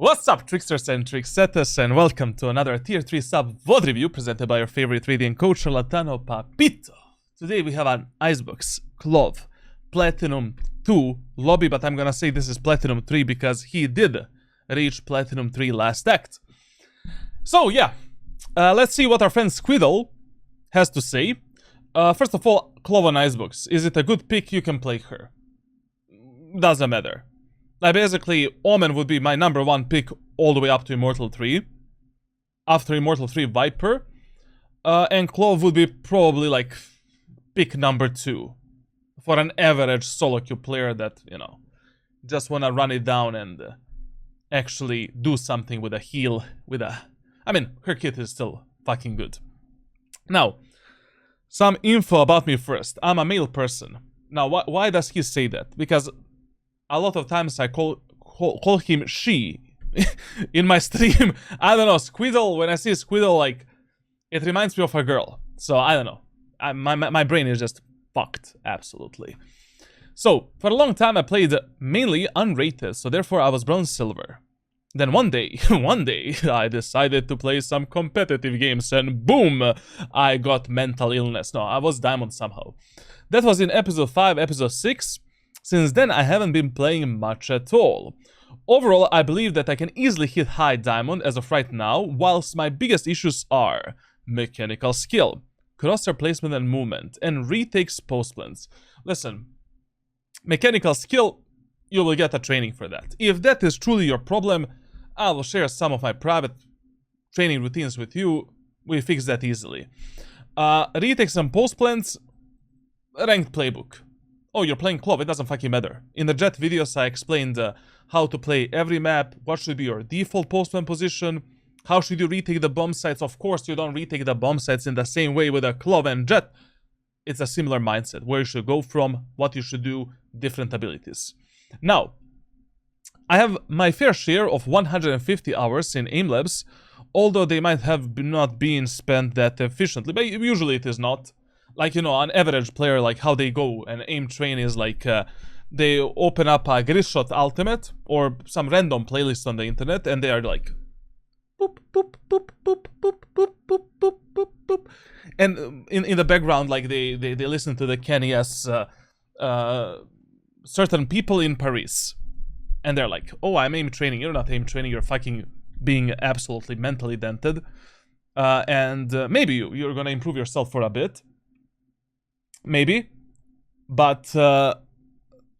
What's up, tricksters and tricksetters, and welcome to another Tier 3 sub VOD review presented by your favorite radiant coach, Latano Papito. Today we have an Icebox, Clove, Platinum 2 lobby, but I'm gonna say this is Platinum 3 because he did reach Platinum 3 last act. So yeah, let's see what our friend Squiddle has to say. First of all, Clove on Icebox. Is it a good pick? You can play her. Doesn't matter. Like basically, Omen would be my number one pick all the way up to Immortal 3. After Immortal 3, Viper. And Clove would be probably like pick number 2. For an average solo queue player that, you know, just wanna run it down and actually do something with a heal, I mean, her kit is still fucking good. Now, some info about me first. I'm a male person. Now, why does he say that? Because a lot of times I call him she in my stream. I don't know, Squiddle, when I see Squiddle, like, it reminds me of a girl. So, I don't know. My brain is just fucked, absolutely. So, for a long time I played mainly unrated, so therefore I was bronze silver. Then one day, I decided to play some competitive games and boom, I got mental illness. No, I was diamond somehow. That was in episode 5, episode 6. Since then, I haven't been playing much at all. Overall, I believe that I can easily hit high diamond as of right now, whilst my biggest issues are mechanical skill, crosshair placement and movement, and retakes post plants. Listen, mechanical skill, you will get a training for that. If that is truly your problem, I will share some of my private training routines with you. We fix that easily. Retakes and post plants, ranked playbook. Oh, you're playing Clove, it doesn't fucking matter. In the Jet videos, I explained how to play every map, what should be your default postman position, how should you retake the bomb sites. Of course, you don't retake the bomb sites in the same way with a Clove and Jet. It's a similar mindset, where you should go from, what you should do, different abilities. Now, I have my fair share of 150 hours in aim labs, although they might have not been spent that efficiently, but usually it is not. Like, you know, an average player, like how they go and aim train is like they open up a Grisshot Ultimate or some random playlist on the internet and they are like boop, boop, boop, boop, boop, boop, boop, boop, boop, boop. And in the background, like they listen to the Kenny as certain people in Paris. And they're like, oh, I'm aim training. You're not aim training, you're fucking being absolutely mentally dented. And maybe you're gonna improve yourself for a bit. Maybe, but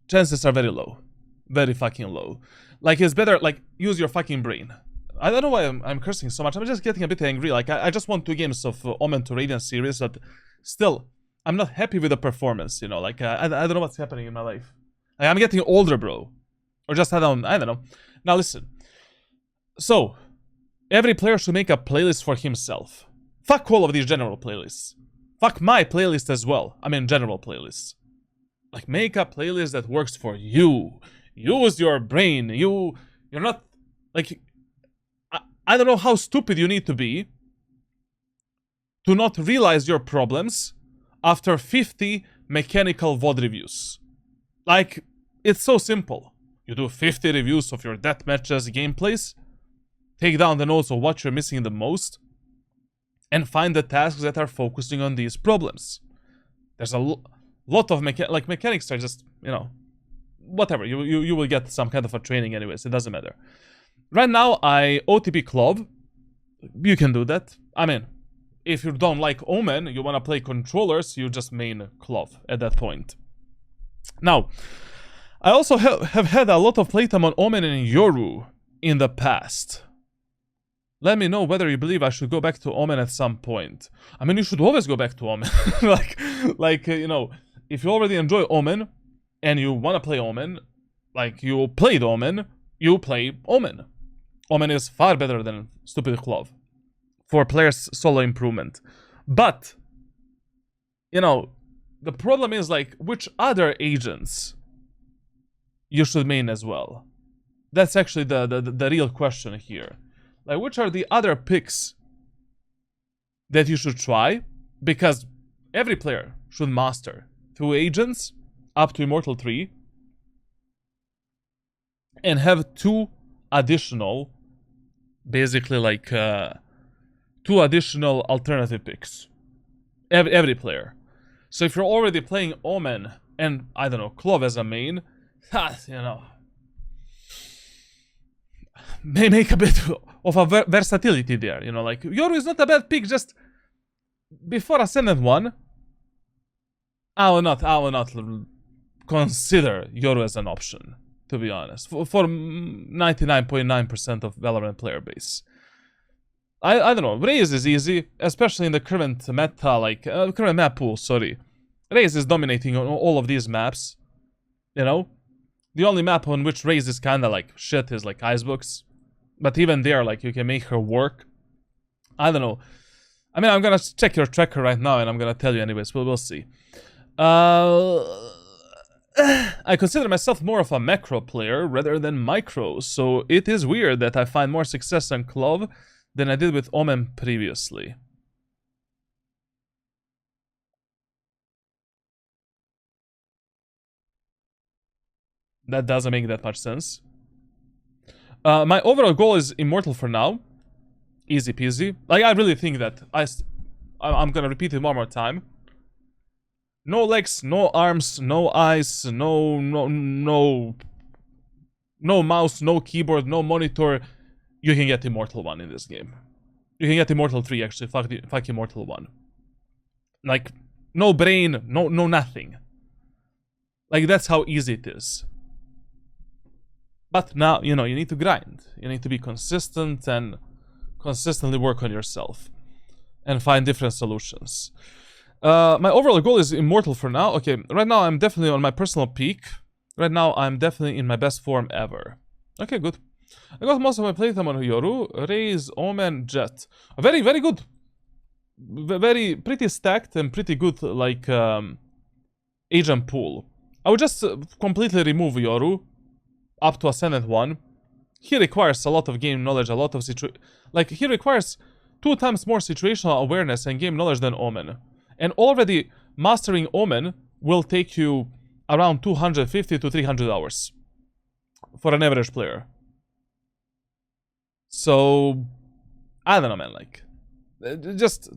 chances are very low, very fucking low. Like, it's better, like, use your fucking brain. I don't know why I'm cursing so much. I'm just getting a bit angry. Like, I just won 2 games of Omen to Radiant series, but still, I'm not happy with the performance, you know. Like, I don't know what's happening in my life. Like, I'm getting older, bro. Or just, I don't know. Now, listen. So, every player should make a playlist for himself. Fuck all of these general playlists. Fuck my playlist as well. I mean, general playlists. Like, make a playlist that works for you. Use your brain. You're not, like, I don't know how stupid you need to be to not realize your problems after 50 mechanical VOD reviews. Like, it's so simple. You do 50 reviews of your deathmatches gameplays, take down the notes of what you're missing the most, and find the tasks that are focusing on these problems. There's a lot of mechanics are just, you know, whatever. You will get some kind of a training anyways. It doesn't matter. Right now, I OTP Clove. You can do that. I mean, if you don't like Omen, you want to play controllers, you just main Clove at that point. Now, I also have had a lot of playtime on Omen and Yoru in the past. Let me know whether you believe I should go back to Omen at some point. I mean, you should always go back to Omen. like you know, if you already enjoy Omen and you want to play Omen, like you played Omen, you play Omen. Omen is far better than stupid Clove for players' solo improvement. But, you know, the problem is, like, which other agents you should main as well? That's actually the real question here. Like, which are the other picks that you should try? Because every player should master 2 agents up to Immortal 3 and have 2 additional, basically like 2 additional alternative picks. Every player. So if you're already playing Omen and, I don't know, Clove as a main, you know, may make a bit of a versatility there. You know, like, Yoru is not a bad pick, just before Ascendant 1, I will not consider Yoru as an option, to be honest, for 99.9% of Valorant player base. I don't know, Raze is easy, especially in the current meta, like, current map pool, sorry. Raze is dominating on all of these maps, you know? The only map on which Raze is kinda like shit is like Icebox. But even there, like, you can make her work. I don't know. I mean, I'm gonna check your tracker right now and I'm gonna tell you anyways, we'll see. I consider myself more of a macro player rather than micro, so it is weird that I find more success on Clove than I did with Omen previously. That doesn't make that much sense. My overall goal is Immortal for now. Easy peasy. Like, I really think that I'm gonna repeat it one more time. No legs, no arms, no eyes, no mouse, no keyboard, no monitor. You can get Immortal 1 in this game. You can get Immortal 3 actually, fuck Immortal 1. Like, no brain, no nothing. Like, that's how easy it is. But now, you know, you need to grind. You need to be consistent and consistently work on yourself. And find different solutions. My overall goal is Immortal for now. Okay, right now I'm definitely on my personal peak. Right now I'm definitely in my best form ever. Okay, good. I got most of my playtime on Yoru, Raze, Omen, Jet. Very, very good. Very, pretty stacked and pretty good, like, agent pool. I would just completely remove Yoru up to Ascendant 1. He requires a lot of game knowledge, a lot of he requires 2 times more situational awareness and game knowledge than Omen. And already mastering Omen will take you around 250 to 300 hours for an average player. So, I don't know, man, like, just,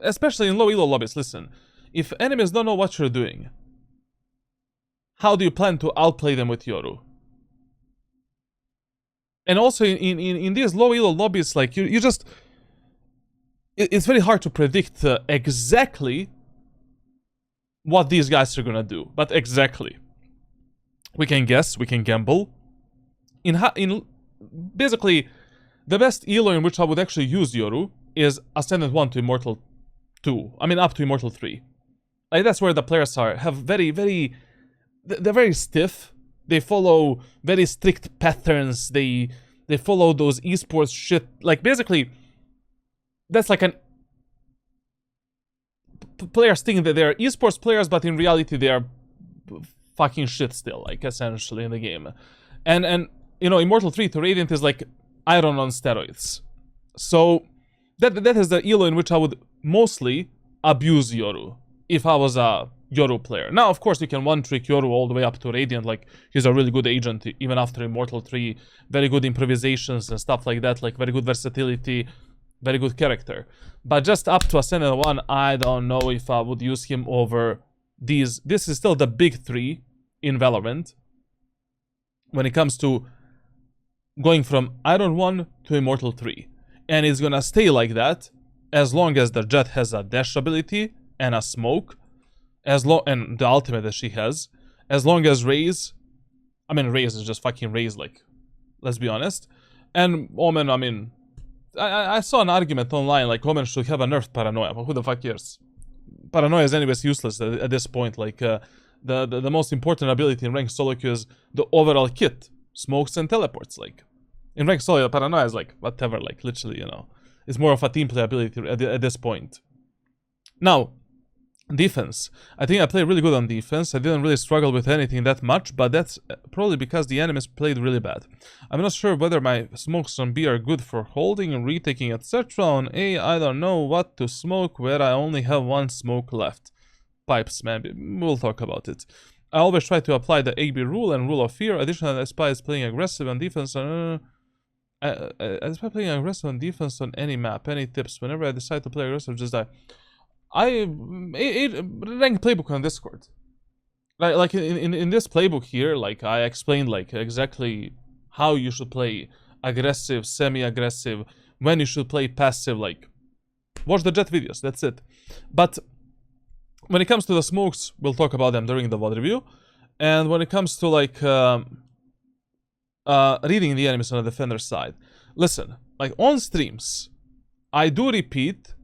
especially in low elo lobbies, listen, if enemies don't know what you're doing, how do you plan to outplay them with Yoru? And also in these low elo lobbies, like, you just, it's very hard to predict exactly what these guys are gonna do, but exactly. We can guess, we can gamble. In basically, the best elo in which I would actually use Yoru is Ascendant 1 to Immortal 2. I mean, up to Immortal 3. Like, that's where the players have they're very stiff. They follow very strict patterns. They follow those esports shit. Like, basically, that's like an players think that they're esports players, but in reality they are fucking shit still, like, essentially, in the game. And you know, Immortal 3 to Radiant is like Iron on steroids. So that is the elo in which I would mostly abuse Yoru if I was a Yoru player. Now, of course, you can one-trick Yoru all the way up to Radiant, like, he's a really good agent even after Immortal 3, very good improvisations and stuff like that, like, very good versatility, very good character. But just up to Ascendant 1, I don't know if I would use him over these. This is still the big 3 in Valorant when it comes to going from Iron 1 to Immortal 3. And it's gonna stay like that as long as the Jet has a dash ability and a smoke, and the ultimate that she has, as long as Raze, I mean, Raze is just fucking Raze, like, let's be honest. And Omen, I mean, I saw an argument online, like, Omen should have a nerfed Paranoia, but who the fuck cares? Paranoia is anyways useless at this point, like, the most important ability in ranked solo queue is the overall kit, smokes and teleports, like. In ranked solo, Paranoia is like, whatever, like, literally, you know. It's more of a team play ability at this point. Now, defense. I think I played really good on defense. I didn't really struggle with anything that much, but that's probably because the enemies played really bad. I'm not sure whether my smokes on B are good for holding and retaking, etc. On A, I don't know what to smoke where I only have 1 smoke left. Pipes, man. We'll talk about it. I always try to apply the AB rule and rule of fear. Additionally, I spy is playing aggressive on defense. I despite playing aggressive on defense on any map. Any tips? Whenever I decide to play aggressive, just die. I ranked playbook on Discord. Like in this playbook here, like I explained like exactly how you should play aggressive, semi-aggressive, when you should play passive. Like watch the Jet videos. That's it. But when it comes to the smokes, we'll talk about them during the VOD review. And when it comes to like reading the enemies on the defender side, listen, like on streams, I do repeat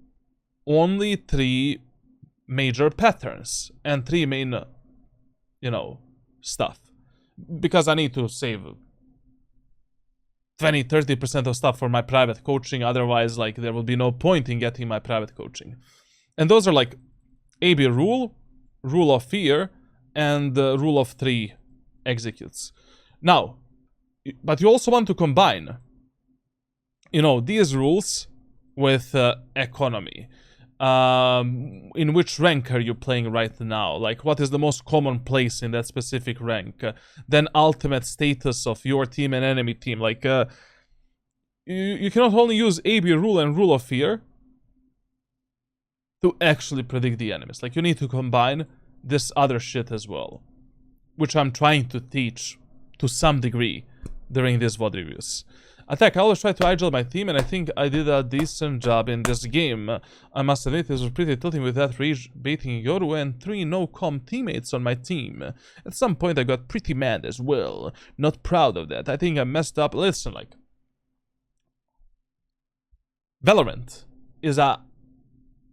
only 3 major patterns and 3 main, you know, stuff, because I need to save 20-30% of stuff for my private coaching. Otherwise, like there will be no point in getting my private coaching. And those are like AB rule, rule of fear, and rule of 3 executes. Now, but you also want to combine, you know, these rules with economy. In which rank are you playing right now? Like, what is the most common place in that specific rank? Then ultimate status of your team and enemy team. Like, you cannot only use AB rule and rule of fear to actually predict the enemies. Like, you need to combine this other shit as well, which I'm trying to teach to some degree during these VOD reviews. Attack, I always try to agile my team, and I think I did a decent job in this game. I must admit, this was pretty tilting with that rage baiting Yoru and 3 no-com teammates on my team. At some point I got pretty mad as well. Not proud of that. I think I messed up. Listen, like, Valorant is a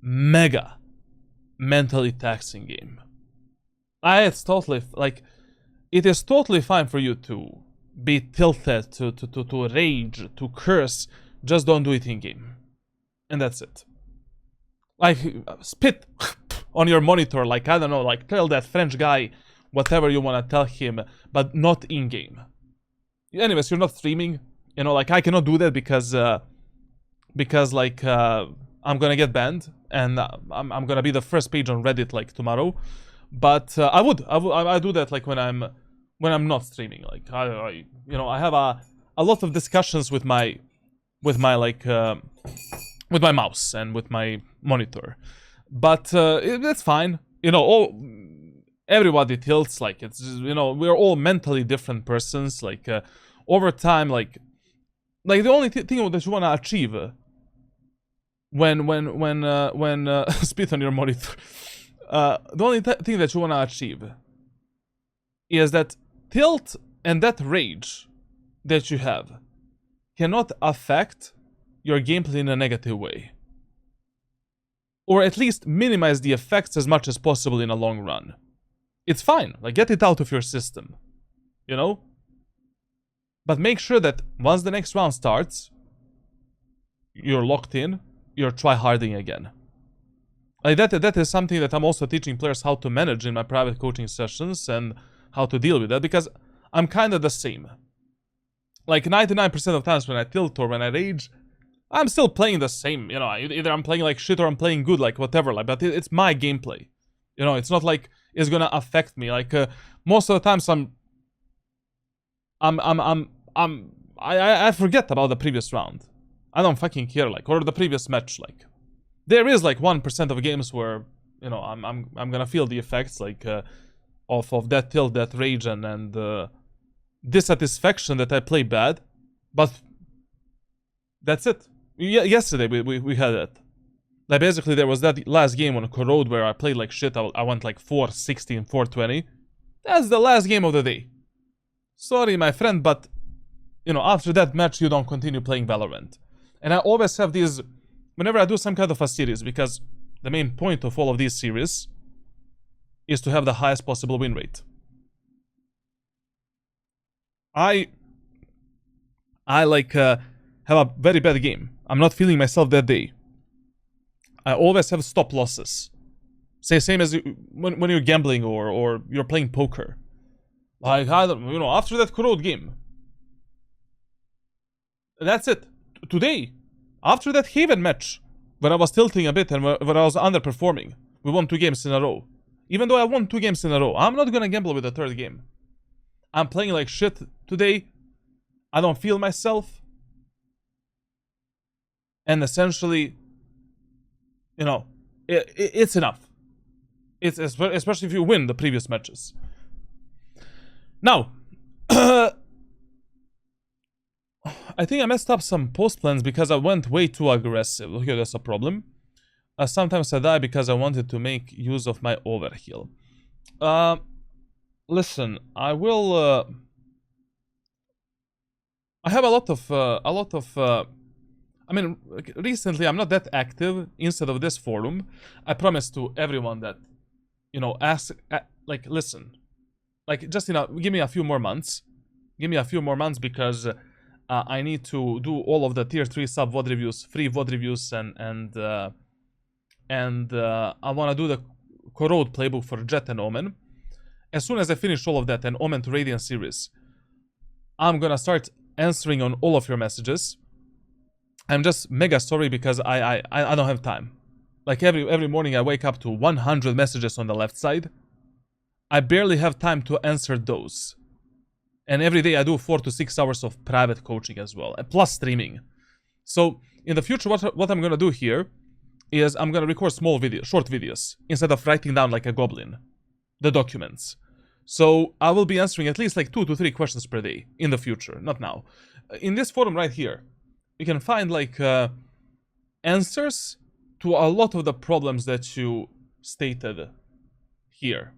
mega mentally taxing game. It's totally, like, it is totally fine for you to be tilted, to rage, to curse. Just don't do it in game. And that's it. Like, spit on your monitor, like, I don't know, like, tell that French guy whatever you want to tell him, but not in game. Anyways, you're not streaming, you know, like, I cannot do that because like, I'm gonna get banned, and I'm gonna be the first page on Reddit, like, tomorrow. But I do that, like, when I'm not streaming. Like, I you know, I have a lot of discussions with my like with my mouse and with my monitor, but that's fine. You know, everybody tilts. Like, it's, you know, we're all mentally different persons. Like, over time, like the only thing that you wanna achieve when spit on your monitor, the only thing that you wanna achieve is that tilt and that rage that you have cannot affect your gameplay in a negative way. Or at least minimize the effects as much as possible in a long run. It's fine, like, get it out of your system, you know? But make sure that once the next round starts, you're locked in, you're tryharding again. Like, that is something that I'm also teaching players how to manage in my private coaching sessions, and how to deal with that, because I'm kind of the same. Like, 99% of times when I tilt or when I rage, I'm still playing the same, you know, either I'm playing like shit or I'm playing good, like, whatever, like, but it's my gameplay. You know, it's not like it's gonna affect me. Like, most of the times I forget about the previous round. I don't fucking care, like, or the previous match. Like, there is like 1% of games where, you know, I'm gonna feel the effects, like, of that tilt, that rage, and dissatisfaction that I play bad, but that's it. Yesterday we had it. Like, basically there was that last game on Corrode where I played like shit. I went like 4-16, 4-20. That's the last game of the day. Sorry, my friend, but, you know, after that match you don't continue playing Valorant. And I always have these whenever I do some kind of a series, because the main point of all of these series is to have the highest possible win rate. I like have a very bad game. I'm not feeling myself that day. I always have stop losses. Same as when you're gambling or you're playing poker. Like, I don't, you know, after that Corrode game. That's it. Today, after that Haven match, when I was tilting a bit and when I was underperforming, we won 2 games in a row. Even though I won 2 games in a row, I'm not gonna gamble with the 3rd game. I'm playing like shit today. I don't feel myself. And essentially, you know, it's enough. It's especially if you win the previous matches. Now, I think I messed up some post plans because I went way too aggressive. Okay, that's a problem. Sometimes I die because I wanted to make use of my overheal. Listen, I will. I have a lot of. I mean, recently I'm not that active. Instead of this forum, I promised to everyone that, you know, like, listen, like, just, you know, give me a few more months. Give me a few more months because I need to do all of the tier 3 sub VOD reviews, free VOD reviews, and I want to do the Corrode playbook for Jet and Omen. As soon as I finish all of that and Omen to Radiant series, I'm gonna start answering on all of your messages. I'm just mega sorry because I don't have time. Like every morning I wake up to 100 messages on the left side. I barely have time to answer those. And every day I do 4 to 6 hours of private coaching as well, plus streaming. So in the future, what I'm gonna do here is I'm gonna record small videos, short videos, instead of writing down like a goblin the documents. So I will be answering at least like 2 to 3 questions per day in the future, not now. In this forum right here, you can find like answers to a lot of the problems that you stated here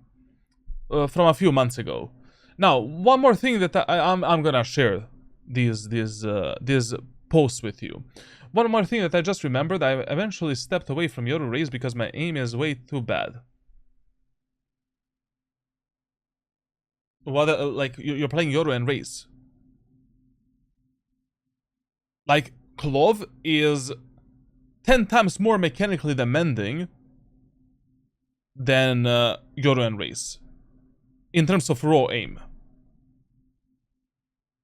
from a few months ago. Now, one more thing that I'm gonna share these posts with you. One more thing that I just remembered, I eventually stepped away from Yoru Raze because my aim is way too bad. What, like, you're playing Yoru and Raze. Like, Clove is 10 times more mechanically demanding than Yoru and Raze in terms of raw aim.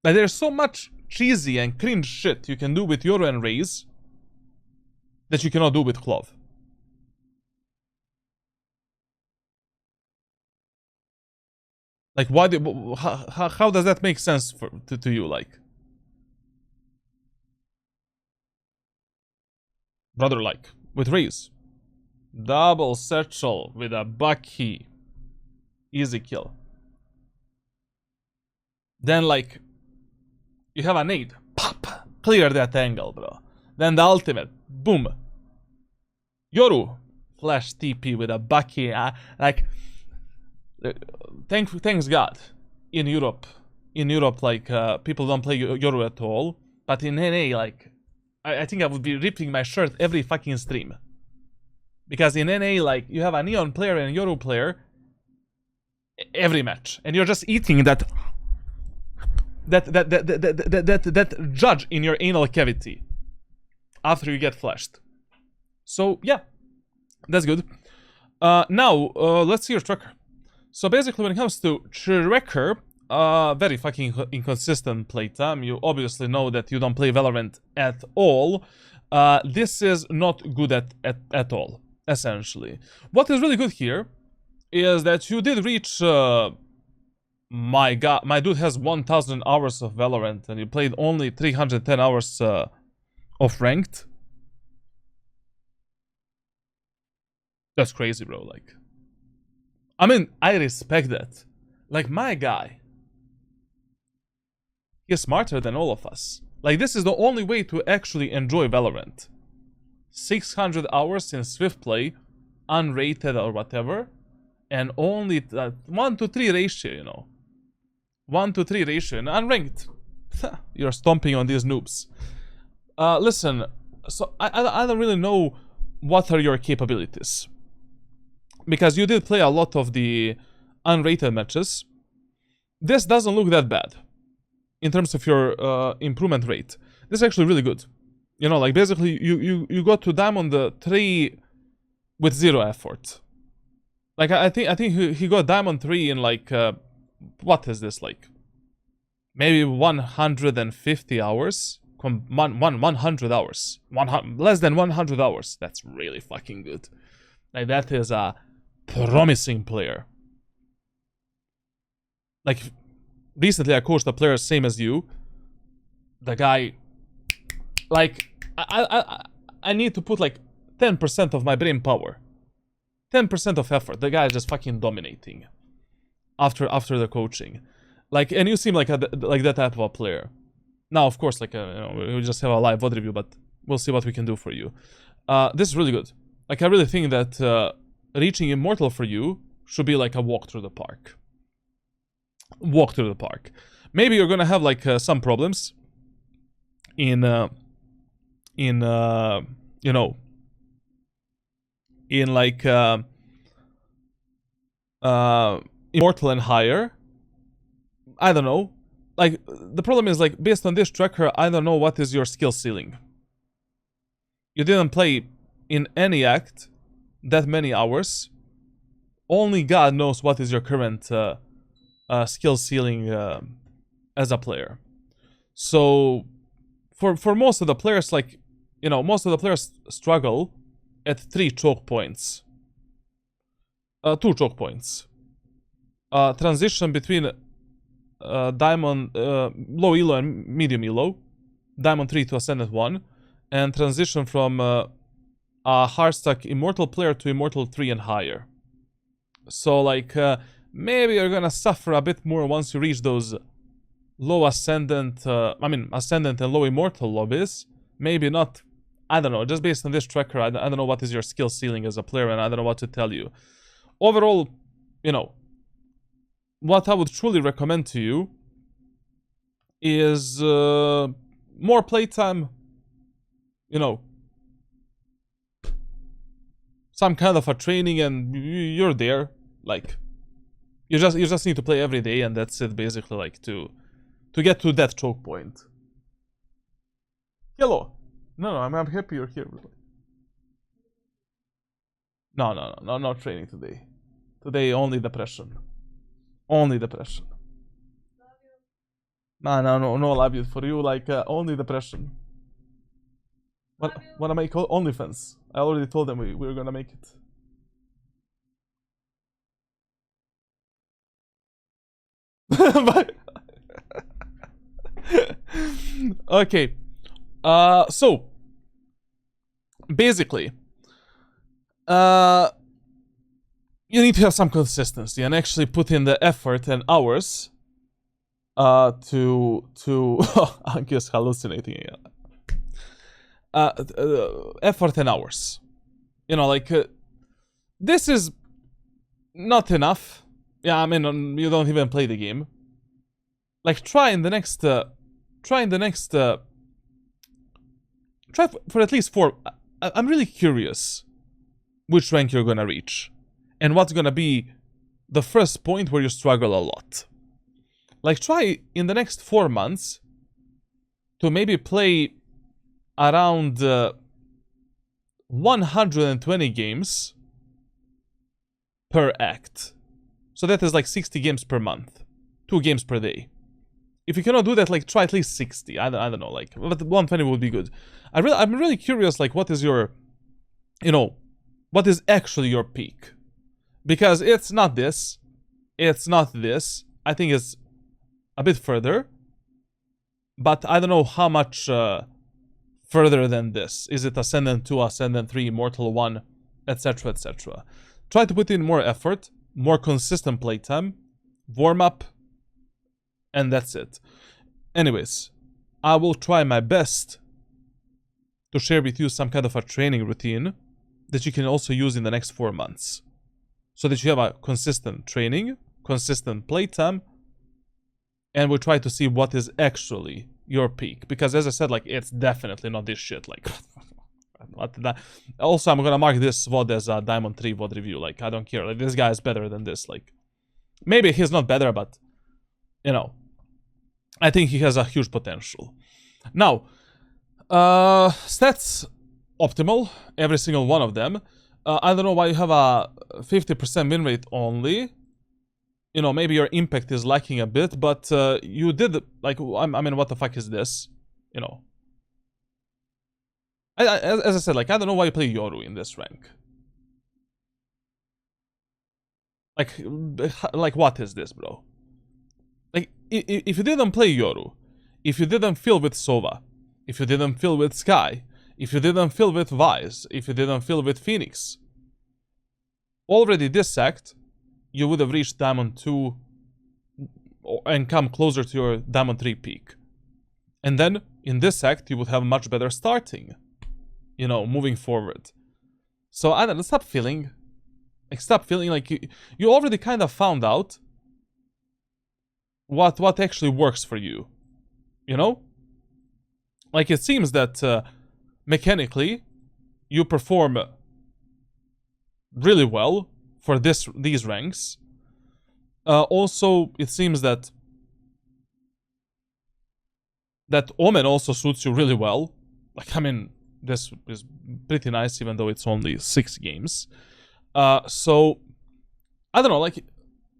Like, there's so much cheesy and cringe shit you can do with Yoru and Raze that you cannot do with Clove. Like, why? How does that make sense to you? Like, brother, like with Raze, double satchel with a Bucky, easy kill. Then like, you have a nade, pop, clear that angle, bro. Then the ultimate, boom. Yoru, flash TP with a Bucky, like. Thanks God, in Europe, like people don't play Yoru at all. But in NA, like, I think I would be ripping my shirt every fucking stream, because in NA, like, you have a Neon player and a Yoru player every match, and you're just eating that judge in your anal cavity after you get flashed. So yeah, that's good. Now let's see your tracker. So basically, when it comes to tracker, very fucking inconsistent playtime. You obviously know that you don't play Valorant at all. This is not good at all, essentially. What is really good here is that you did reach... my god, my dude has 1,000 hours of Valorant and you played only 310 hours of ranked. That's crazy, bro, like... I mean, I respect that. Like, my guy, he's smarter than all of us. Like, this is the only way to actually enjoy Valorant. 600 hours in Swift play, unrated or whatever, and only 1 to 3 ratio, you know. 1 to 3 ratio, and unranked. You're stomping on these noobs. Listen, so I don't really know what are your capabilities. Because you did play a lot of the unrated matches. This doesn't look that bad in terms of your improvement rate. This is actually really good. You know, like, basically you got to Diamond 3 with 0 effort. Like, I think he got Diamond 3 in like what is this, like maybe 150 hours? 100 hours. Less than 100 hours. That's really fucking good. Like, that is a promising player. Like, recently I coached a player same as you. The guy, like, I need to put like 10% of my brain power. 10% of effort. The guy is just fucking dominating. After the coaching. Like, and you seem like that type of a player. Now, of course, like, we just have a live VOD review, but we'll see what we can do for you. This is really good. Like, I really think that reaching Immortal for you should be like a walk through the park. Walk through the park. Maybe you're gonna have like some problems in you know, in like Immortal and higher. I don't know. Like, the problem is, like, based on this tracker, I don't know what is your skill ceiling. You didn't play in any act that many hours. Only God knows what is your current skill ceiling as a player. So, for most of the players, like, you know, most of the players struggle at 3 choke points. 2 choke points. Transition between Diamond, low elo and medium elo, Diamond 3 to Ascendant 1, and transition from a hardstack Immortal player to Immortal 3 and higher. So, like, maybe you're gonna suffer a bit more once you reach those low Ascendant, Ascendant and low Immortal lobbies. Maybe not, I don't know, just based on this tracker, I don't know what is your skill ceiling as a player, and I don't know what to tell you. Overall, you know, what I would truly recommend to you is more playtime, you know, some kind of a training, and you're there. Like, you just need to play every day, and that's it, basically, like, to get to that choke point. Hello. No, I'm happy you're here. No training today. Today only depression. Only depression. No, love you. For you, like, only depression. What am I called? OnlyFans. I already told them we were gonna make it. Okay. So basically, you need to have some consistency and actually put in the effort and hours to I'm just hallucinating again. Effort and hours. You know, like, this is not enough. Yeah, I mean, you don't even play the game. Like, try for at least 4. I'm really curious which rank you're gonna reach, and what's gonna be the first point where you struggle a lot. Like, try in the next 4 months to maybe play around 120 games per act. So that is like 60 games per month. 2 games per day. If you cannot do that, like, try at least 60. I don't know, like, but 120 would be good. I'm really curious, like, what is your, you know, what is actually your peak? Because it's not this. It's not this. I think it's a bit further. But I don't know how much further than this. Is it Ascendant 2, Ascendant 3, Immortal 1, etc, etc. Try to put in more effort, more consistent playtime, warm up, and that's it. Anyways, I will try my best to share with you some kind of a training routine that you can also use in the next 4 months. So that you have a consistent training, consistent playtime, and we'll try to see what is actually your peak. Because as I said, like, it's definitely not this shit. Like, also, I'm gonna mark this VOD as a Diamond 3 VOD review. Like, I don't care. Like, this guy is better than this. Like, maybe he's not better, but, you know, I think he has a huge potential. Now, stats optimal, every single one of them. I don't know why you have a 50% win rate only. You know, maybe your impact is lacking a bit, but you did, like, I mean, what the fuck is this? You know. As I said, like, I don't know why you play Yoru in this rank. Like, what is this, bro? Like, if you didn't play Yoru, if you didn't fill with Sova, if you didn't fill with Sky, if you didn't fill with Vice, if you didn't fill with Phoenix, already this act, you would have reached Diamond 2 and come closer to your Diamond 3 peak. And then, in this act, you would have much better starting. You know, moving forward. So, I don't know, stop feeling like you already kind of found out what actually works for you. You know? Like, it seems that mechanically, you perform really well for these ranks. Also, it seems that Omen also suits you really well. Like, I mean, this is pretty nice, even though it's only 6 games. So, I don't know, like,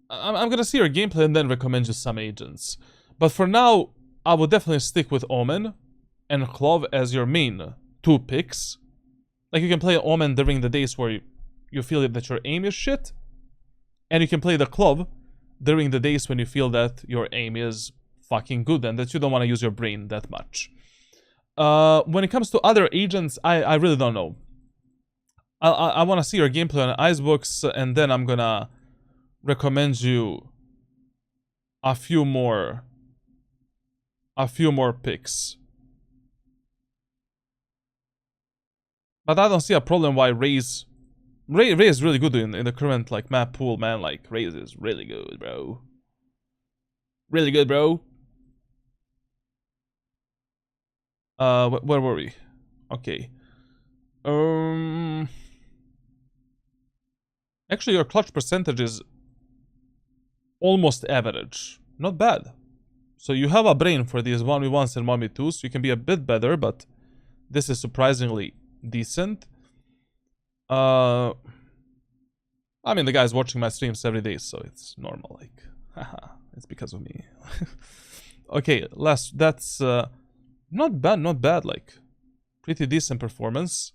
I'm gonna see your gameplay and then recommend you some agents. But for now, I would definitely stick with Omen and Clove as your main 2 picks. Like, you can play Omen during the days where you feel that your aim is shit. And you can play the Clove during the days when you feel that your aim is fucking good and that you don't want to use your brain that much. When it comes to other agents, I really don't know. I want to see your gameplay on Icebox, and then I'm gonna recommend you a few more picks. But I don't see a problem why Ray is really good in the current like map pool, man. Like, Ray is really good, bro. Really good, bro. Where were we? Okay. Actually, your clutch percentage is almost average. Not bad. So you have a brain for these 1v1s and 1v2s. You can be a bit better, but this is surprisingly decent. I mean, the guy's watching my streams every day, so it's normal. Like, haha, it's because of me. Okay, that's not bad. Like, pretty decent performance.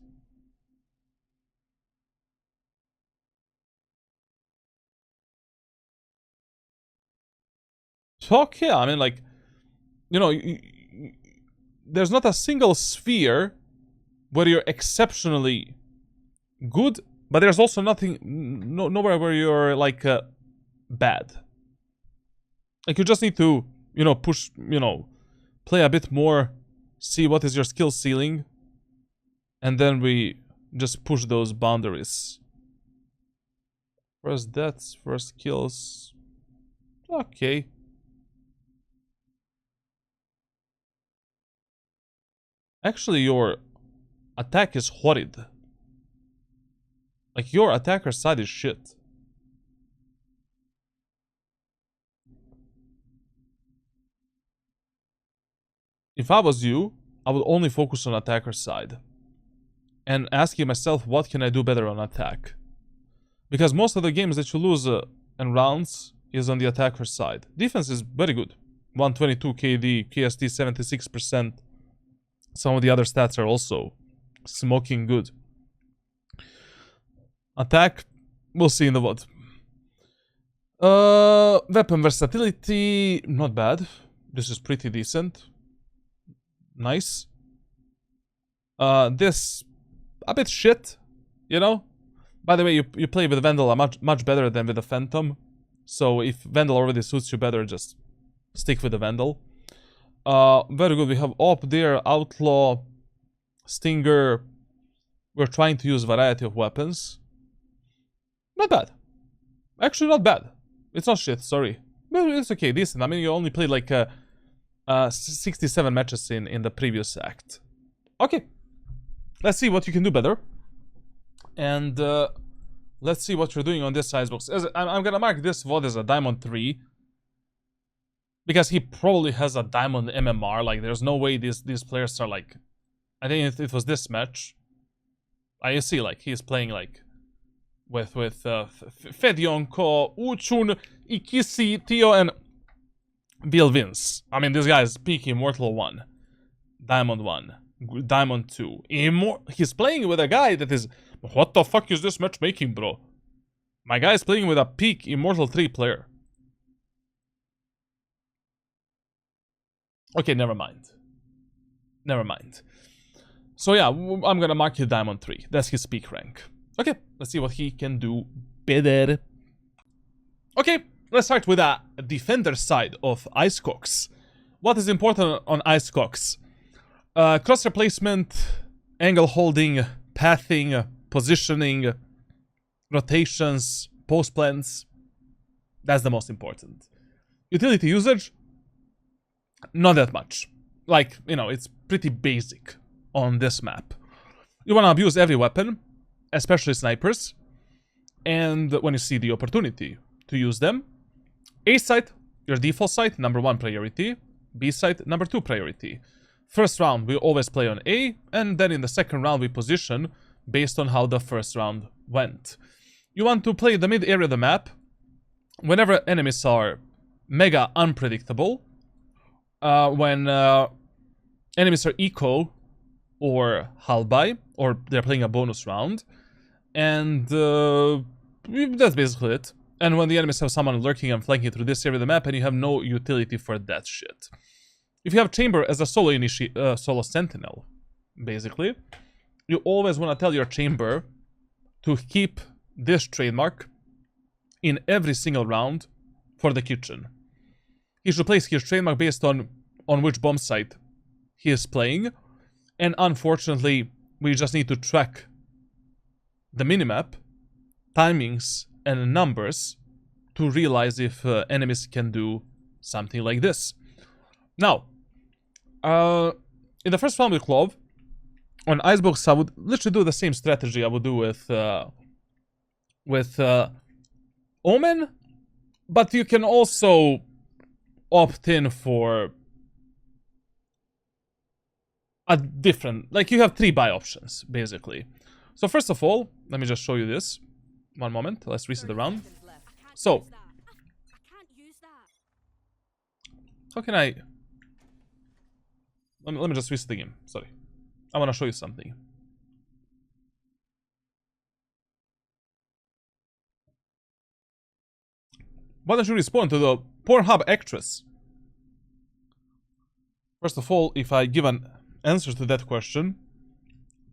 Okay, I mean, like, you know, there's not a single sphere where you're exceptionally good, but there's also nowhere where you're like bad. Like, you just need to, you know, push, you know, play a bit more, see what is your skill ceiling, and then we just push those boundaries. First deaths, first kills. Okay. Actually, your attack is horrid. Like, your attacker side is shit. If I was you, I would only focus on attacker side. And asking myself, what can I do better on attack? Because most of the games that you lose in rounds is on the attacker side. Defense is very good. 122 KD, KST 76%. Some of the other stats are also smoking good. Attack, we'll see in the VOD. Weapon versatility, not bad. This is pretty decent. Nice. This, a bit shit, you know? By the way, you play with Vandal much better than with the Phantom. So if Vandal already suits you better, just stick with the Vandal. Very good. We have Op there, Outlaw, Stinger. We're trying to use variety of weapons. Not bad. Actually, not bad. It's not shit, sorry. But it's okay, decent. I mean, you only played like 67 matches in the previous act. Okay. Let's see what you can do better. And let's see what you're doing on this Icebox. I'm gonna mark this VOD as a Diamond 3. Because he probably has a Diamond MMR. Like, there's no way these players are like... I think it was this match. You see, like, he's playing like... With Fedionko, Uchun, Ikisi, Tio, and... Vilvins. I mean, this guy is peak Immortal 1. Diamond 1. Diamond 2. He's playing with a guy that is... What the fuck is this matchmaking, bro? My guy is playing with a peak Immortal 3 player. Okay, never mind. Never mind. So yeah, I'm gonna mark him Diamond 3. That's his peak rank. Okay, let's see what he can do better. Okay, let's start with the defender side of Icebox. What is important on Icebox? Cross replacement, angle holding, pathing, positioning, rotations, post plans. That's the most important. Utility usage, not that much. Like, you know, it's pretty basic on this map. You want to abuse every weapon, especially snipers, and when you see the opportunity to use them. A site, your default site, number 1 priority. B site, number 2 priority. First round, we always play on A, and then in the second round, we position based on how the first round went. You want to play the mid area of the map whenever enemies are mega unpredictable, when enemies are eco or halbye, or they're playing a bonus round, and that's basically it. And when the enemies have someone lurking and flanking through this area of the map, and you have no utility for that shit. If you have Chamber as a solo sentinel, basically, you always want to tell your Chamber to keep this trademark in every single round for the kitchen. He should place his trademark based on which bomb site he is playing, and unfortunately, we just need to track the minimap, timings, and numbers to realize if enemies can do something like this. Now, in the first round with Clove, on Icebox, I would literally do the same strategy I would do with Omen, but you can also opt in for a different, like you have 3 buy options, basically. So first of all, let me just show you this. One moment, let's reset the round. So, how can I... Let me just reset the game, sorry. I want to show you something. Why don't you respond to the Pornhub actress? First of all, if I give an answer to that question,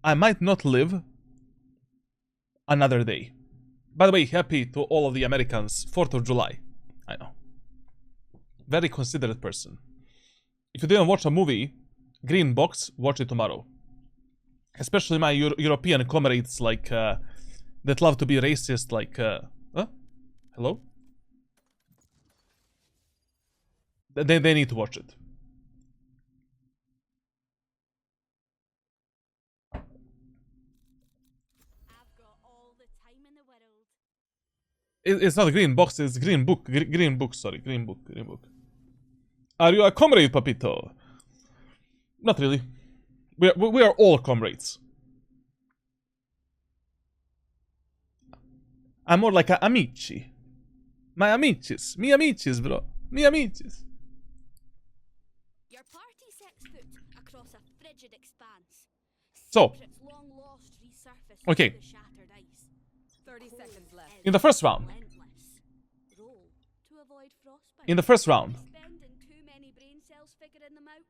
I might not live another day. By the way, happy to all of the Americans, 4th of July. I know. Very considerate person. If you didn't watch a movie, Green Box, watch it tomorrow. Especially my European comrades like that love to be racist, like hello? They need to watch it. It's not a green box, it's green book. Green book, sorry. Green book. Are you a comrade, Papito? Not really. We are all comrades. I'm more like a amici. My amicis. Mi amicis, bro. Mi amicis. Your party sets foot across a frigid expanse. So. Long lost resurface Okay. the shattered ice. 30 seconds left. In the first round. Roll to avoid frostbite. In the first round. Spending too many brain cells figuring them out.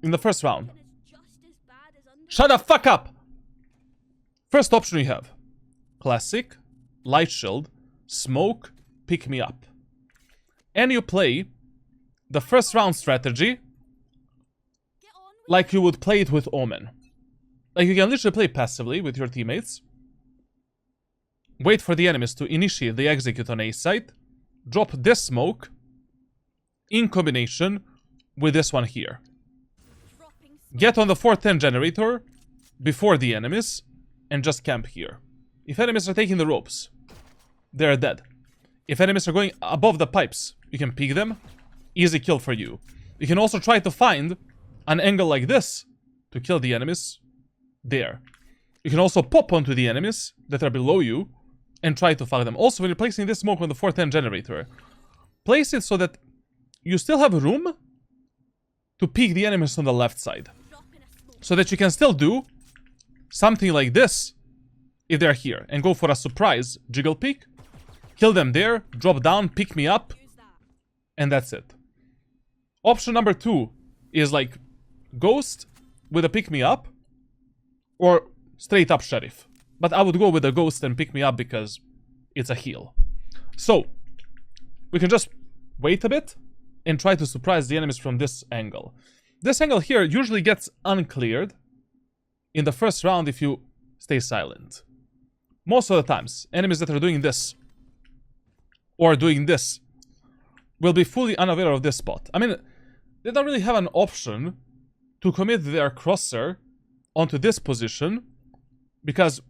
In the first round. And it's just as bad as under Shut the fuck up! First option you have. Classic, light shield, smoke, pick me up. And you play the first round strategy Get on with like you would play it with Omen. Like you can literally play passively with your teammates. Wait for the enemies to initiate the execute on A site. Drop this smoke in combination with this one here. dropping Get on the 410 generator before the enemies and just camp here. If enemies are taking the ropes, they're dead. If enemies are going above the pipes, you can peek them. Easy kill for you. You can also try to find an angle like this to kill the enemies there. You can also pop onto the enemies that are below you and try to fuck them. Also, when you're placing this smoke on the 410 generator, place it so that you still have room to peek the enemies on the left side. dropping a smoke. So that you can still do something like this if they're here. And go for a surprise jiggle peek. Kill them there, drop down, pick me up, Use that. and that's it. Option number 2 is like Ghost with a pick me up or straight up sheriff. But I would go with the ghost and pick me up because it's a heal. So we can just wait a bit and try to surprise the enemies from this angle. This angle here usually gets uncleared in the first round if you stay silent. Most of the times, enemies that are doing this or doing this will be fully unaware of this spot. I mean, they don't really have an option to commit their crosser onto this position because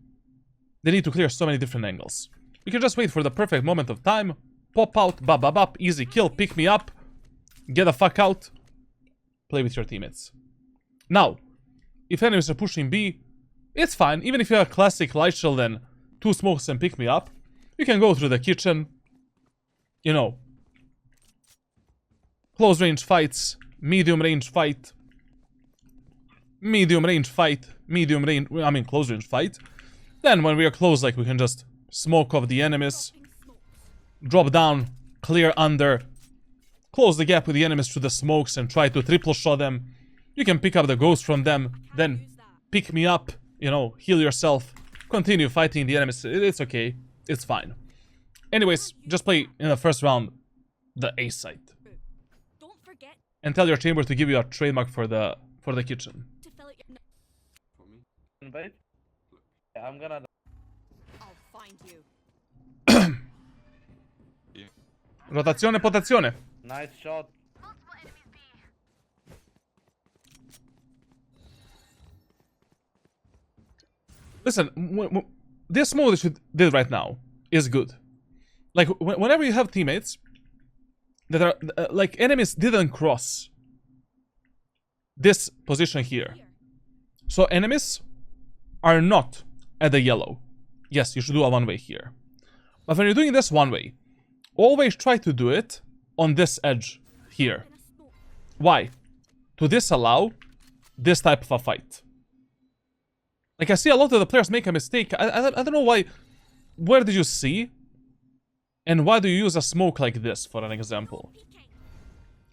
they need to clear so many different angles. We can just wait for the perfect moment of time, pop out, bop, bop, bop, easy kill, pick me up, get the fuck out, play with your teammates. Now, if enemies are pushing B, it's fine. Even if you have a classic light shield and 2 smokes and pick me up, you can go through the kitchen, you know, close range fights, medium range fight, medium range fight, medium range, I mean close range fight. Then when we are close, like, we can just smoke off the enemies, drop down, clear under, close the gap with the enemies through the smokes and try to triple shot them. You can pick up the ghost from them, then pick me up, you know, heal yourself, continue fighting the enemies. It's okay, it's fine. Anyways, just play in the first round the A site. And tell your chamber to give you a trademark for the kitchen. For me? Invite? Yeah, I'm gonna. I'll find you. Rotazione, potazione. Nice shot. Listen, this mode that you did right now is good. Like, whenever you have teammates that are, like, enemies didn't cross this position here. So enemies are not at the yellow. Yes, you should do a one-way here. But when you're doing this one-way, always try to do it on this edge here. Why? To disallow this type of a fight. Like, I see a lot of the players make a mistake. I don't know why. Where did you see? And why do you use a smoke like this, for an example?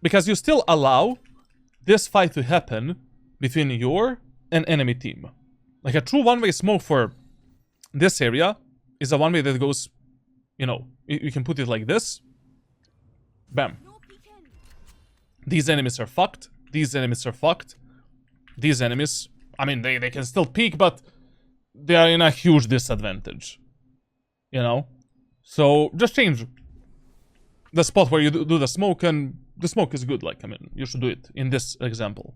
Because you still allow this fight to happen between your and enemy team. Like, a true one-way smoke for this area is a one-way that goes, you know, you can put it like this. Bam. These enemies are fucked. These enemies are fucked. These enemies, I mean, they can still peek, but they are in a huge disadvantage. You know? So, just change the spot where you do the smoke, and the smoke is good. Like, I mean, you should do it in this example.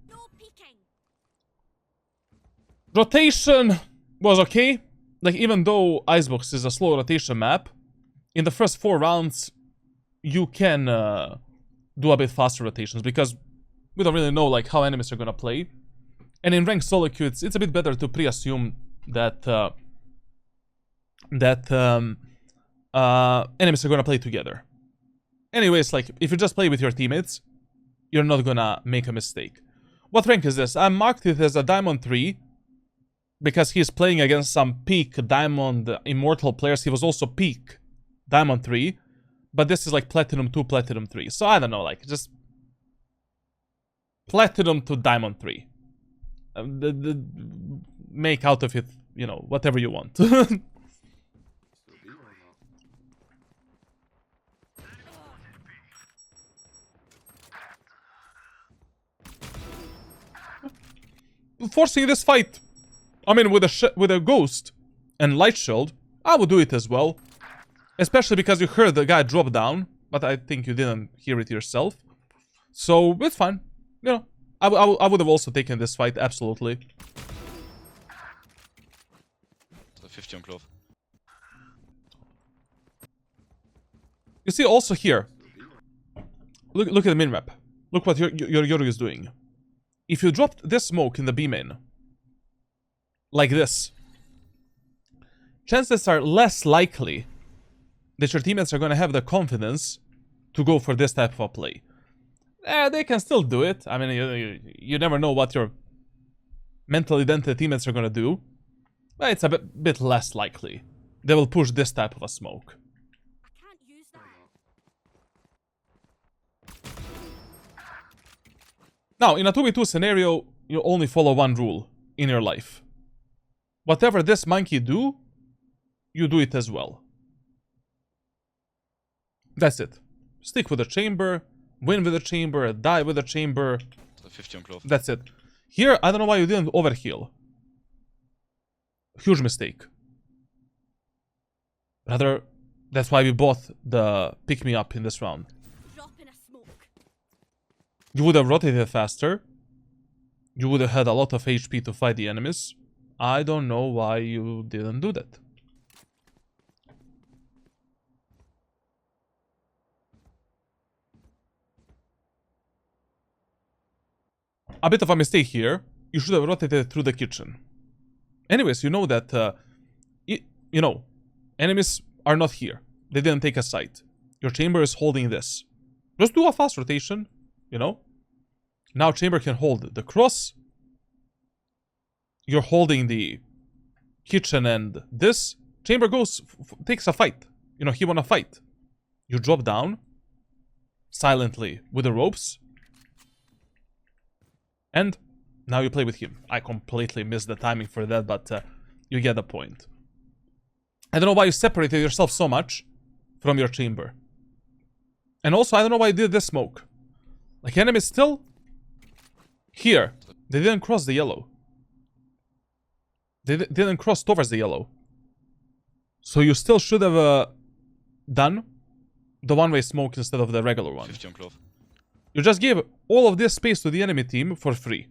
Rotation was okay. Like, even though Icebox is a slow rotation map, in the first 4 rounds, you can do a bit faster rotations, because we don't really know, like, how enemies are gonna play. And in ranked solo queue, it's a bit better to pre-assume that enemies are gonna play together. Anyways, like, if you just play with your teammates, you're not gonna make a mistake. What rank is this? I marked it as a Diamond 3, because he's playing against some peak Diamond Immortal players. He was also peak Diamond 3, but this is like Platinum 2, Platinum 3. So I don't know, like, just Platinum to Diamond 3. Make out of it, you know, whatever you want. Forcing this fight, I mean, with a ghost and light shield, I would do it as well. Especially because you heard the guy drop down, but I think you didn't hear it yourself. So, it's fine. You know, I would have also taken this fight, absolutely. 50 on Clove. You see also here, look at the min-map. Look what your Yoru is doing. If you dropped this smoke in the B main, like this, chances are less likely that your teammates are going to have the confidence to go for this type of a play. They can still do it. I mean, you never know what your mentally dented teammates are going to do. But it's a bit less likely. They will push this type of a smoke. I can't use that. Now, in a 2v2 scenario, you only follow one rule in your life. whatever this monkey do, you do it as well. That's it. Stick with the chamber, win with the chamber, die with the chamber. 50 on Clove. That's it. Here, I don't know why you didn't overheal. Huge mistake. Rather, that's why we bought the pick-me-up in this round. Drop in a smoke. You would have rotated faster. You would have had a lot of HP to fight the enemies. I don't know why you didn't do that. A bit of a mistake here. You should have rotated through the kitchen. Anyways, you know that, you know, enemies are not here. They didn't take a site. Your chamber is holding this. Just do a fast rotation, you know. Now chamber can hold the cross. You're holding the kitchen and this. Chamber goes, takes a fight. You know, he wanna fight. You drop down silently with the ropes. And now you play with him. I completely missed the timing for that, but you get the point. I don't know why you separated yourself so much from your chamber. And also, I don't know why you did this smoke. Like, enemies still here. They didn't cross the yellow. They didn't cross towards the yellow. So you still should have done the one-way smoke instead of the regular one. 50 on Clove. You just gave all of this space to the enemy team for free.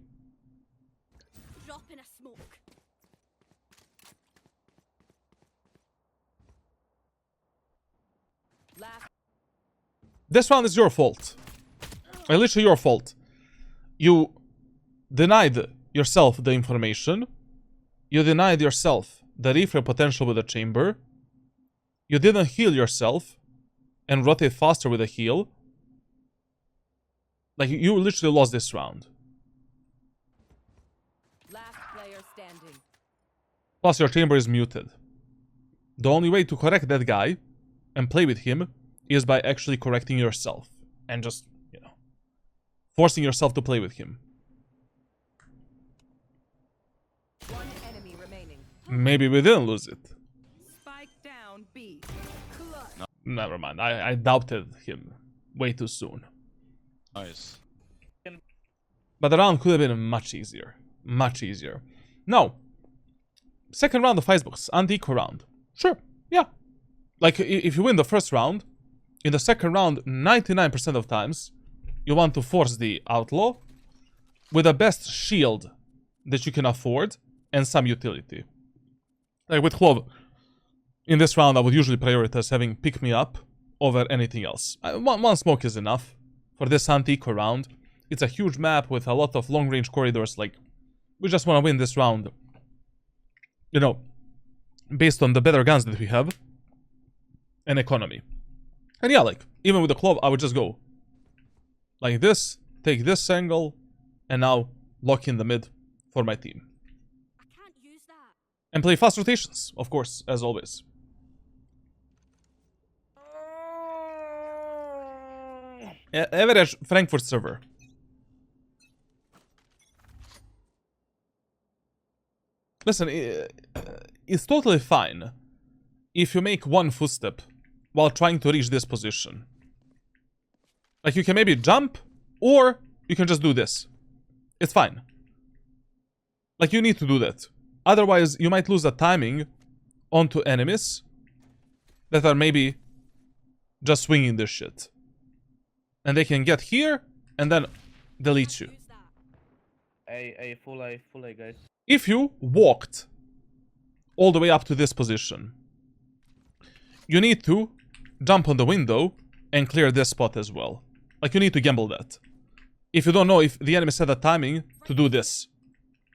Drop in a smoke. This round is your fault. Literally your fault. You denied yourself the information. You denied yourself the reframe potential with the chamber. You didn't heal yourself and rotate faster with a heal. Like, you literally lost this round. Last player standing. Plus, your chamber is muted. The only way to correct that guy and play with him is by actually correcting yourself. And just, you know, forcing yourself to play with him. One enemy remaining. Maybe we didn't lose it. Spike down B. Never mind. I doubted him way too soon. Nice. But the round could have been much easier. Much easier. Now, second round of Icebox, anti-eco round. Sure, yeah. Like, if you win the first round, in the second round, 99% of times, you want to force the outlaw with the best shield that you can afford and some utility. Like with Clove, in this round, I would usually prioritize having pick-me-up over anything else. One smoke is enough for this anti-eco round. It's a huge map with a lot of long-range corridors. Like, we just want to win this round. You know, based on the better guns that we have and economy. And yeah, like, even with the Clove, I would just go like this, take this angle, and now lock in the mid for my team. I can't use that. And play fast rotations, of course, as always. Average Frankfurt server. Listen, it's totally fine if you make one footstep while trying to reach this position. Like, you can maybe jump, or you can just do this. It's fine. Like, you need to do that. Otherwise, you might lose the timing onto enemies that are maybe just swinging this shit. And they can get here, and then delete you. Use that. Full A, guys. If you walked all the way up to this position, you need to jump on the window and clear this spot as well. Like, you need to gamble that. If you don't know if the enemies have the timing to do this.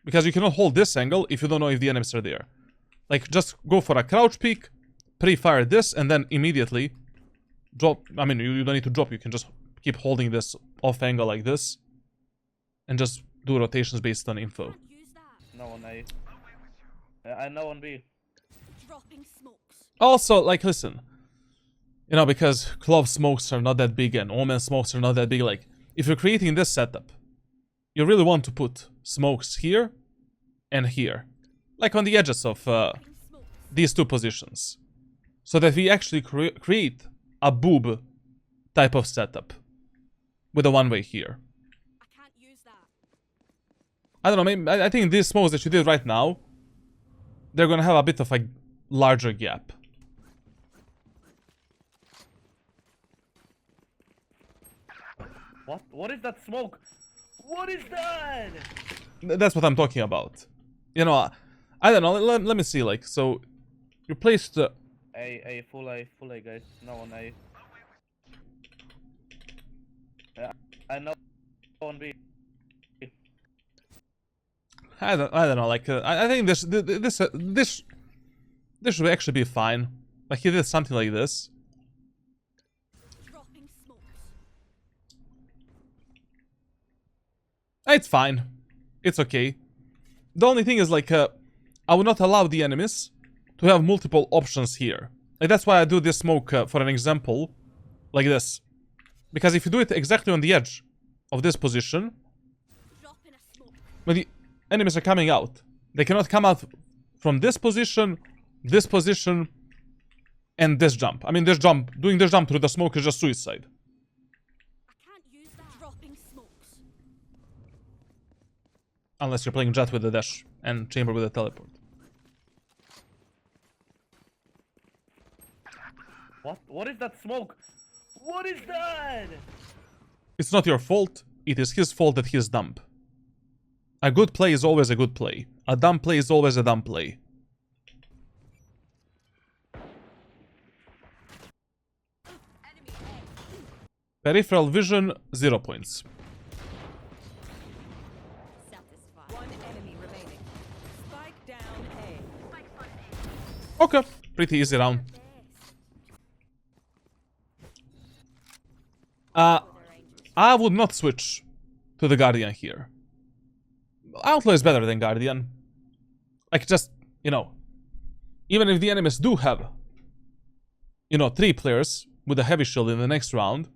Because you cannot hold this angle if you don't know if the enemies are there. Like, just go for a crouch peek, pre-fire this, and then immediately drop. I mean, you don't need to drop, you can just keep holding this off angle like this. And just do rotations based on info. Can't use that. No on A. I know on B. Dropping smokes. Also, like, listen. You know, because Clove smokes are not that big and Omen smokes are not that big, like, if you're creating this setup, you really want to put smokes here and here. like on the edges of Dropping smokes. these two positions, so that we actually create a boob type of setup with a one-way here. I can't use that. I don't know, maybe, I think these smokes that you did right now, they're gonna have a bit of a larger gap. What? What is that smoke? What is that? That's what I'm talking about. You know, I don't know, let me see, like, so you placed... Full A, guys. No one A. Yeah, I know on B. I don't know, like, I think this should actually be fine. Like, he did something like this. Dropping smokes. It's fine. It's okay. The only thing is, like, I will not allow the enemies to have multiple options here. Like, that's why I do this smoke, for an example, like this. Because if you do it exactly on the edge of this position, Dropping a smoke. when the enemies are coming out, they cannot come out from this position, and this jump. I mean, this jump, doing this jump through the smoke is just suicide. I can't use that. Dropping smokes. Unless you're playing Jet with the dash and Chamber with the teleport. What? What is that smoke? What is that? It's not your fault, it is his fault that he is dumb. A good play is always a good play. A dumb play is always a dumb play. Enemy A. Peripheral vision, 0 points. Satisfied. One enemy remaining. Spike down A. Okay, pretty easy round. Best. I would not switch to the Guardian here. Outlaw is better than Guardian. Like, just, you know, even if the enemies do have, you know, 3 players with a heavy shield in the next round,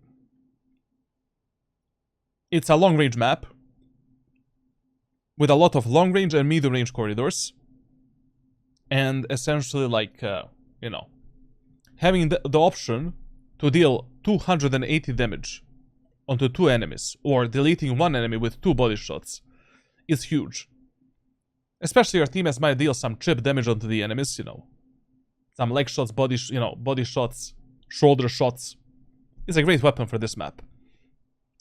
it's a long range map with a lot of long range and medium range corridors, and essentially, like, you know, having the option to deal 280 damage onto 2 enemies, or deleting 1 enemy with 2 body shots, is huge. Especially your teammates might deal some chip damage onto the enemies, you know. Some leg shots, body shots, shoulder shots. It's a great weapon for this map.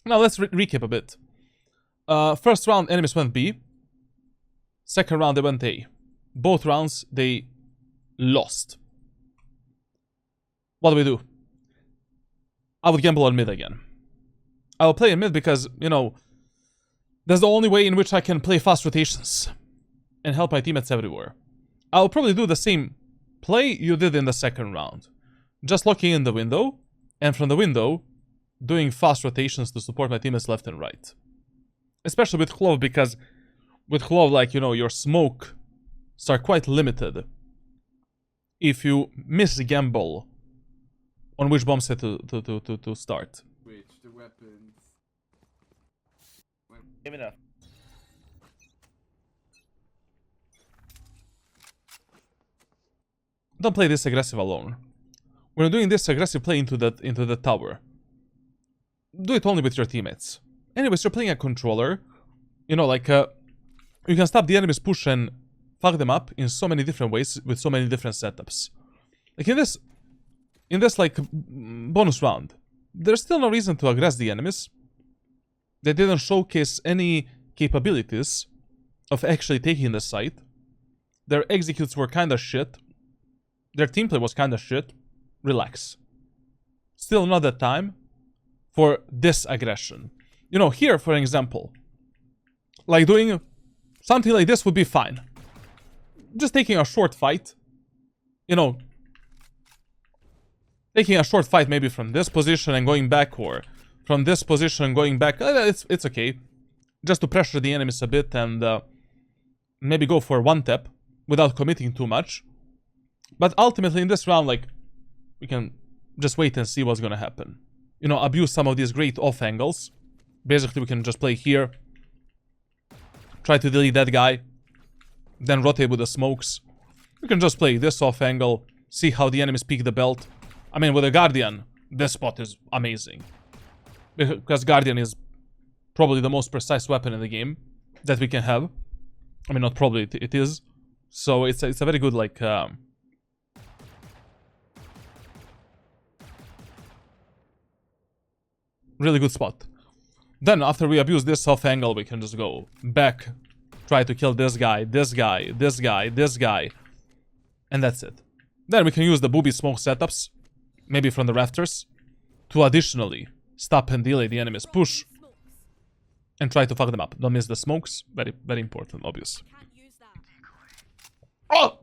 Now let's recap a bit. First round, enemies went B. Second round, they went A. Both rounds, they lost. What do? I would gamble on mid again. I will play in mid because, you know, that's the only way in which I can play fast rotations and help my teammates everywhere. I'll probably do the same play you did in the second round. Just locking in the window, and from the window, doing fast rotations to support my teammates left and right. Especially with Clove, because with Clove, like, you know, your smokes are quite limited. If you miss gamble on which bomb set to start. Which the weapons. Give me that. Don't play this aggressive alone. When you're doing this aggressive play into the tower, do it only with your teammates. Anyways, you're playing a controller. You know, like, you can stop the enemy's push and fuck them up in so many different ways with so many different setups. Like in this like bonus round, there's still no reason to aggress the enemies. They didn't showcase any capabilities of actually taking the site. Their executes were kinda shit. Their team play was kinda shit. Relax. Still not the time for this aggression. You know, here, for example, like doing something like this would be fine. Just taking a short fight. You know, taking a short fight maybe from this position and going back, or from this position and going back. It's okay. Just to pressure the enemies a bit and maybe go for one tap without committing too much. But ultimately in this round, like, we can just wait and see what's gonna happen. You know, abuse some of these great off angles. Basically, we can just play here. Try to delete that guy. then rotate with the smokes. You can just play this off angle, see how the enemies peek the belt. I mean, with a Guardian, this spot is amazing. Because Guardian is probably the most precise weapon in the game that we can have. I mean, not probably, it is. So it's a very good, like... really good spot. Then, after we abuse this off angle, we can just go back, try to kill this guy, this guy, this guy, this guy. And that's it. Then we can use the booby smoke setups, maybe from the rafters, to additionally stop and delay the enemy's push and try to fuck them up. Don't miss the smokes. Very, very important, obvious. Can't use that. Oh!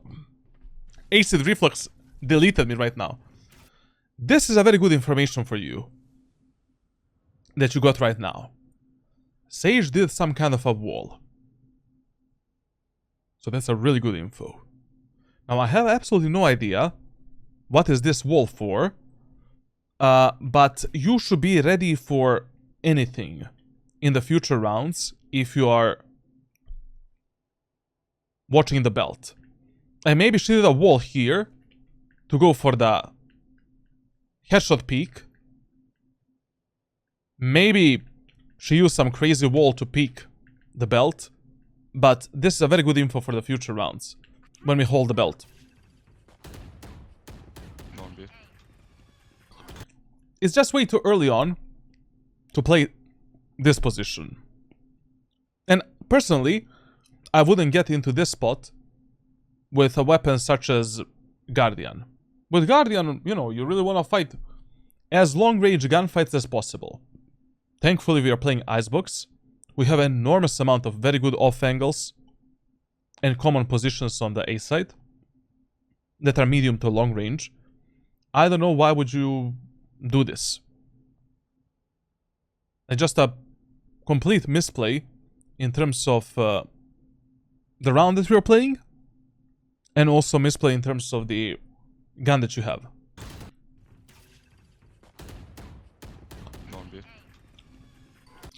Acid reflux deleted me right now. This is a very good information for you that you got right now. Sage did some kind of a wall. So that's a really good info. Now I have absolutely no idea what is this wall for. But you should be ready for anything in the future rounds if you are watching the belt. And maybe she did a wall here to go for the headshot peek. Maybe she used some crazy wall to peek the belt. But this is a very good info for the future rounds when we hold the belt. It's just way too early on to play this position. And personally, I wouldn't get into this spot with a weapon such as Guardian. With Guardian, you know, you really want to fight as long-range gunfights as possible. Thankfully, we are playing Icebox. We have an enormous amount of very good off angles and common positions on the A side that are medium to long range. I don't know why would you do this. It's just a complete misplay in terms of the round that we are playing, and also misplay in terms of the gun that you have.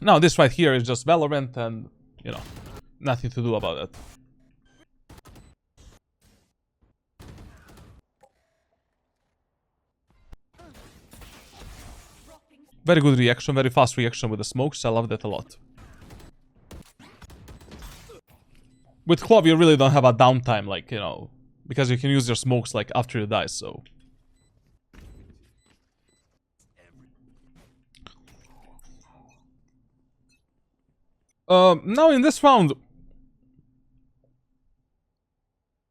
Now this right here is just Valorant and, you know, nothing to do about it. Very good reaction, very fast reaction with the smokes. I love that a lot. With Clove, you really don't have a downtime, like, you know, because you can use your smokes, like, after you die, so... Now in this round...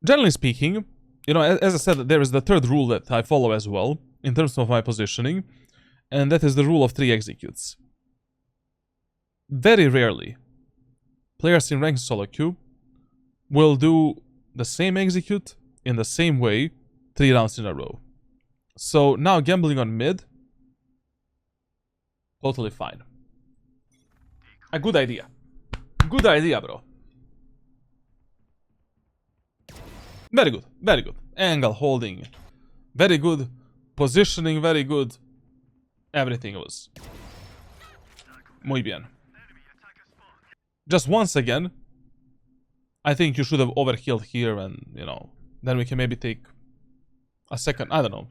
Generally speaking, you know, as I said, there is the third rule that I follow as well, in terms of my positioning. And that is the rule of 3 executes. Very rarely, players in ranked solo queue will do the same execute in the same way 3 rounds in a row. So now gambling on mid, totally fine. A good idea. Good idea, bro. Very good, very good. Angle holding, very good. Positioning, very good. Everything was muy bien. Just once again, I think you should have overhealed here and, you know, then we can maybe take a second. I don't know.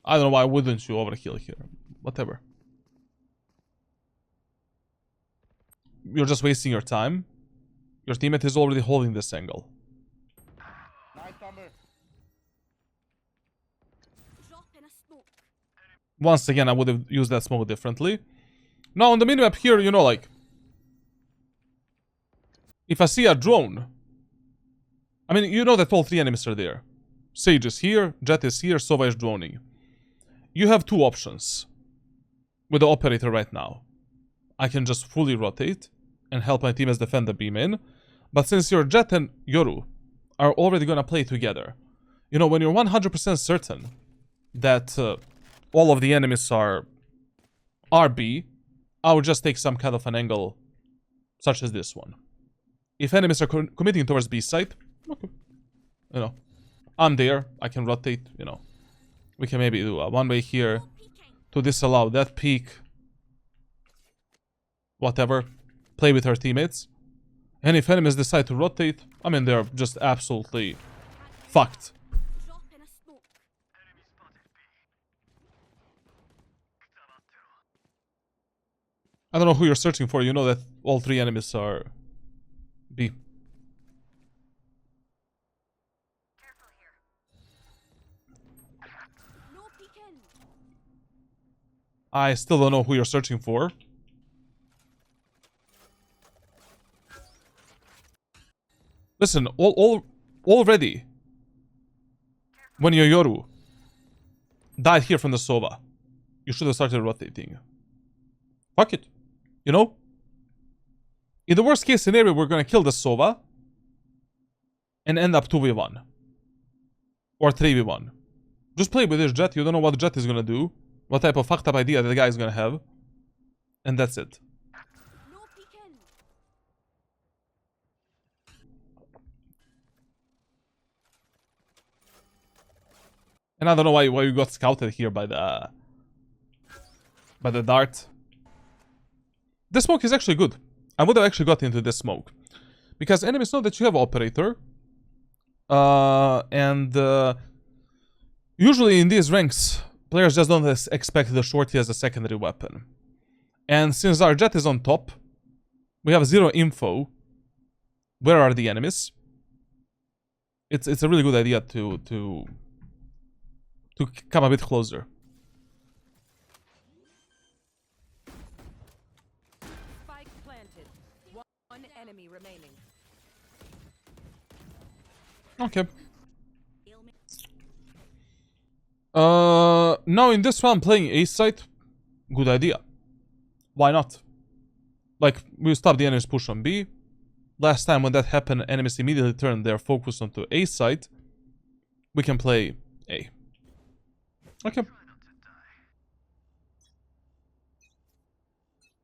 I don't know why wouldn't you overheal here. Whatever. You're just wasting your time. Your teammate is already holding this angle. Nice summer. Drop in a smoke. Once again, I would have used that smoke differently. Now, on the minimap here, you know, like... if I see a drone... I mean, you know that all 3 enemies are there. Sage is here, Jet is here, Sova is droning. You have 2 options with the operator right now. I can just fully rotate and help my teammates defend the B main. But since your Jet and Yoru are already gonna play together, you know, when you're 100% certain that all of the enemies are B, I would just take some kind of an angle such as this one. If enemies are committing towards B side, okay, you know, I'm there, I can rotate, you know. We can maybe do a one-way here to disallow that peek. Whatever. Play with our teammates. And if enemies decide to rotate, I mean, they're just absolutely fucked. Drop in a smoke. I don't know who you're searching for. You know that all 3 enemies are B. No peeking. I still don't know who you're searching for. Listen, already, when Yoyoru died here from the Sova, you should have started rotating. Fuck it. You know? In the worst case scenario, we're gonna kill the Sova and end up 2v1. Or 3v1. Just play with this Jet. You don't know what Jet is gonna do. What type of fucked up idea the guy is gonna have. And that's it. No peeking. And I don't know why you got scouted here by the dart. This smoke is actually good. I would have actually got into this smoke. Because enemies know that you have operator. Usually in these ranks, players just don't expect the shorty as a secondary weapon. And since our Jet is on top, we have 0 info. Where are the enemies? It's a really good idea to come a bit closer. Spike planted. One enemy remaining. Okay. Ail me. Now in this round playing A site, good idea. Why not? Like, we stopped the enemy's push on B. Last time when that happened, enemies immediately turned their focus onto A site. We can play A. Okay.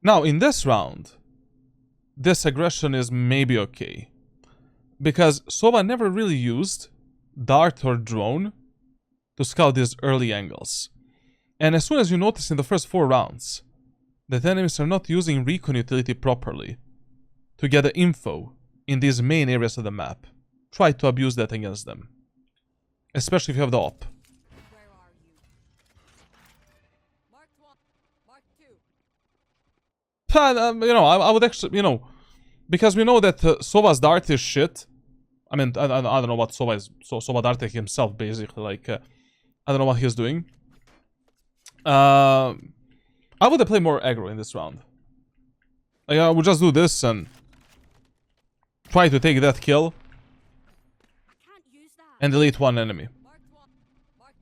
Now, in this round, this aggression is maybe okay. Because Sova never really used Dart or Drone to scout these early angles. And as soon as you notice in the first 4 rounds that enemies are not using Recon utility properly to get the info in these main areas of the map, try to abuse that against them. Especially if you have the op. Where are you? Mark 1. Mark 2. You know, I would actually, you know, because we know that Sova's Dart is shit. I mean, I don't know what Sova is. Sova Dart himself, basically, like, I don't know what he's doing. I would have played more aggro in this round. Like, I would just do this and try to take that kill I can't use that. and delete 1 enemy. Mark 1. Mark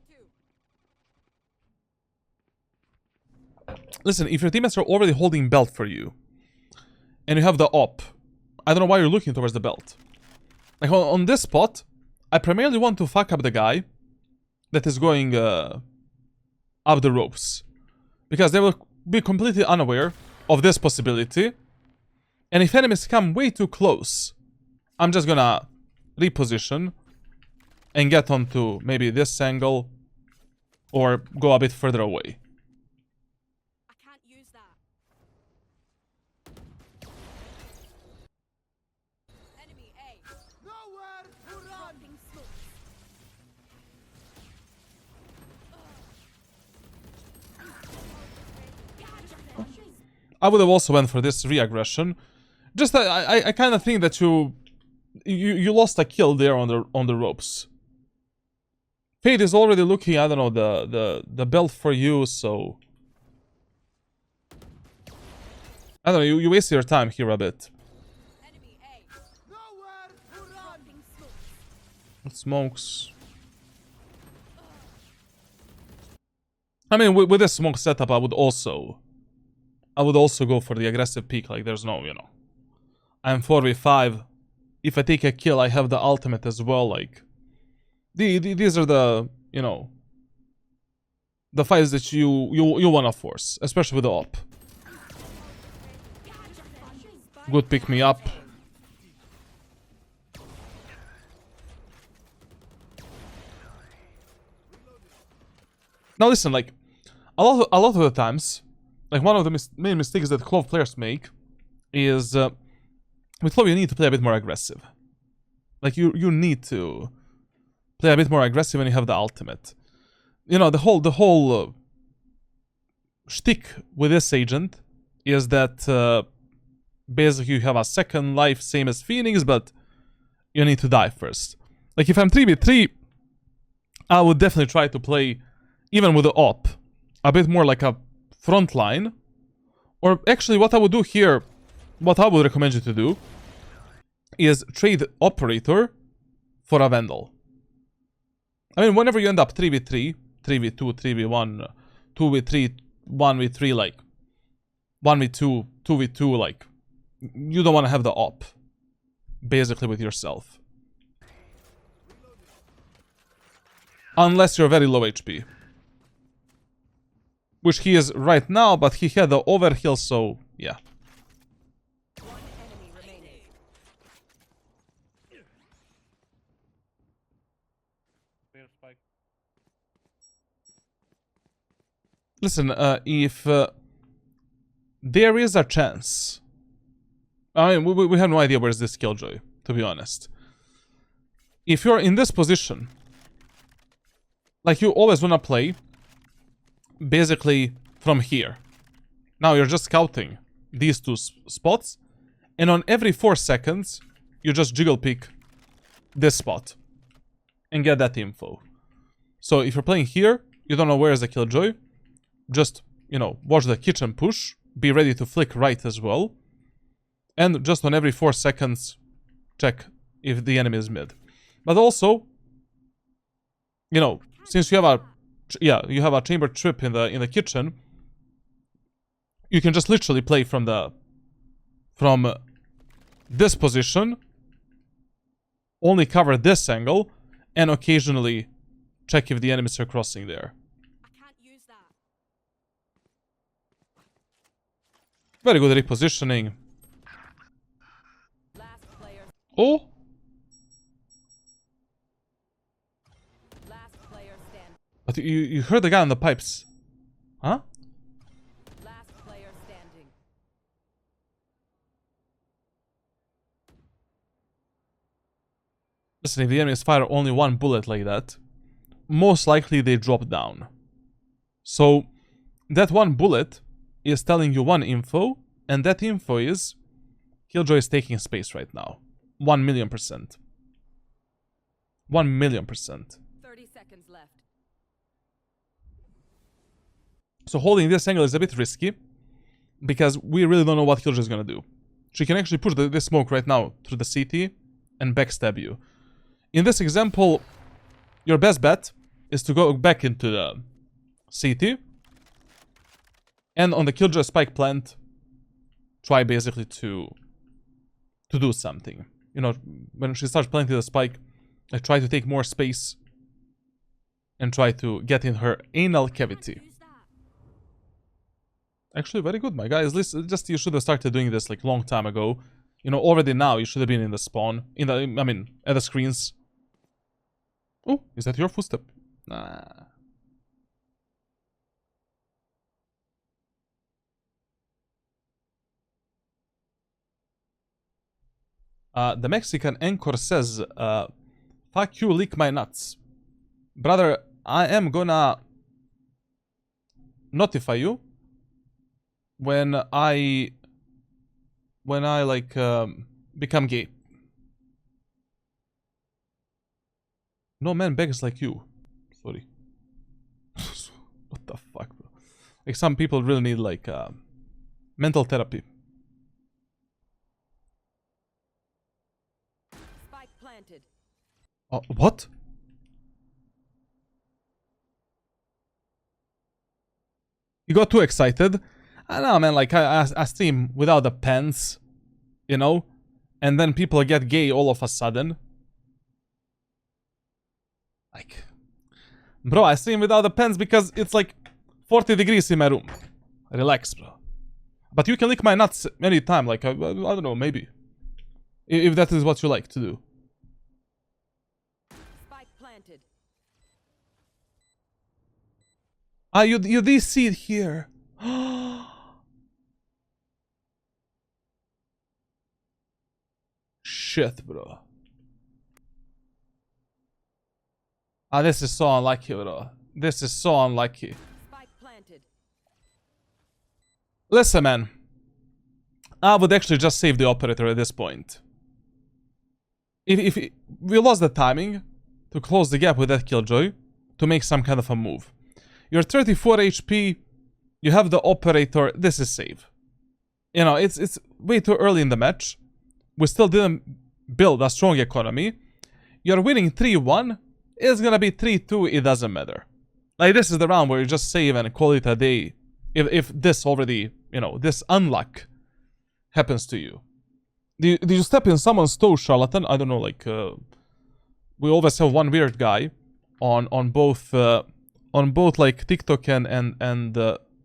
2. Listen, if your teammates are already holding belt for you, and you have the op, I don't know why you're looking towards the belt. Like, on this spot, I primarily want to fuck up the guy that is going up the ropes. Because they will be completely unaware of this possibility. And if enemies come way too close, I'm just gonna reposition and get onto maybe this angle or go a bit further away. I can't use that. Enemy A. Nowhere to run. Dropping smoke. I would have also went for this re-aggression. Just I kind of think that you lost a kill there on the ropes. Fate is already looking, I don't know, the belt for you, so I don't know, you wasted your time here a bit. Enemy A. Nowhere to run. Dropping smoke. Smokes. I mean, with this smoke setup, I would also go for the aggressive peek. Like, there's no, you know, I'm 4v5. If I take a kill, I have the ultimate as well. Like, these are the, you know, the fights that you wanna force, especially with the op. Good pick me up. Now listen, like, a lot of the times, like, one of the main mistakes that Clove players make is with Clove you need to play a bit more aggressive. Like you need to play a bit more aggressive when you have the ultimate. You know, the whole shtick with this agent is that basically you have a second life, same as Phoenix, but you need to die first. Like if I'm 3v3, I would definitely try to play, even with the op, a bit more like a front line. Or actually what I would do here, what I would recommend you to do, is trade Operator for a Vandal. I mean, whenever you end up 3v3, 3v2, 3v1, 2v3, 1v3, like 1v2, 2v2, like you don't want to have the op basically with yourself. Unless you're very low HP. Which he is right now, but he had the overheal, so yeah. One enemy remaining. Clear spike. Listen, if there is a chance, I mean, we have no idea where's this Killjoy, to be honest. If you're in this position, like you always wanna play basically from here. Now you're just scouting these two spots, and on every 4 seconds, you just jiggle pick this spot and get that info. So if you're playing here, you don't know where is the Killjoy, just, you know, watch the kitchen push, be ready to flick right as well, and just on every 4 seconds, check if the enemy is mid. But also, you know, since you have a chamber trip in the kitchen, you can just literally play from this position, only cover this angle, and occasionally check if the enemies are crossing there. I can't use that. Very good repositioning. Last player. Oh, Last player stand. but you heard the guy on the pipes, huh? Last player standing. Listen, if the enemies fire only one bullet like that, most likely they drop down. So that one bullet is telling you one info, and that info is Killjoy is taking space right now. 1,000,000%. 1,000,000%. 30 seconds left. So holding this angle is a bit risky, because we really don't know what Killjoy is gonna do. She can actually push this smoke right now through the CT and backstab you. In this example, your best bet is to go back into the CT, and on the Killjoy spike plant, try basically to do something. You know, when she starts planting the spike, I try to take more space and try to get in her anal cavity. Use that. Actually, very good, my guys. Listen, just you should have started doing this like long time ago. You know, already now you should have been in the spawn, at the screens. Oh, is that your footstep? Nah. The Mexican anchor says, fuck you, lick my nuts. Brother, I am gonna notify you when I like become gay. No man begs like you. Sorry. What the fuck, bro? Like some people really need like mental therapy. Spike planted. What? You got too excited? I don't know, man. Like I stream without the pants, you know, and then people get gay all of a sudden. Like, bro, I stream without the pants because it's like 40 degrees in my room. Relax, bro. But you can lick my nuts anytime. Like I don't know, maybe if that is what you like to do. Spike planted. Ah, you DC it here. shit, bro. Ah, this is so unlucky, bro. This is so unlucky. Spike planted. Listen, man. I would actually just save the operator at this point. If we lost the timing to close the gap with that killjoy, to make some kind of a move. You're 34 HP, you have the operator, this is save. You know, it's way too early in the match. We still didn't build a strong economy. You're winning 3-1, it's gonna be 3-2, it doesn't matter. Like, this is the round where you just save and call it a day. If this already, you know, this unluck happens to you. Did you step in someone's toe, charlatan? I don't know, like, we always have one weird guy on both like TikTok and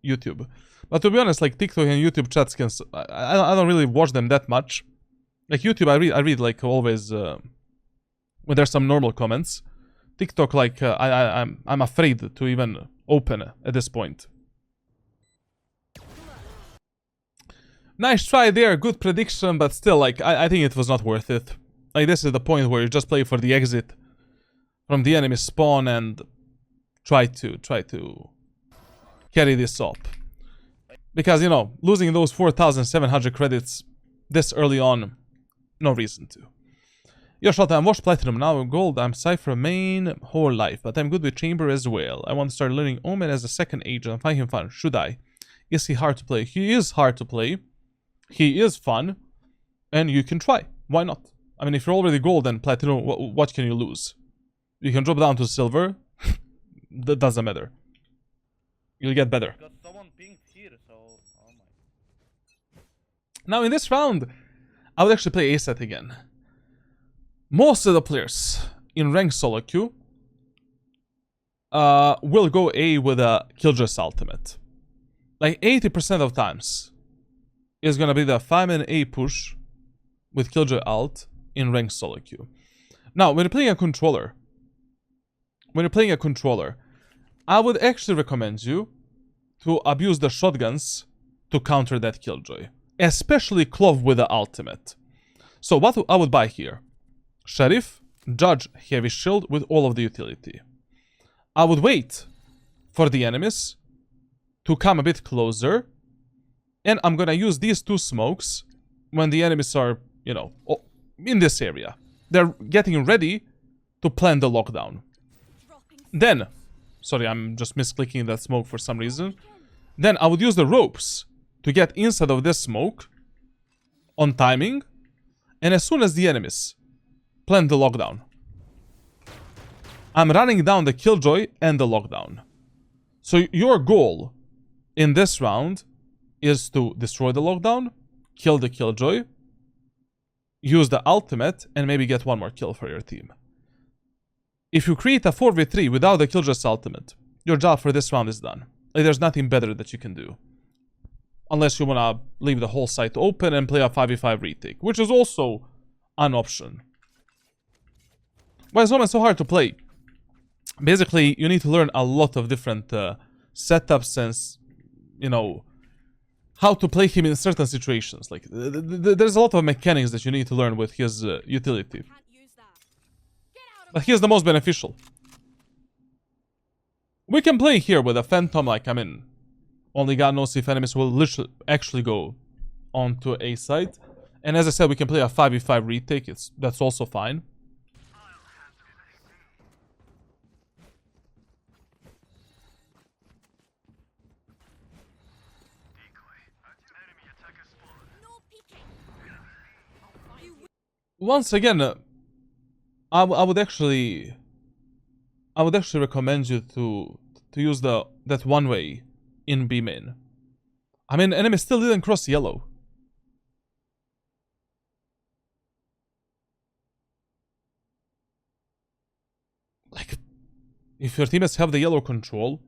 YouTube. But to be honest, like TikTok and YouTube chats can, I don't really watch them that much. Like YouTube, I read like always when there's some normal comments. TikTok, like I'm afraid to even open at this point. Nice try there, good prediction, but still, like I think it was not worth it. Like, this is the point where you just play for the exit from the enemy spawn and try to carry this up. Because, you know, losing those 4,700 credits this early on, no reason to. Yo, shot, I'm Watch Platinum now, Gold, I'm Cypher main whole life, but I'm good with Chamber as well. I want to start learning Omen as a second agent and find him fun. Should I? Is he hard to play? He is hard to play. He is fun. And you can try. Why not? I mean, if you're already Gold and Platinum, what can you lose? You can drop down to Silver. That doesn't matter. You'll get better. Got someone pinged here, so oh my. Now in this round, I would actually play A-set again. Most of the players in ranked solo queue will go A with a Killjoy's ultimate. Like 80% of times is gonna be the 5-man A push with Killjoy ult in ranked solo queue. Now, when you're playing a controller, I would actually recommend you to abuse the shotguns to counter that Killjoy. Especially Clove with the ultimate. So what I would buy here? Sheriff, Judge, Heavy Shield with all of the utility. I would wait for the enemies to come a bit closer. And I'm gonna use these two smokes when the enemies are, you know, in this area. They're getting ready to plant the lockdown. Then, sorry, I'm just misclicking that smoke for some reason. Then I would use the ropes to get inside of this smoke on timing. And as soon as the enemies plant the lockdown, I'm running down the Killjoy and the lockdown. So your goal in this round is to destroy the lockdown, kill the Killjoy, use the ultimate, and maybe get one more kill for your team. If you create a 4v3 without the Killjoy's ultimate, your job for this round is done. Like, there's nothing better that you can do. Unless you wanna leave the whole site open and play a 5v5 retake, which is also an option. Why is Omen so hard to play? Basically, you need to learn a lot of different setups and, you know, how to play him in certain situations. Like, there's a lot of mechanics that you need to learn with his utility. But he's the most beneficial. We can play here with a Phantom, like, I mean, only God knows if enemies will literally actually go onto A site. And as I said, we can play a 5v5 retake, that's also fine. Once again, I would actually recommend you to use that one way in B main. I mean, enemy still didn't cross yellow. Like, if your teammates have the yellow control,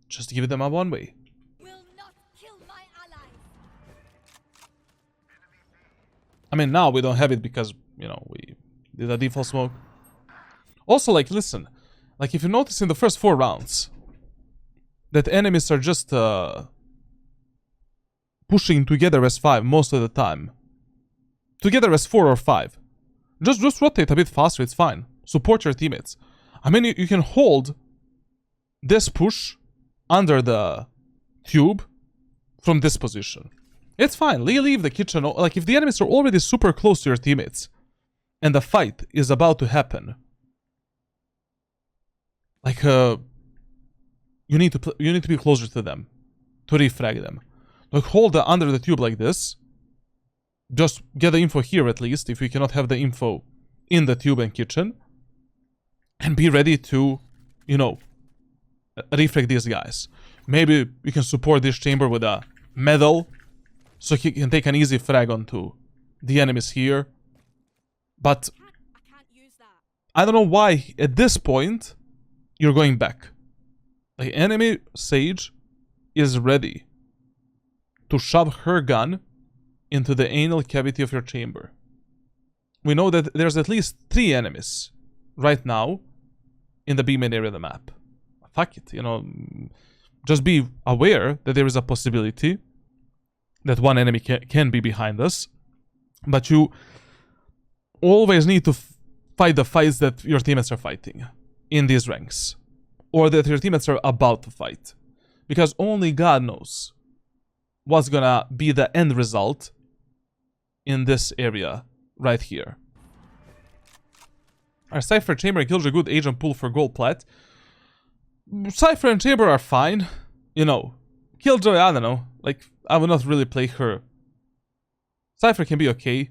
just give them a one way. Will not kill my allies. I mean, now we don't have it because, you know, we did a default smoke. Also, like, listen. Like, if you notice in the first 4 rounds that enemies are just pushing together as 5 most of the time. Together as 4 or 5. Just rotate a bit faster, it's fine. Support your teammates. I mean, you can hold this push under the tube from this position. It's fine. Leave the kitchen. Like, if the enemies are already super close to your teammates and the fight is about to happen, like, you need to be closer to them to refrag them. Like, hold under the tube like this. Just get the info here at least, if we cannot have the info in the tube and kitchen. And be ready to, you know, refrag these guys. Maybe we can support this chamber with a medal, so he can take an easy frag onto the enemies here. But I can't use that. I don't know why at this point you're going back. The enemy Sage is ready to shove her gun into the anal cavity of your chamber. We know that there's at least 3 enemies right now in the B main area of the map. Fuck it, you know, just be aware that there is a possibility that one enemy can be behind us, but you always need to fight the fights that your teammates are fighting in these ranks, or that your teammates are about to fight, because only God knows what's gonna be the end result in this area right here. Our Cypher, Chamber, and Killjoy good agent pool for gold plat. Cypher and Chamber are fine, you know. Killjoy, I don't know, like, I would not really play her. Cypher can be okay.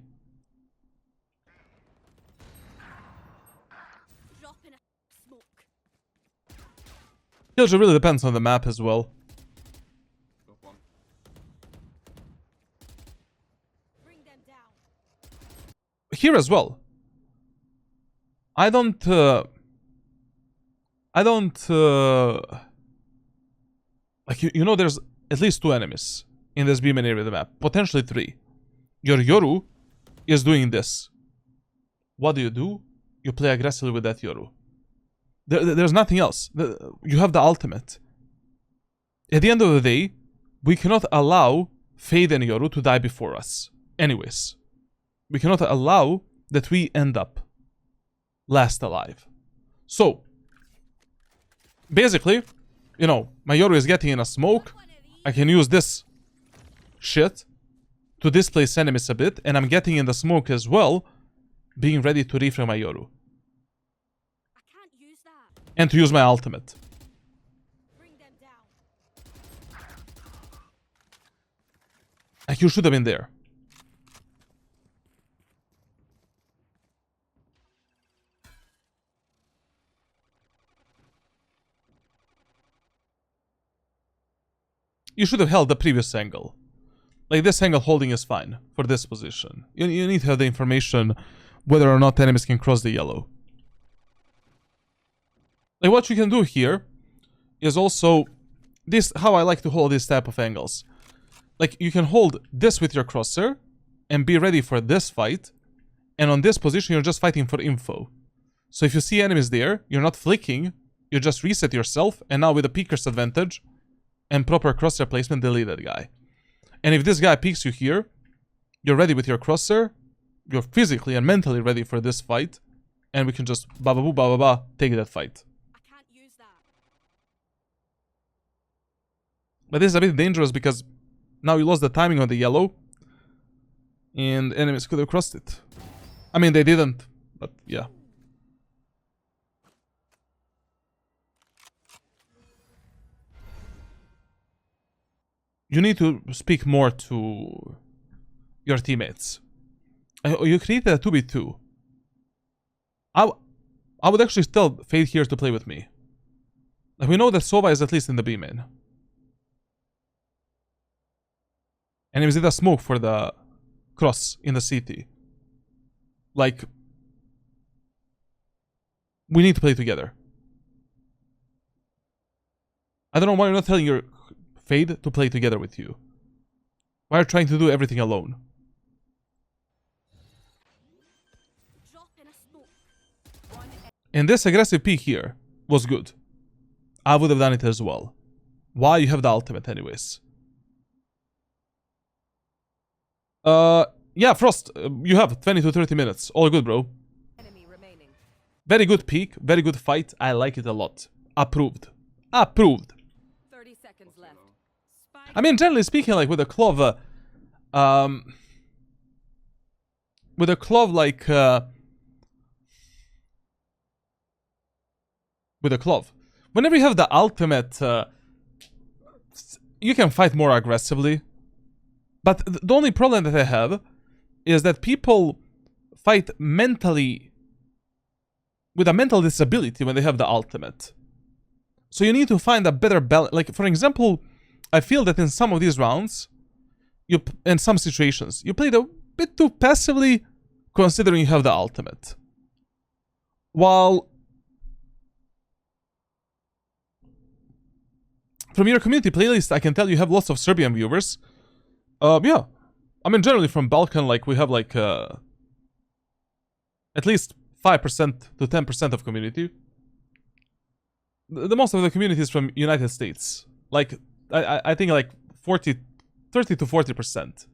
Drop in a smoke. Killjoy really depends on the map as well. Bring them down. Here as well. I don't like, you know, there's at least 2 enemies in this B main area of the map, potentially 3. Your Yoru is doing this. What do? You play aggressively with that Yoru. There's nothing else. You have the ultimate. At the end of the day, we cannot allow Fade and Yoru to die before us. Anyways, we cannot allow that we end up last alive. So, basically, you know, my Yoru is getting in a smoke. I can use this shit to displace enemies a bit, and I'm getting in the smoke as well, being ready to refrag my Yoru. I can't use that. And to use my ultimate. Bring them down. Like, you should have been there. You should have held the previous angle. Like, this angle holding is fine for this position. You need to have the information whether or not enemies can cross the yellow. Like, what you can do here is also this, how I like to hold this type of angles. Like, you can hold this with your crosshair and be ready for this fight. And on this position, you're just fighting for info. So if you see enemies there, you're not flicking, you just reset yourself, and now with a peeker's advantage and proper crosshair placement, delete that guy. And if this guy peeks you here, you're ready with your crosshair, you're physically and mentally ready for this fight, and we can just ba-ba-boo, take that fight. I can't use that. But this is a bit dangerous because now you lost the timing on the yellow, and enemies could have crossed it. I mean, they didn't, but yeah. You need to speak more to your teammates. You created a 2v2. I would actually tell Fade here to play with me. Like, we know that Sova is at least in the B main. And is it a smoke for the cross in the CT? Like, we need to play together. I don't know why you're not telling your Fade to play together with you. Why are you trying to do everything alone? Drop in a smoke. And this aggressive peek here was good. I would have done it as well. Why? You have the ultimate anyways. Yeah, Frost, you have 20 to 30 minutes. All good, bro. Very good peak, very good fight. I like it a lot. Approved. Approved. 30 seconds left. Spike I mean, generally speaking, like with a Clove, like, with a Clove, whenever you have the ultimate, you can fight more aggressively. But the only problem that I have is that people fight mentally with a mental disability when they have the ultimate. So you need to find a better balance. Like, for example, I feel that in some of these rounds, in some situations, you played a bit too passively considering you have the ultimate. While from your community playlist, I can tell you have lots of Serbian viewers. Yeah. I mean, generally from Balkan, like, we have, like, at least 5% to 10% of community. The most of the community is from United States. Like, I think, like, 30 to 40%.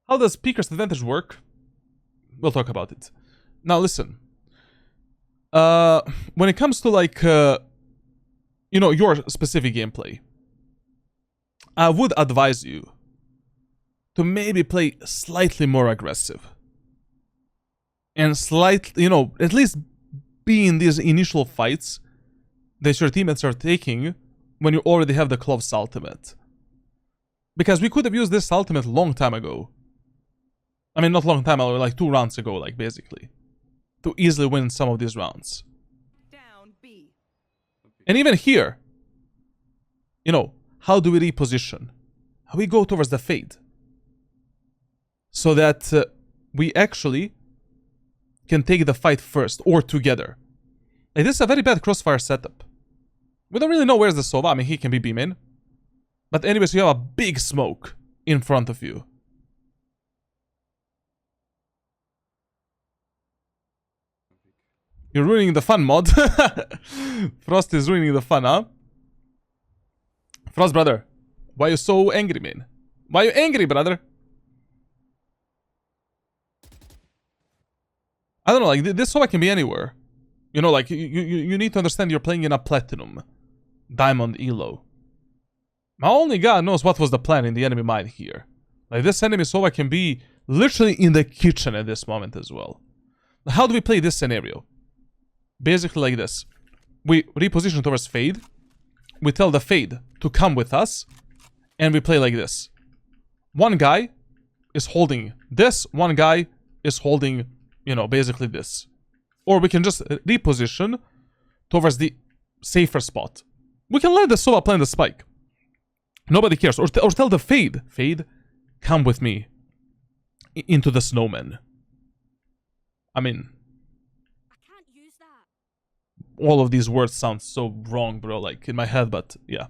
How does Peaker's advantage work? We'll talk about it. Now, listen. When it comes to, like, you know, your specific gameplay, I would advise you to maybe play slightly more aggressive. And slightly, you know, at least be in these initial fights that your teammates are taking when you already have the Clove's ultimate. Because we could have used this ultimate a long time ago. I mean, not long time ago, like 2 rounds ago, like, basically. To easily win some of these rounds. down B. And even here, you know, how do we reposition? How we go towards the fade? So that we actually can take the fight first, or together. Like, this is a very bad crossfire setup. We don't really know where's the Sova. I mean, he can be beam in. But anyways, you have a big smoke in front of you. You're ruining the fun, mod. Frost is ruining the fun, huh? Frost, brother. Why you so angry, man? Why you angry, brother? I don't know, like, this Sova can be anywhere. You know, like, you need to understand you're playing in a Platinum. Diamond Elo. Now, only God knows what was the plan in the enemy mind here. Like, this enemy Sova can be literally in the kitchen at this moment as well. How do we play this scenario? Basically like this. We reposition towards Fade. We tell the Fade to come with us. And we play like this. One guy is holding this. One guy is holding, you know, basically this. Or we can just reposition towards the safer spot. We can let the Sova plant the spike. Nobody cares. Or tell the Fade. Fade, come with me. Into the snowman. I mean, all of these words sound so wrong, bro, like in my head, but yeah.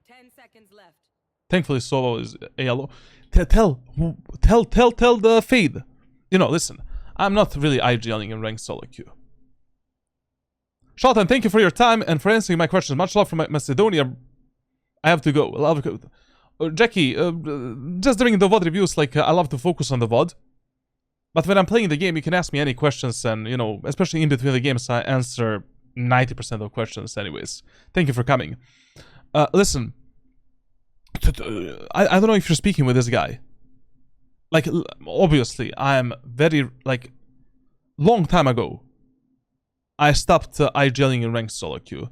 10 seconds left. Thankfully, Solo is ALO. Tell the Fade. You know, listen, I'm not really IGLing in ranked solo queue. Shaltan, thank you for your time and for answering my questions. Much love from Macedonia. I have to go. Jackie, just during the VOD reviews, like, I love to focus on the VOD. But when I'm playing the game, you can ask me any questions, and, you know, especially in between the games, I answer 90% of questions anyways. Thank you for coming. Listen, I don't know if you're speaking with this guy. Like, obviously, I'm very, like, long time ago, I stopped IGLing in ranked solo queue.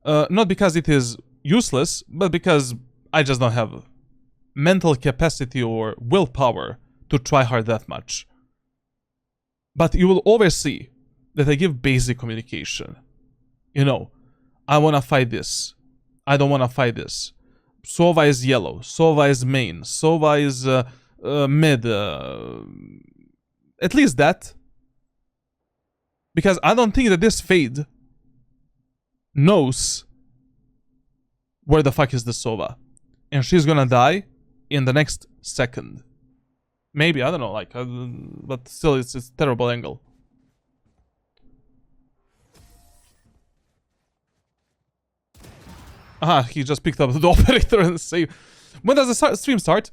Not because it is useless, but because I just don't have mental capacity or willpower to try hard that much. But you will always see that I give basic communication. You know, I want to fight this. I don't want to fight this. Sova is yellow. Sova is main. Sova is mid. At least that. Because I don't think that this Fade knows where the fuck is the Sova. And she's gonna die in the next second. Maybe, I don't know, like, but still, it's a terrible angle. Aha, he just picked up the operator and saved. When does the stream start?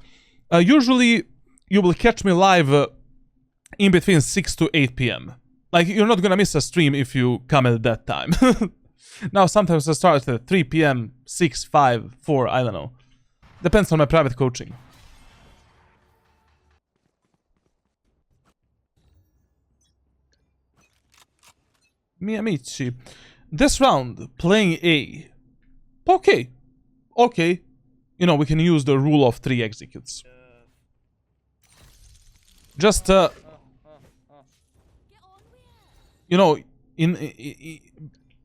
Usually, you will catch me live in between 6 to 8 p.m. Like, you're not gonna miss a stream if you come at that time. Now, sometimes I start at 3 p.m., 6, 5, 4, I don't know. Depends on my private coaching. Mi amici. This round, playing A. Okay. Okay. You know, we can use the rule of 3 executes. Just, Get on with it. you know,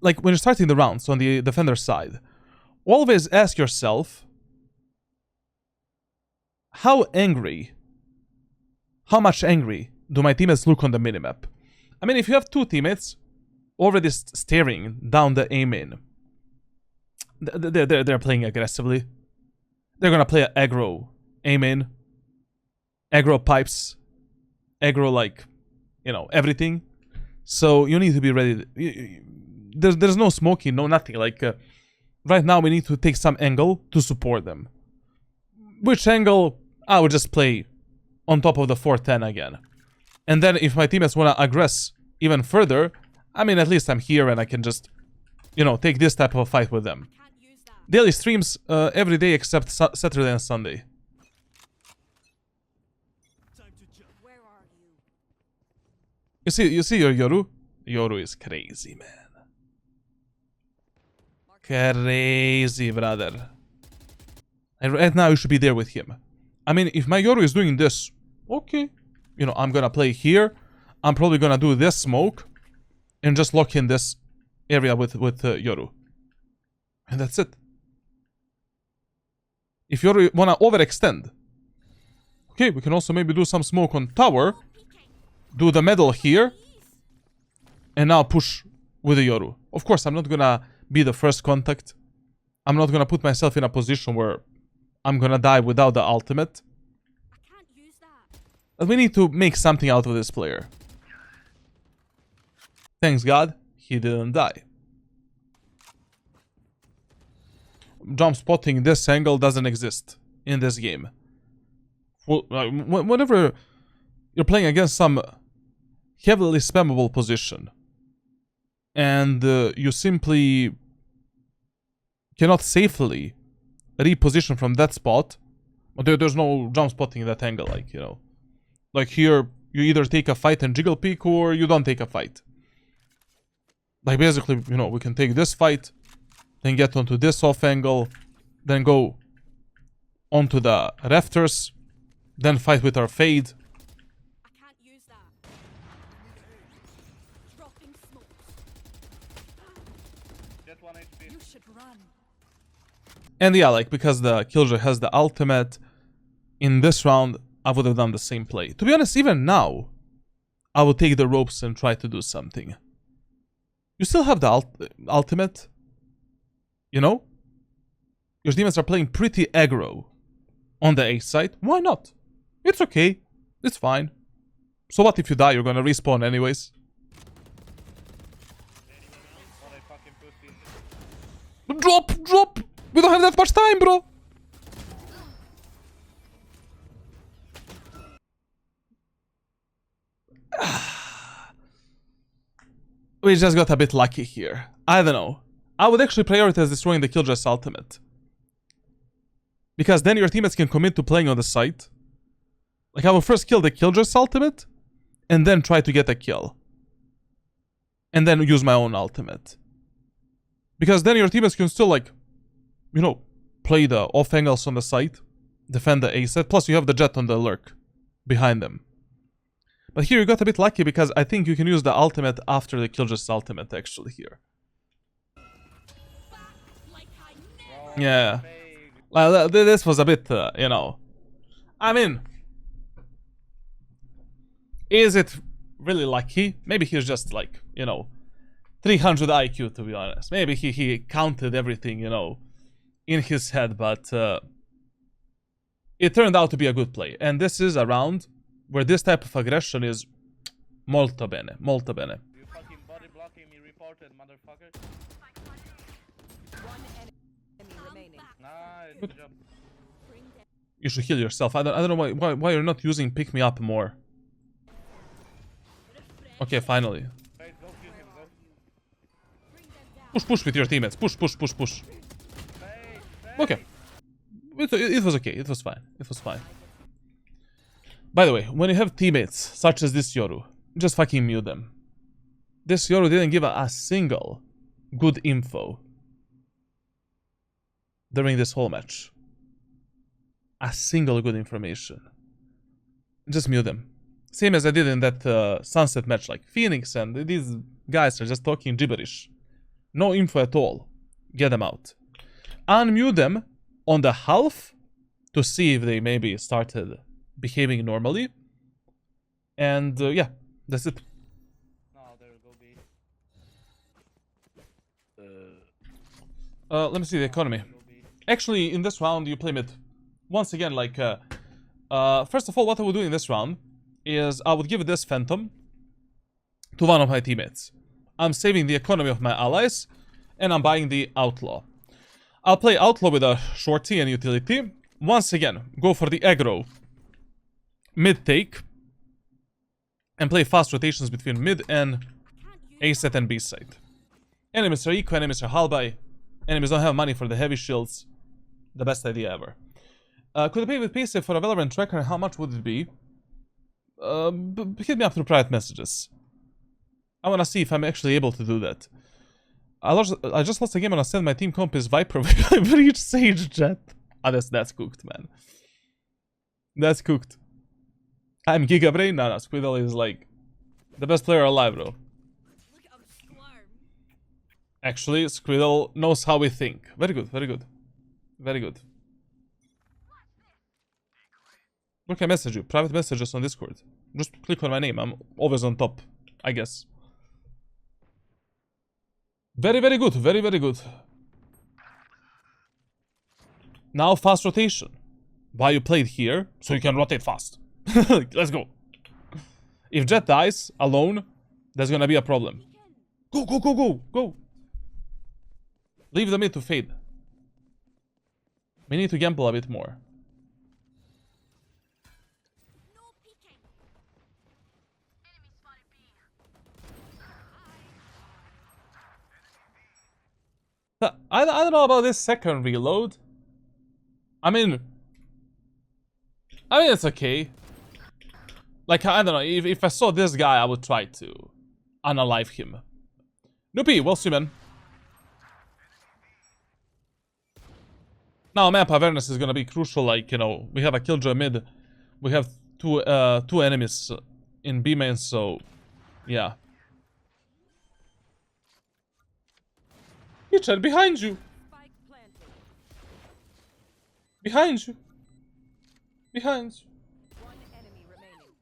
like when you're starting the rounds on the defender side, always ask yourself, how much angry do my teammates look on the minimap? I mean, if you have 2 teammates already staring down the A main, they're playing aggressively. They're gonna play aggro A main, aggro pipes, aggro, like, you know, everything. So you need to be ready. There's no smoking, no nothing. Like, right now we need to take some angle to support them. Which angle? I would just play on top of the 410 again. And then if my teammates want to aggress even further, I mean, at least I'm here and I can just, you know, take this type of a fight with them. Can't use that. Daily streams every day except Saturday and Sunday. Where are you? You see your Yoru? Yoru is crazy, man. Crazy, brother. And right now you should be there with him. I mean, if my Yoru is doing this, okay. You know, I'm gonna play here. I'm probably gonna do this smoke and just lock in this area with Yoru. And that's it. If Yoru wanna overextend, okay, we can also maybe do some smoke on tower, do the medal here, and now push with the Yoru. Of course, I'm not gonna be the first contact. I'm not gonna put myself in a position where I'm gonna die without the ultimate. I can't use that. But we need to make something out of this player. Thanks God, he didn't die. Jump spotting this angle doesn't exist in this game. Well, whenever you're playing against some heavily spammable position and you simply cannot safely reposition from that spot, there's no jump spotting that angle, like, you know. Like here, you either take a fight and jiggle peek or you don't take a fight. Like basically, you know, we can take this fight, then get onto this off angle, then go onto the rafters, then fight with our fade. I can't use that. Dropping smokes. Get 1 HP. You should run. And yeah, like, because the Killjoy has the ultimate, in this round, I would have done the same play. To be honest, even now, I would take the ropes and try to do something. You still have the ultimate, you know? Your teammates are playing pretty aggro on the A side. Why not? It's okay. It's fine. So what if you die? You're gonna respawn anyways. What a fucking pussy. Drop! We don't have that much time, bro! We just got a bit lucky here. I don't know. I would actually prioritize destroying the Killjoy's ultimate. Because then your teammates can commit to playing on the site. Like, I will first kill the Killjoy's ultimate, and then try to get a kill. And then use my own ultimate. Because then your teammates can still, like, you know, play the off angles on the site, defend the A set, plus you have the jet on the lurk behind them. But here you got a bit lucky because I think you can use the ultimate after the Killjoy's ultimate actually here. Like I never. Yeah. Well, this was a bit, you know. I mean, is it really lucky? Maybe he's just like, you know, 300 IQ to be honest. Maybe he counted everything, you know, in his head, but it turned out to be a good play. And this is a round where this type of aggression is molto bene, molto bene. You fucking body blocking me, reported, motherfucker. One enemy remaining. Nice, good job. Bring them. You should heal yourself. I don't know why you're not using pick me up more. Okay, finally. Wait, go kill him, go. Push with your teammates. Push. Wait. Okay. It was okay. It was fine. It was fine. By the way, when you have teammates such as this Yoru, just fucking mute them. This Yoru didn't give a single good info during this whole match. A single good information. Just mute them. Same as I did in that Sunset match, like Phoenix and these guys are just talking gibberish. No info at all. Get them out. Unmute them on the half to see if they maybe started behaving normally. And yeah, that's it. No, there will go B. Let me see the economy. Go B. Actually, in this round, you play mid. Once again, like, first of all, what I would do in this round is I would give this Phantom to one of my teammates. I'm saving the economy of my allies, and I'm buying the Outlaw. I'll play Outlaw with a Shorty and Utility. Once again, go for the aggro mid take, and play fast rotations between mid and A set and B side. Enemies are eco, enemies are hull buy. Enemies don't have money for the heavy shields. The best idea ever. Could I pay with Paysave for a Valorant tracker? How much would it be? Hit me up through private messages. I wanna see if I'm actually able to do that. I just lost a game and I sent my team comp is Viper with each Sage Jet. Ah, that's cooked, man. That's cooked. I'm Gigabrain? No, Squidle is like the best player alive, bro. Look at him squirm. Actually, Squidle knows how we think. Very good, very good. Very good. Where can I message you? Private messages on Discord. Just click on my name. I'm always on top, I guess. Very, very good. Very, very good. Now fast rotation. Why you played here? So you can rotate fast. Let's go. If Jet dies alone, there's gonna be a problem. Go, go, go, go, go. Leave the mid to fade. We need to gamble a bit more. No peeking. Enemy spotted B. I don't know about this second reload. I mean, it's okay. Like, I don't know, if I saw this guy, I would try to unalive him. Noopy, well swimmen. Now map awareness is gonna be crucial, like, you know, we have a Killjoy mid. We have two enemies in B main, so yeah. Richard, behind you! Spike planted. Behind you! Behind you! One enemy remaining.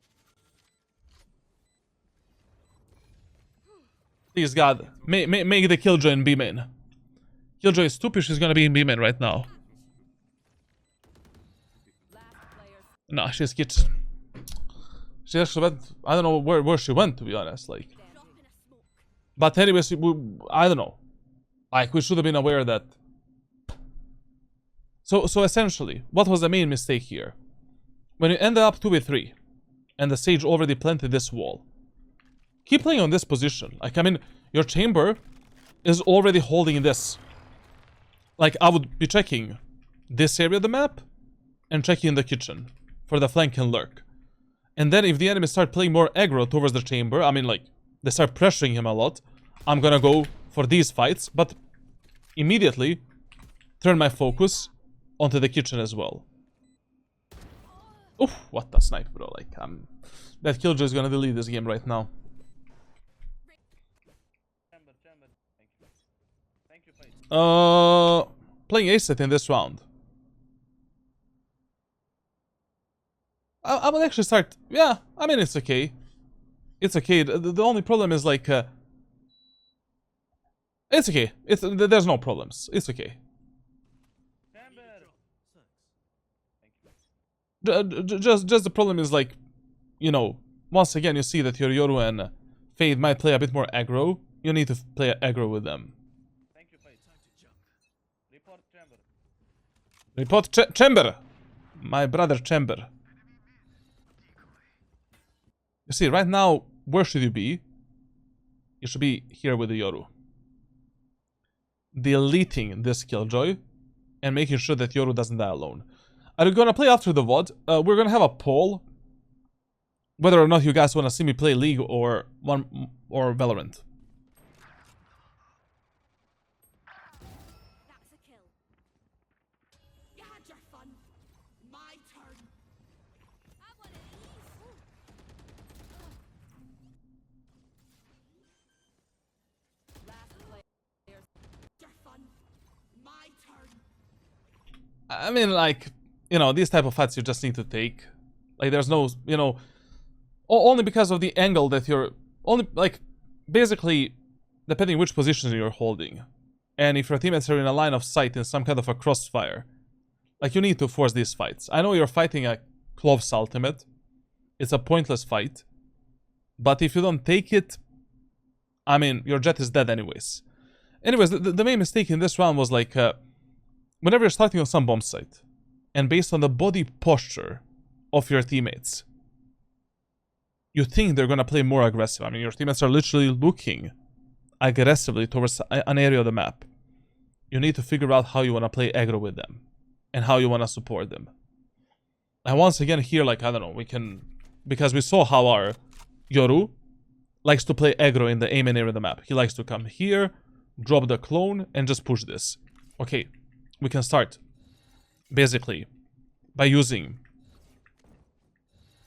Please God, make the Killjoy in B main. Killjoy is stupid, she's gonna be in B main right now. Last player. No, she's kitchen. She actually went, I don't know where she went, to be honest, like. Drop in a smoke. But anyways, I don't know. Like, we should have been aware that... So essentially, what was the main mistake here? When you ended up 2v3, and the Sage already planted this wall, keep playing on this position. Like, I mean, your chamber is already holding this. Like, I would be checking this area of the map, and checking the kitchen for the flank and lurk. And then if the enemy start playing more aggro towards the chamber, I mean, like, they start pressuring him a lot, I'm gonna go for these fights, but immediately turn my focus onto the kitchen as well. Oof, what a snipe, bro. Like, that Killjoy is gonna delete this game right now. Chamber. Thank you, Playing ace set in this round. I would actually start... Yeah, I mean, it's okay. It's okay. The only problem is, like... It's okay. There's no problems. It's okay. Just the problem is, like... You know, once again, you see that your Yoru and Fade might play a bit more aggro. You need to play aggro with them. Thank you, Faith. Time to jump. Report chamber. Report chamber! My brother chamber. You see, right now, where should you be? You should be here with the Yoru. Deleting this killjoy and making sure that Yoru doesn't die alone. I'm gonna play after the VOD. We're gonna have a poll whether or not you guys wanna see me play League or Valorant. That's a kill. You had your fun. My turn. Have one of these. Last player. Your fun. My turn. I mean, like, you know, these type of fights you just need to take. Like, there's no, you know, only because of the angle that you're, only, like, basically, depending which positions you're holding. And if your teammates are in a line of sight in some kind of a crossfire, like, you need to force these fights. I know you're fighting a Clove's ultimate. It's a pointless fight. But if you don't take it, I mean, your Jett is dead anyways. Anyways, the main mistake in this round was, like, whenever you're starting on some bomb site, and based on the body posture of your teammates, you think they're gonna play more aggressive. I mean, your teammates are literally looking aggressively towards an area of the map. You need to figure out how you wanna play aggro with them, and how you wanna support them. And once again here, like, I don't know, we can, because we saw how our Yoru likes to play aggro in the aim area of the map. He likes to come here, drop the clone, and just push this. Okay, we can start basically by using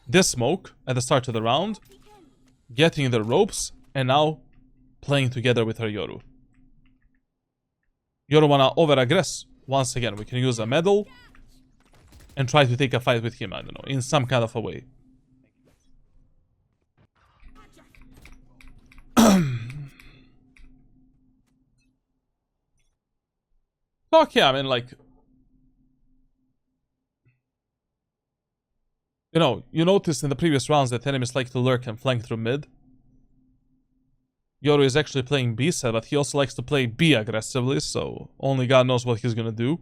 this smoke at the start of the round, getting the ropes, and now playing together with our Yoru. Yoru wanna over-aggress. Once again, we can use a medal and try to take a fight with him, I don't know, in some kind of a way. Okay, I mean, like, you know, you noticed in the previous rounds that enemies like to lurk and flank through mid. Yoru is actually playing B side, but he also likes to play B aggressively, so only God knows what he's gonna do.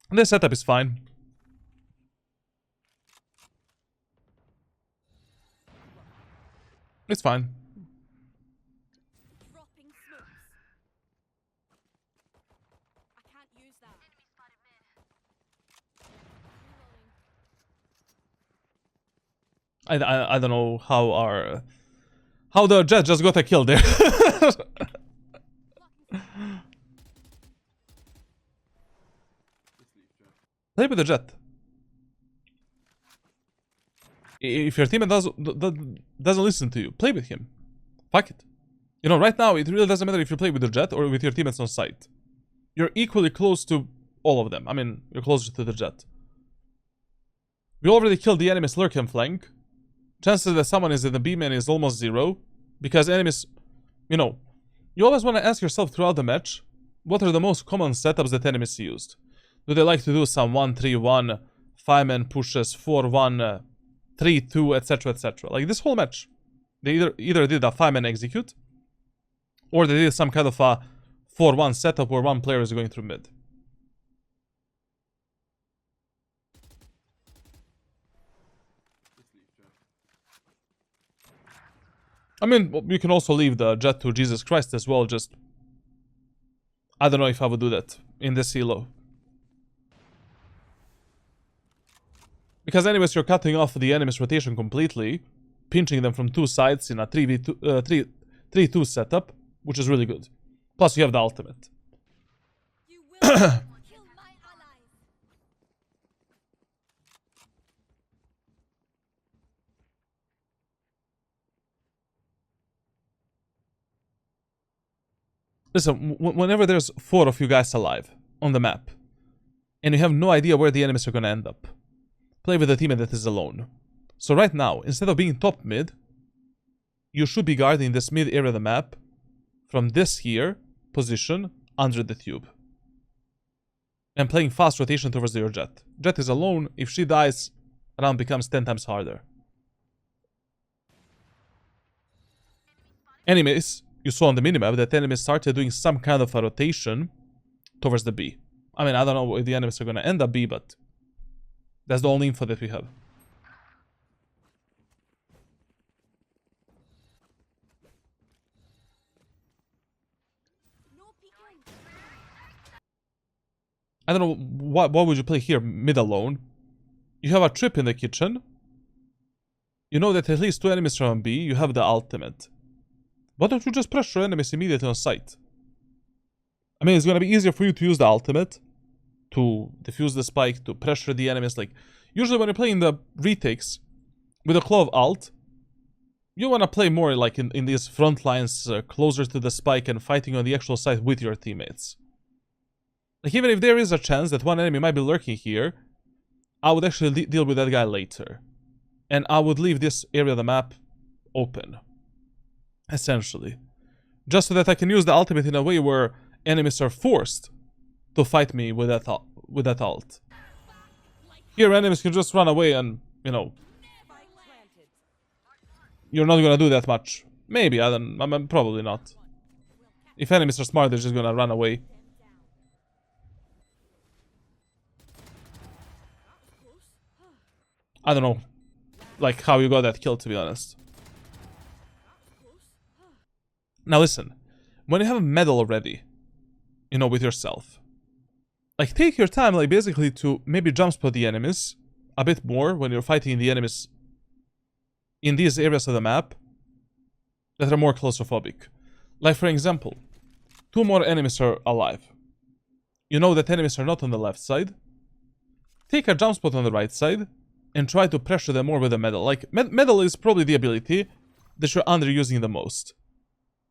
And this setup is fine. It's fine. Dropping smokes. I can't use that. Reloading. I don't know how the Jett just got a kill there. Play with the Jett. If your teammate doesn't listen to you, play with him. Fuck it. You know, right now, it really doesn't matter if you play with the Jett or with your teammates on site. You're equally close to all of them. I mean, you're closer to the Jett. We already killed the enemy's lurk and flank. Chances that someone is in the B main is almost 0. Because enemies, you know, you always want to ask yourself throughout the match, what are the most common setups that enemies used? Do they like to do some 1-3-1, 5-man pushes, 4-1, 3-2, etc, etc. Like this whole match, they either did a 5-man execute, or they did some kind of a 4-1 setup where one player is going through mid. I mean, you can also leave the Jett to Jesus Christ as well, just... I don't know if I would do that in this elo. Because anyways, you're cutting off the enemy's rotation completely, pinching them from two sides in a 3-2 setup, which is really good. Plus, you have the ultimate. You will kill my allies. Listen, whenever there's 4 of you guys alive on the map, and you have no idea where the enemies are gonna end up, play with a teammate that is alone. So right now, instead of being top mid, you should be guarding this mid area of the map from this here position under the tube. And playing fast rotation towards your Jett. Jett is alone. If she dies, round becomes 10 times harder. Anyways, you saw on the minimap that enemies started doing some kind of a rotation towards the B. I mean, I don't know if the enemies are gonna end up B, but that's the only info that we have. I don't know, why would you play here mid alone? You have a trip in the kitchen. You know that at least 2 enemies from B, you have the ultimate. Why don't you just pressure enemies immediately on sight? I mean, it's gonna be easier for you to use the ultimate, to defuse the spike, to pressure the enemies. Like, usually when you're playing the retakes with a Clove ult, you wanna play more like in these front lines, closer to the spike and fighting on the actual side with your teammates. Like, even if there is a chance that one enemy might be lurking here, I would actually deal with that guy later. And I would leave this area of the map open. Essentially. Just so that I can use the ultimate in a way where enemies are forced to fight me with that ult. Here enemies can just run away and, you know, Spike planted. you're not gonna do that much. Maybe, I'm probably not. If enemies are smart, they're just gonna run away. I don't know, like, how you got that kill, to be honest. Now listen, when you have a medal already, you know, with yourself, like, take your time, like, basically to maybe jump spot the enemies a bit more when you're fighting the enemies in these areas of the map that are more claustrophobic. Like, for example, 2 more enemies are alive. You know that enemies are not on the left side. Take a jump spot on the right side and try to pressure them more with a medal. Like, medal is probably the ability that you're underusing the most.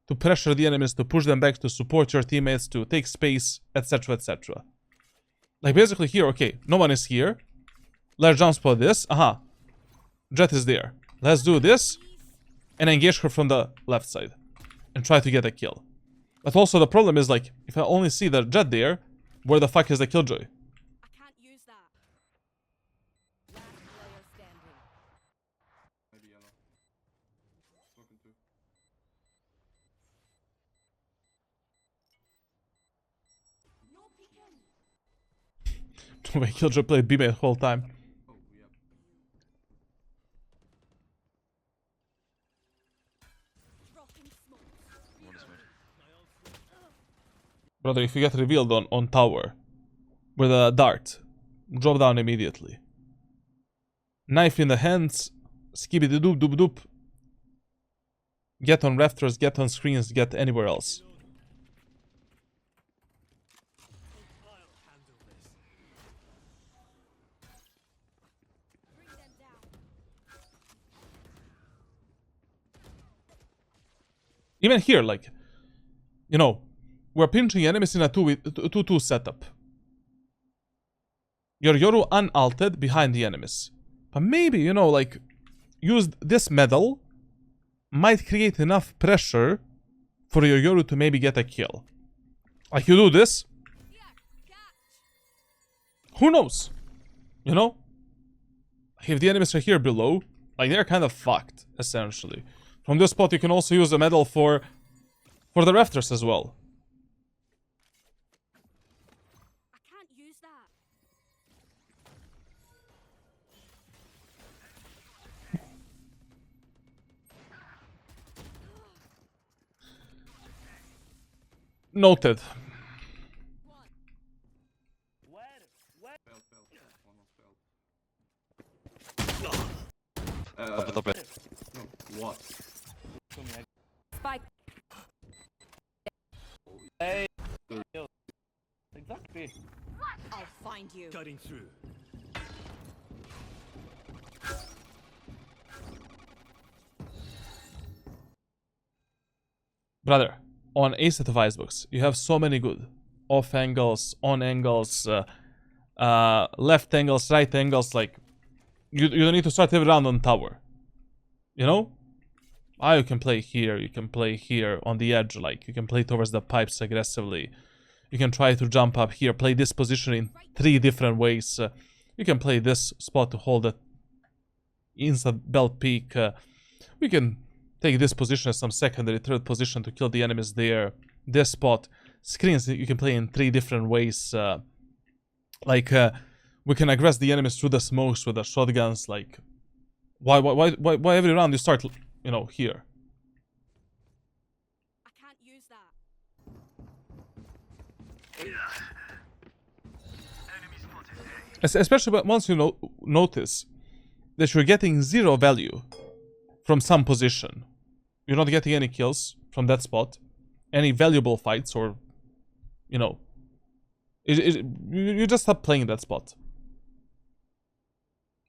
To pressure the enemies, to push them back, to support your teammates, to take space, etc, etc. Like, basically here, okay, no one is here. Let's jump spot this. Aha. Jet is there. Let's do this. And engage her from the left side. And try to get a kill. But also the problem is, like, if I only see the Jet there, where the fuck is the killjoy? I can't use that. Last player standing. Maybe yellow. Smoking too. No peeking. To make killjoy play B-main the whole time. Oh, yeah. Dropping smoke. One is mid. Brother, if you get revealed on tower with a dart, drop down immediately. Knife in the hands, skibidi doop doop doop. Get on rafters, get on screens, get anywhere else. Bring them down. Even here, like, you know, we're pinching enemies in a 2-2 setup. Your Yoru unalted behind the enemies. But maybe, you know, like, use this medal might create enough pressure for your Yoru to maybe get a kill. Like, you do this. Who knows? You know? If the enemies are here below, like, they're kind of fucked, essentially. From this spot, you can also use a medal for the rafters as well. I can't use that. Noted. Where? Failed. Almost failed. Top it. No, what? Spike. Hey. Exactly. I'll find you. Cutting through. Brother, on a set of Icebox, you have so many good off angles, on angles, left angles, right angles. Like, you don't need to start every round on tower. You know? You can play here, you can play here on the edge, like, you can play towards the pipes aggressively. You can try to jump up here, play this position in 3 different ways. You can play this spot to hold the instant belt peak. We can take this position as some secondary, 3rd position to kill the enemies there. This spot. Screens you can play in 3 different ways. We can aggress the enemies through the smokes with the shotguns. Like, why every round you start, you know, here? I can't use that. Especially once you notice that you're getting 0 value from some position. You're not getting any kills from that spot, any valuable fights, or, you know, you just stop playing that spot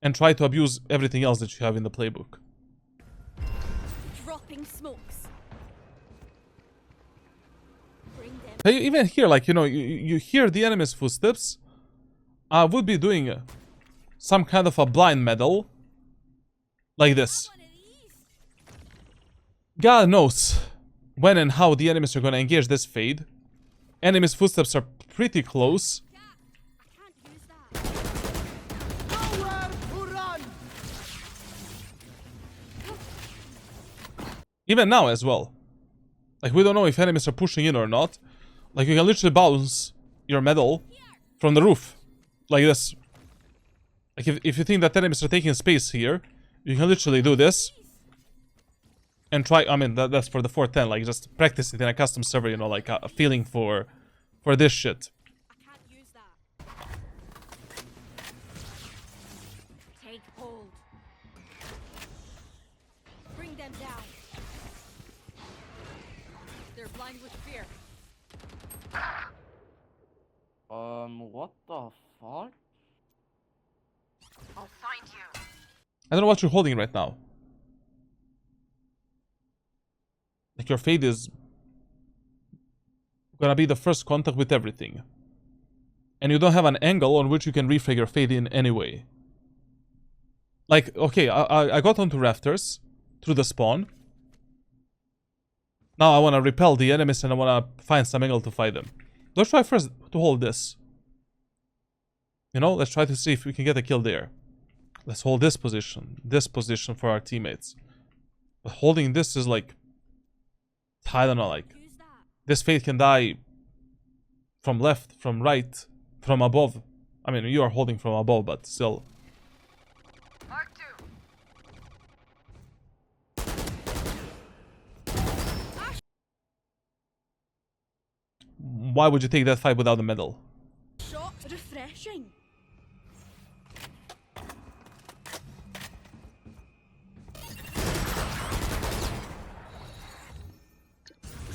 and try to abuse everything else that you have in the playbook. Dropping smokes. Bring them. Hey, even here, like, you know, you hear the enemy's footsteps. I would be doing some kind of a blind medal, like this. One of these. God knows when and how the enemies are gonna engage this fade. Enemies' footsteps are pretty close. Yeah, I can't use that. Nowhere to run. Even now as well. Like, we don't know if enemies are pushing in or not. Like, you can literally bounce your medal from the roof. Like this. Like, if you think that enemies are taking space here, you can literally do this. And try, I mean, that's for the 410, like, just practice it in a custom server, you know, like, a feeling for this shit. I can't use that. Take hold. Bring them down. They're blind with fear. What the fuck? I'll find you. I don't know what you're holding right now. Like, your fade is gonna be the first contact with everything. And you don't have an angle on which you can refrag your fade in anyway. Like, okay, I got onto rafters through the spawn. Now I wanna repel the enemies and I wanna find some angle to fight them. Let's try first to hold this. You know, let's try to see if we can get a kill there. Let's hold this position for our teammates. But holding this is like, I don't know, like, Use that. this fade can die from left, from right, from above. I mean, you are holding from above, but still. Mark 2. Why would you take that fight without the medal? Shot refreshing.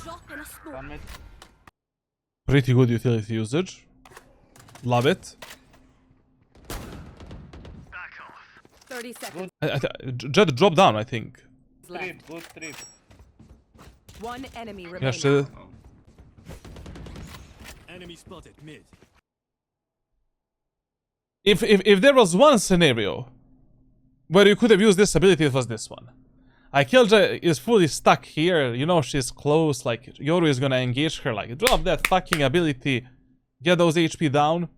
Drop in a smoke. One mid. Pretty good utility usage. Love it. 30 seconds Jet drop down, I think. left. Trip, good trip. One enemy Yeah, remaining. shit. Enemy spotted mid. If there was one scenario where you could have used this ability, it was this one. Killjoy is fully stuck here, you know, she's close, like, Yoru is gonna engage her, like, drop that fucking ability, get those HP down,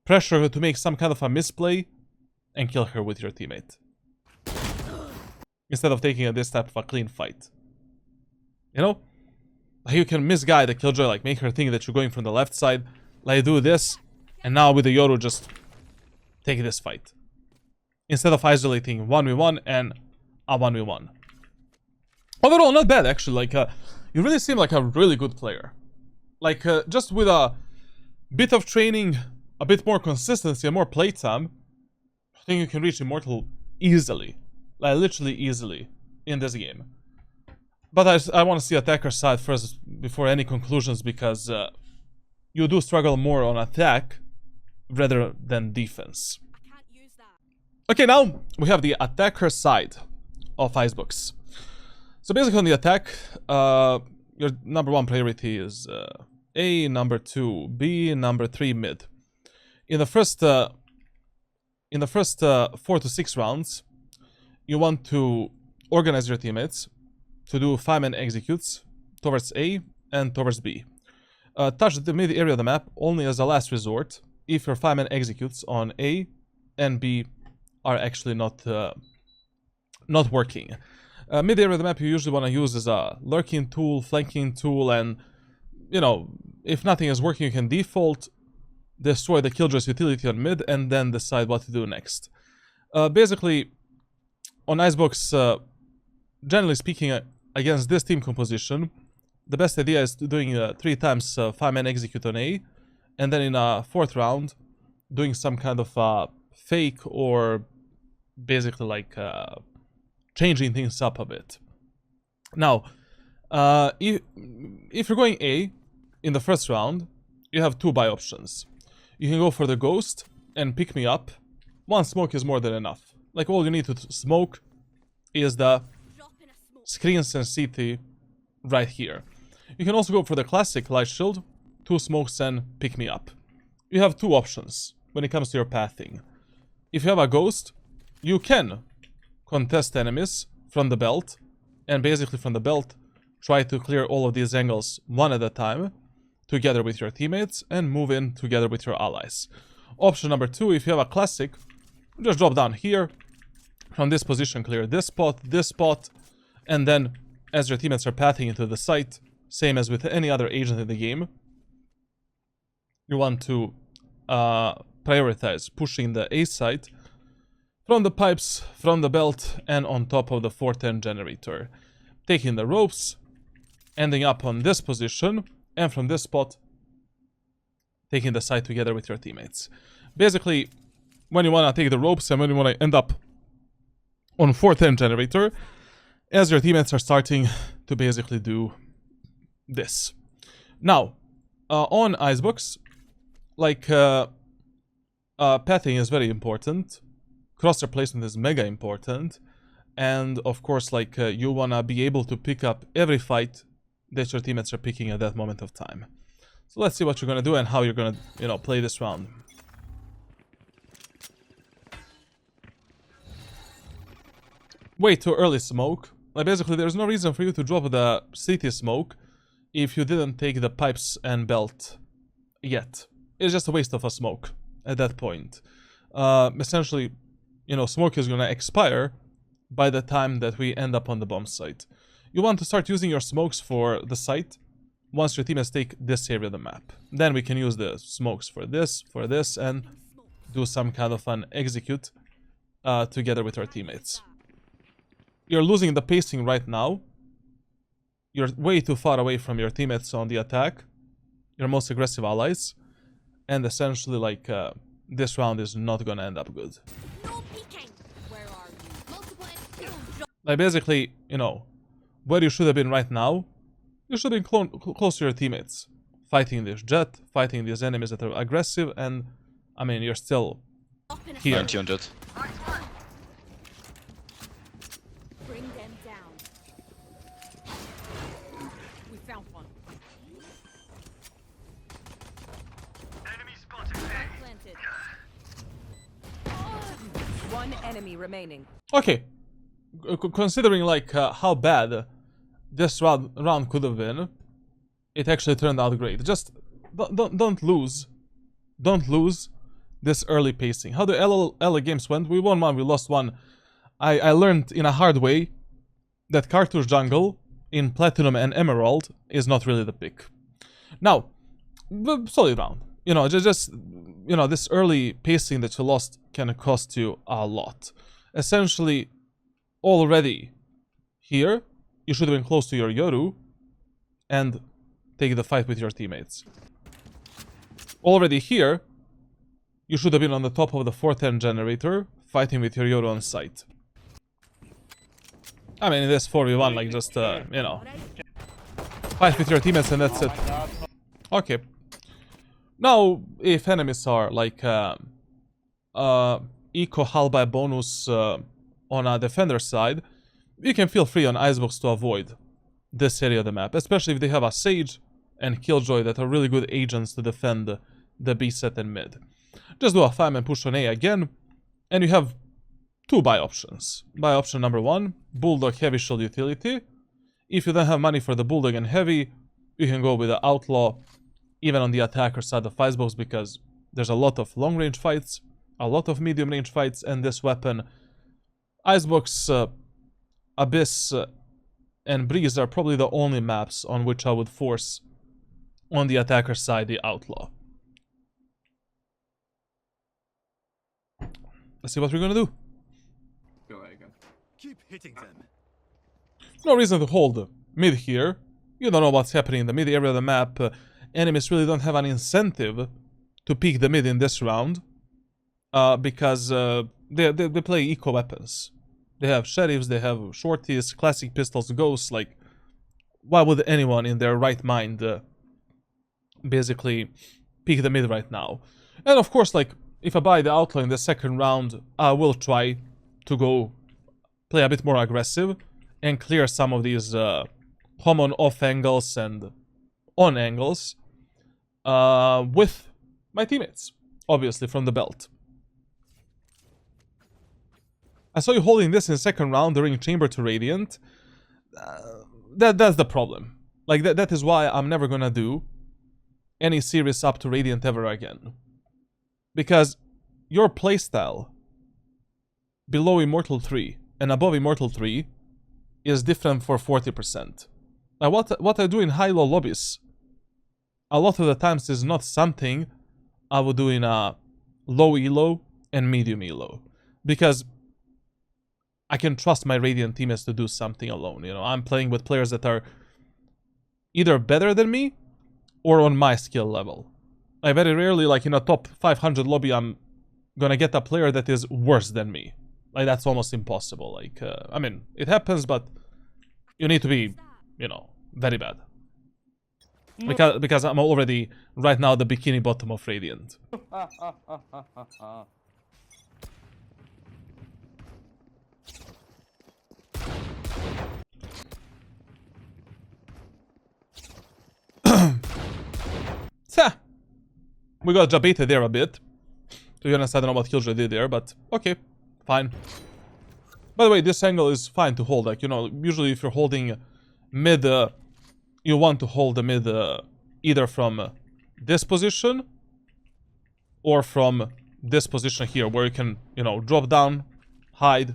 pressure her to make some kind of a misplay, and kill her with your teammate. Instead of taking this type of a clean fight. You know? Like, you can misguide the Killjoy, like, make her think that you're going from the left side, like, do this, and now with the Yoru, just take this fight. Instead of isolating 1v1 and a 1v1. Overall, not bad, actually. Like, you really seem like a really good player. Like, just with a bit of training, a bit more consistency, and more playtime, I think you can reach Immortal easily. Like, literally easily in this game. But I want to see attacker side first before any conclusions, because you do struggle more on attack rather than defense. Can't use that. Okay, now we have the attacker side of Icebox. So basically on the attack, your number 1 priority is A, number 2 B, number 3 mid. In the first 4 to 6 rounds, you want to organize your teammates to do fireman executes towards A and towards B. Touch the mid area of the map only as a last resort if your fireman executes on A and B are actually not working. Mid area of the map you usually want to use as a lurking tool, flanking tool, and, you know, if nothing is working, you can default, destroy the Killjoy's utility on mid, and then decide what to do next. Basically, on Icebox, generally speaking, against this team composition, the best idea is doing 3 times fireman execute on A, and then in a fourth round, doing some kind of fake or basically like changing things up a bit. Now, if you're going A in the first round, you have two buy options. You can go for the ghost and pick me up. One smoke is more than enough. Like, all you need to smoke is the screens and CT right here. You can also go for the classic light shield, two smokes and pick me up. You have two options when it comes to your pathing. If you have a ghost, you can contest enemies from the belt, and basically from the belt try to clear all of these angles one at a time together with your teammates and move in together with your allies. Option number two, if you have a classic, just drop down here, from this position clear this spot, and then as your teammates are pathing into the site, same as with any other agent in the game, you want to prioritize pushing the A site from the pipes, from the belt, and on top of the 410 generator. Taking the ropes, ending up on this position, and from this spot, taking the site together with your teammates. Basically, when you want to take the ropes and when you want to end up on 410 generator, as your teammates are starting to basically do this. Now, on Icebox, like, pathing is very important. Crosshair placement is mega important. And, of course, like, you want to be able to pick up every fight that your teammates are picking at that moment of time. So let's see what you're going to do and how you're going to, you know, play this round. Way too early smoke. Like, basically, there's no reason for you to drop the CT smoke if you didn't take the pipes and belt yet. It's just a waste of a smoke at that point. Essentially, you know, smoke is gonna expire by the time that we end up on the bomb site. You want to start using your smokes for the site once your teammates take this area of the map. Then we can use the smokes for this, and do some kind of an execute together with our teammates. You're losing the pacing right now. You're way too far away from your teammates on the attack, your most aggressive allies, and essentially, like, this round is not gonna end up good. No peeking. Where are you? Multiple. Like, basically, you know, where you should have been right now, you should have been close to your teammates, fighting this jet, fighting these enemies that are aggressive, and I mean, you're still here. 90 on jet. Bring them down. We found one. Enemy spotted. Planted. One enemy remaining. Okay, considering like how bad this round could have been, it actually turned out great. Just don't lose this early pacing. How the LA games went? We won one, we lost one. I learned in a hard way that cartouche jungle in Platinum and Emerald is not really the pick. Now, solid round. You know, just you know, this early pacing that you lost can cost you a lot. Essentially, already here, you should have been close to your Yoru and take the fight with your teammates. Already here, you should have been on the top of the 410 generator, fighting with your Yoru on site. I mean, in this 4v1, like, just, you know, fight with your teammates and that's it. Okay. Now, if enemies are, like, eco halberd bonus on a defender side, you can feel free on Icebox to avoid this area of the map, especially if they have a Sage and Killjoy that are really good agents to defend the B set and mid. Just do a refinement push on A again, and you have two buy options. Buy option number one, Bulldog Heavy Shield utility. If you don't have money for the Bulldog and Heavy, you can go with the Outlaw, even on the attacker side of Icebox, because there's a lot of long range fights, a lot of medium range fights, and this weapon, Icebox, Abyss, and Breeze are probably the only maps on which I would force on the attacker side the Outlaw. Let's see what we're gonna do. Go away again. Keep hitting them. No reason to hold mid here. You don't know what's happening in the mid area of the map. Enemies really don't have an incentive to pick the mid in this round, because they play eco weapons. They have sheriffs, they have shorties, classic pistols, ghosts. Like, why would anyone in their right mind basically pick the mid right now? And of course, like, if I buy the outlaw in the second round, I will try to go play a bit more aggressive and clear some of these common off angles and on angles with my teammates, obviously, from the belt. I saw you holding this in second round during Chamber to Radiant. That's the problem. Like, that is why I'm never gonna do any series up to Radiant ever again. Because your playstyle below Immortal 3 and above Immortal 3 is different for 40%. Now, what I do in high-low lobbies, a lot of the times is not something I would do in a low elo and medium elo. Because I can trust my Radiant teammates to do something alone. You know, I'm playing with players that are either better than me or on my skill level. I very rarely, like in a top 500 lobby, I'm gonna get a player that is worse than me. Like, that's almost impossible. Like, I mean, it happens, but you need to be, you know, very bad. Because I'm already, right now, the bikini bottom of Radiant. We got debated there a bit. To be honest, I don't know what Killjoy did there, but okay, fine. By the way, this angle is fine to hold. Like, you know, usually if you're holding mid, you want to hold the mid either from this position or from this position here, where you can, you know, drop down, hide,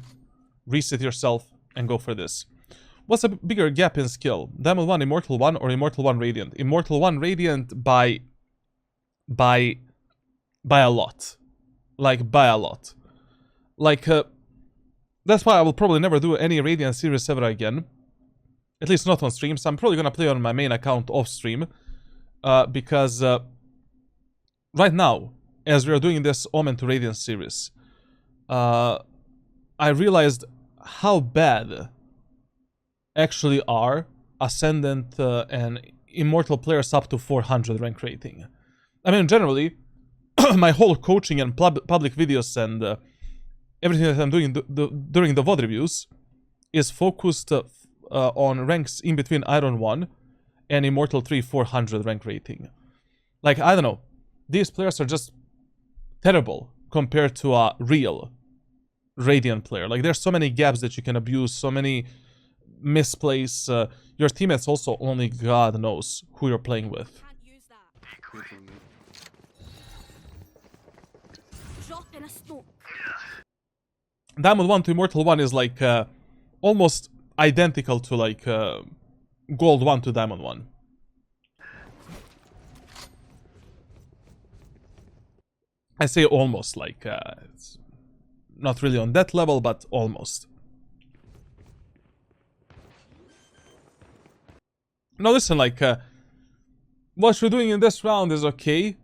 reset yourself, and go for this. What's a bigger gap in skill? Diamond 1, Immortal 1, or Immortal 1 Radiant? Immortal 1 Radiant by a lot. Like, by a lot. Like, that's why I will probably never do any Radiant series ever again. At least not on stream. So I'm probably gonna play on my main account off stream. Because right now, as we are doing this Omen to Radiant series, I realized how bad actually are Ascendant and Immortal players up to 400 rank rating. I mean, generally, my whole coaching and public videos and everything that I'm doing during the VOD reviews is focused on ranks in between Iron 1 and Immortal 3 400 rank rating. Like, I don't know, these players are just terrible compared to a real Radiant player. Like, there's so many gaps that you can abuse, so many misplays. Your teammates also, only God knows who you're playing with. Can't use that. Drop in a smoke. Diamond 1 to Immortal 1 is like almost identical to like Gold 1 to Diamond 1. I say almost, like it's not really on that level, but almost. Now listen, like what you're doing in this round is okay.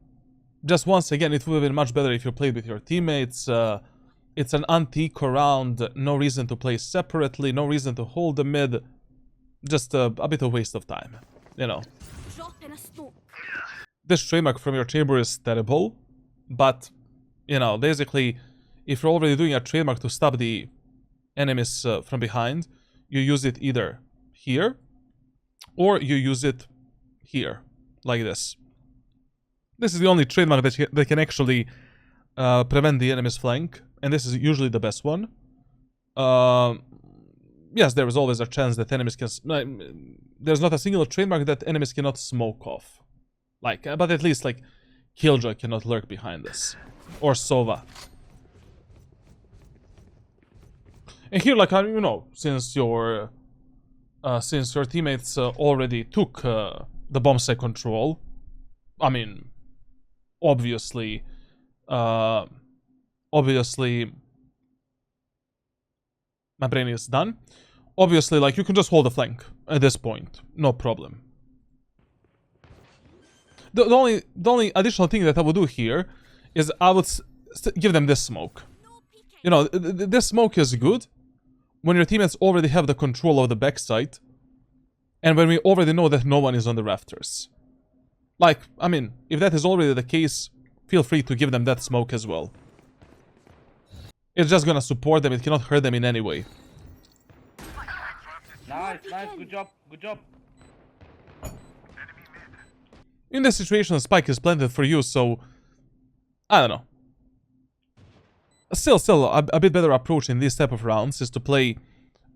Just once again, it would have been much better if you played with your teammates. It's an anti-eco round, no reason to play separately, no reason to hold the mid. Just a bit of waste of time, you know. Drop in a smoke. This trademark from your chamber is terrible, but, you know, basically, if you're already doing a trademark to stop the enemies from behind, you use it either here, or you use it here, like this. This is the only trademark that can actually prevent the enemy's flank, and this is usually the best one. Yes, there is always a chance that enemies can... there's not a single trademark that enemies cannot smoke off. Like, but at least, like, Killjoy cannot lurk behind this. Or Sova. And here, like, you know, since your teammates already took the bomb site control, I mean, obviously, my brain is done. Obviously, like, you can just hold the flank at this point, no problem. the only additional thing that I would do here is I would give them this smoke. You know, this smoke is good when your teammates already have the control of the backside, and when we already know that no one is on the rafters. Like, I mean, if that is already the case, feel free to give them that smoke as well. It's just gonna support them, it cannot hurt them in any way. Nice, nice, good job, good job. In this situation, Spike is planted for you, so... I don't know. Still, a bit better approach in these type of rounds is to play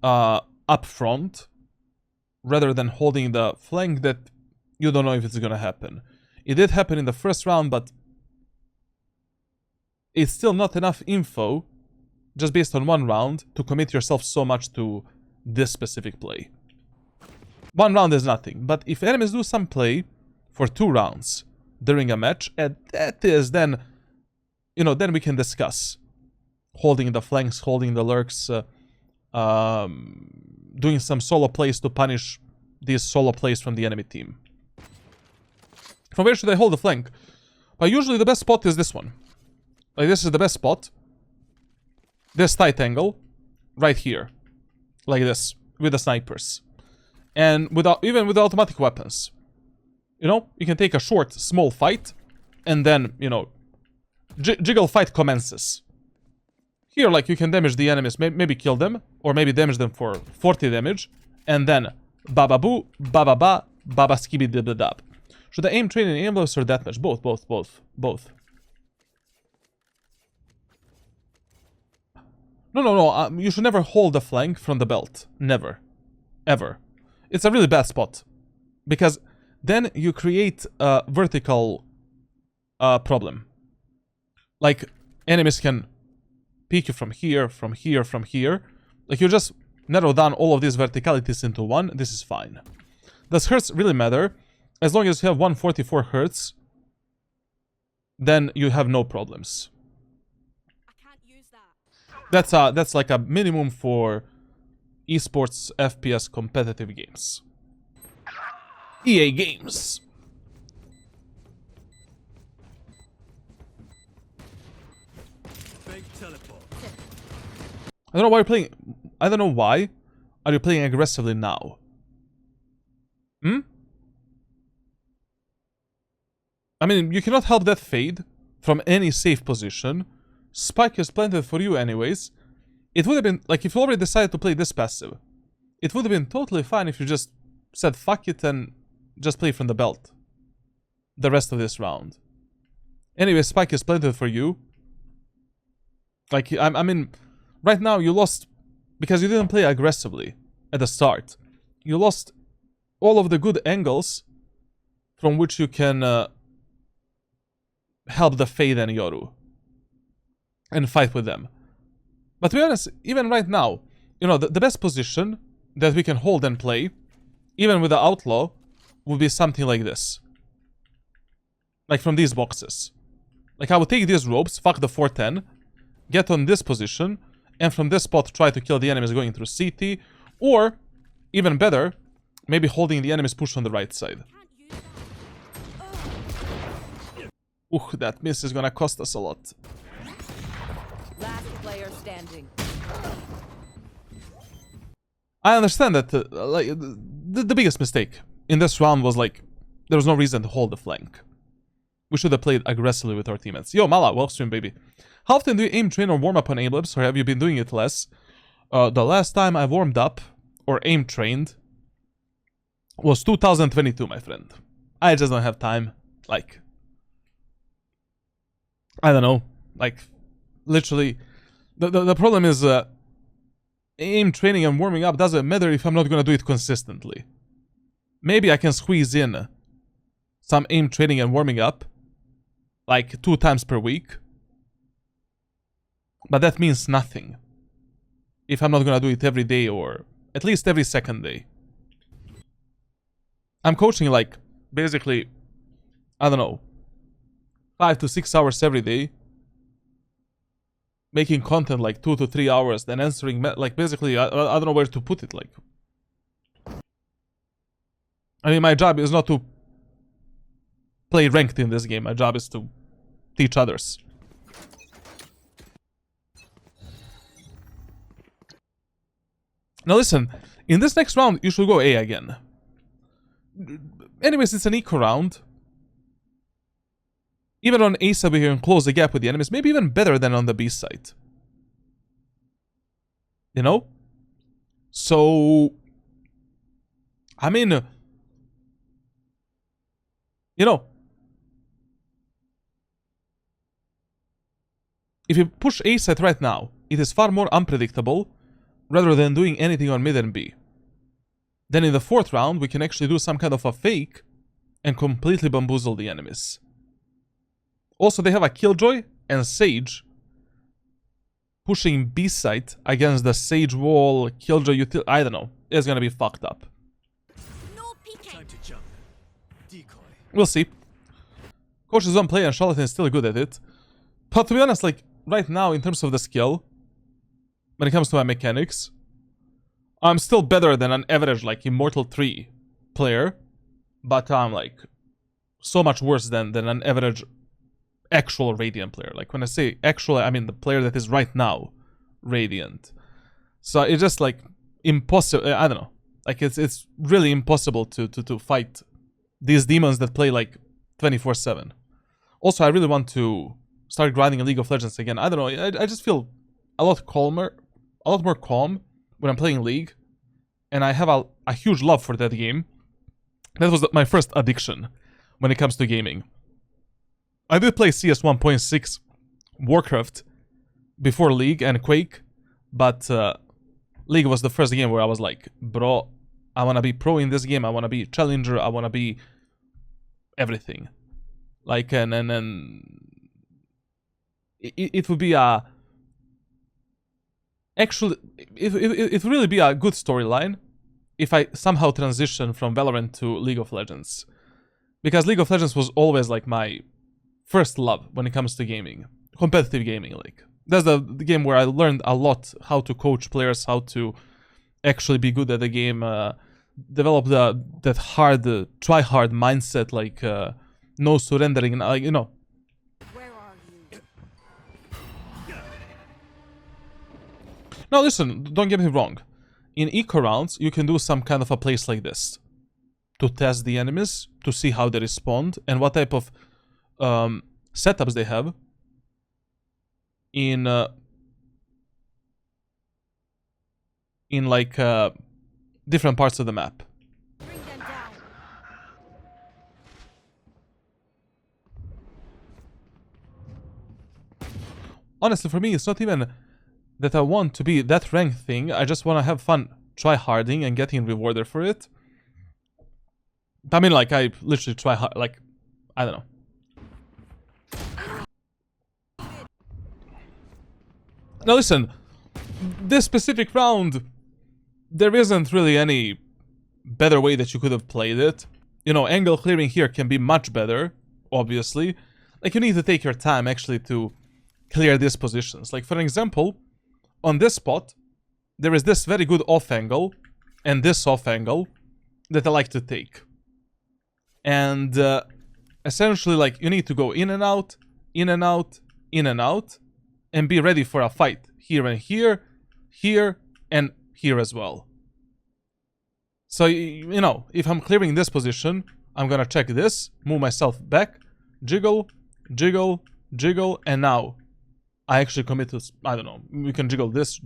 up front, rather than holding the flank that you don't know if it's gonna happen. It did happen in the first round, but it's still not enough info, just based on one round, to commit yourself so much to this specific play. One round is nothing, but if enemies do some play for 2 rounds during a match, and that is then, you know, then we can discuss holding the flanks, holding the lurks, doing some solo plays to punish these solo plays from the enemy team. From where should I hold the flank? Well, usually the best spot is this one. Like, this is the best spot. This tight angle, right here. Like this, with the snipers. And without, even with automatic weapons. You know, you can take a short, small fight, and then, you know, jiggle fight commences. Here, like, you can damage the enemies, maybe kill them, or maybe damage them for 40 damage, and then baba boo, baba ba, baba skibby dib dab. Should I aim train in aimless or deathmatch? Both. No, you should never hold the flank from the belt. Never. Ever. It's a really bad spot. Because then you create a vertical problem. Like, enemies can peek you from here, from here, from here. Like, you just narrow down all of these verticalities into one. This is fine. Does hertz really matter? As long as you have 144 hertz, then you have no problems. I can't use that. That's like a minimum for esports FPS competitive games. EA Games. Fake teleport. I don't know why you're playing. I don't know why are you playing aggressively now. I mean, you cannot help that fade from any safe position. Spike is planted for you anyways. It would have been, like, if you already decided to play this passive, it would have been totally fine if you just said fuck it and just play from the belt the rest of this round. Anyway, Spike is planted for you. Like, I mean, right now you lost because you didn't play aggressively at the start. You lost all of the good angles from which you can help the Fade and Yoru and fight with them. But to be honest, even right now, you know, the best position that we can hold and play, even with the Outlaw, would be something like this. Like from these boxes. Like, I would take these ropes, fuck the 410, get on this position, and from this spot try to kill the enemies going through CT, or, even better, maybe holding the enemy's push on the right side. That miss is gonna cost us a lot. Last player standing. I understand that like the biggest mistake in this round was, like, there was no reason to hold the flank. We should have played aggressively with our teammates. Yo, Mala, well stream, baby. How often do you aim train or warm up on aimlabs, or have you been doing it less? The last time I warmed up or aim trained was 2022, my friend. I just don't have time. Like, I don't know. Like, literally, the problem is aim training and warming up doesn't matter if I'm not gonna do it consistently. Maybe I can squeeze in some aim training and warming up, like 2 times per week. But that means nothing if I'm not gonna do it every day, or at least every second day. I'm coaching, like, basically, I don't know, 5 to 6 hours every day, making content like 2 to 3 hours, then answering, like, basically, I don't know where to put it. Like, I mean, my job is not to play ranked in this game. My job is to teach others. Now listen, in this next round, you should go A again. Anyways, it's an eco round. Even on A side, we can close the gap with the enemies. Maybe even better than on the B side. You know? So... I mean... you know... if you push A side right now, it is far more unpredictable rather than doing anything on mid and B. Then in the fourth round, we can actually do some kind of a fake and completely bamboozle the enemies. Also, they have a Killjoy and Sage pushing B side against the Sage wall, Killjoy I don't know. It's gonna be fucked up. No peeking. Time to jump. Decoy. We'll see. Coach is one player and Charlatan is still good at it. But to be honest, like, right now, in terms of the skill, when it comes to my mechanics, I'm still better than an average, like, Immortal 3 player. But I'm, like, so much worse than an average actual Radiant player. Like, when I say actual, I mean the player that is right now Radiant. So it's just, like, impossible. I don't know. Like, it's really impossible to fight these demons that play, like, 24/7. Also, I really want to start grinding in League of Legends again. I don't know. I just feel a lot calmer, a lot more calm when I'm playing League. And I have a huge love for that game. That was my first addiction when it comes to gaming. I did play CS 1.6, Warcraft, before League and Quake. But League was the first game where I was like, bro, I want to be pro in this game. I want to be challenger. I want to be everything. Like, and it would be a... actually, it would really be a good storyline if I somehow transition from Valorant to League of Legends. Because League of Legends was always like my first love when it comes to gaming. Competitive gaming, like. That's the game where I learned a lot how to coach players, how to actually be good at the game, develop that hard, try-hard mindset, like no surrendering, you know. Where are you? Now listen, don't get me wrong. In eco rounds, you can do some kind of a place like this. To test the enemies, to see how they respond, and what type of setups they have. In like different parts of the map. Bring them down. Honestly, for me, it's not even that I want to be that ranked thing. I just want to have fun try-harding and getting rewarded for it. I mean, like, I literally try hard, like, I don't know. Now listen, this specific round, there isn't really any better way that you could have played it. You know, angle clearing here can be much better, obviously. Like, you need to take your time, actually, to clear these positions. Like, for example, on this spot, there is this very good off angle, and this off angle, that I like to take. And, essentially, like, you need to go in and out, in and out, in and out, and be ready for a fight here and here, here, and here as well. So, you know, if I'm clearing this position, I'm gonna check this, move myself back, jiggle, jiggle, jiggle, and now I actually commit to, I don't know, we can jiggle this,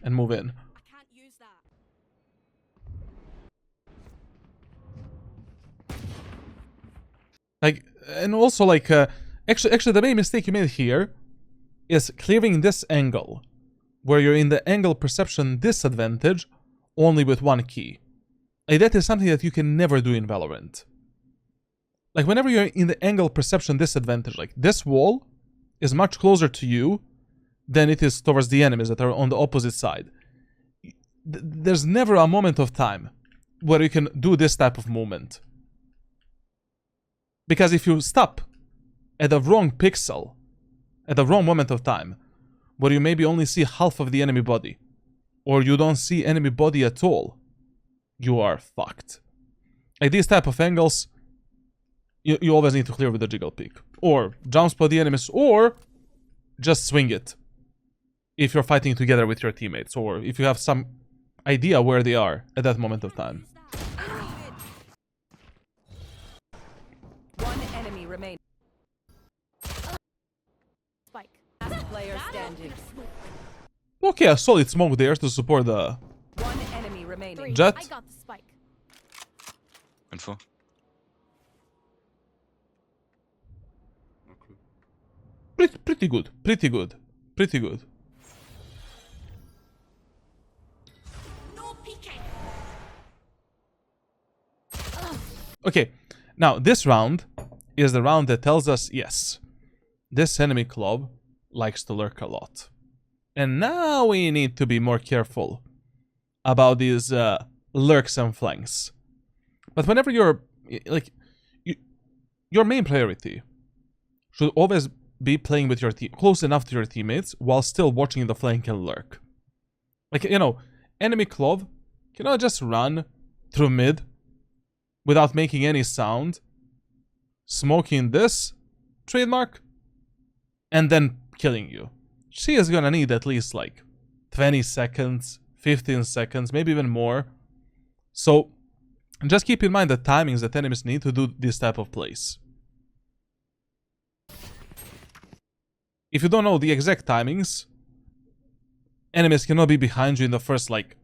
and move in. Can't use that. Like, and also, like, actually the main mistake you made here is clearing this angle, where you're in the angle perception disadvantage only with one key. Like, that is something that you can never do in Valorant. Like, whenever you're in the angle perception disadvantage, like, this wall is much closer to you than it is towards the enemies that are on the opposite side. There's never a moment of time where you can do this type of movement. Because if you stop at the wrong pixel, at the wrong moment of time, where you maybe only see half of the enemy body, or you don't see enemy body at all, you are fucked. Like, these type of angles, you always need to clear with the jiggle peek. Or jump spot the enemies, or just swing it. If you're fighting together with your teammates, or if you have some idea where they are at that moment of time. One enemy remaining. Spike. Last player standing. Okay, a solid smoke there to support the One enemy remaining. Jet. I got the spike. Info. pretty good, pretty good, pretty good. No peeking. Okay, now this round is the round that tells us, yes, this enemy Clove likes to lurk a lot. And now we need to be more careful about these lurks and flanks. But whenever you're, like, your main priority should always be playing with your team close enough to your teammates while still watching the flank and lurk. Like, you know, enemy Clove cannot just run through mid without making any sound, smoking this trademark, and then killing you. She is gonna need at least like 20 seconds, 15 seconds, maybe even more. So just keep in mind the timings that enemies need to do this type of plays. If you don't know the exact timings, enemies cannot be behind you in the first like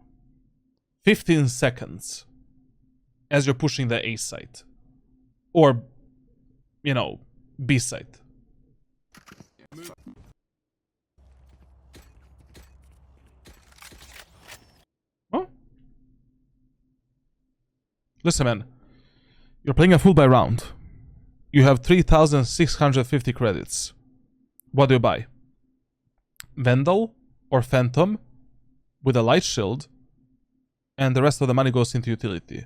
15 seconds as you're pushing the A site. Or, you know, B site. Huh? Listen, man. You're playing a full buy round. You have 3,650 credits. What do you buy? Vandal or Phantom with a light shield, and the rest of the money goes into utility.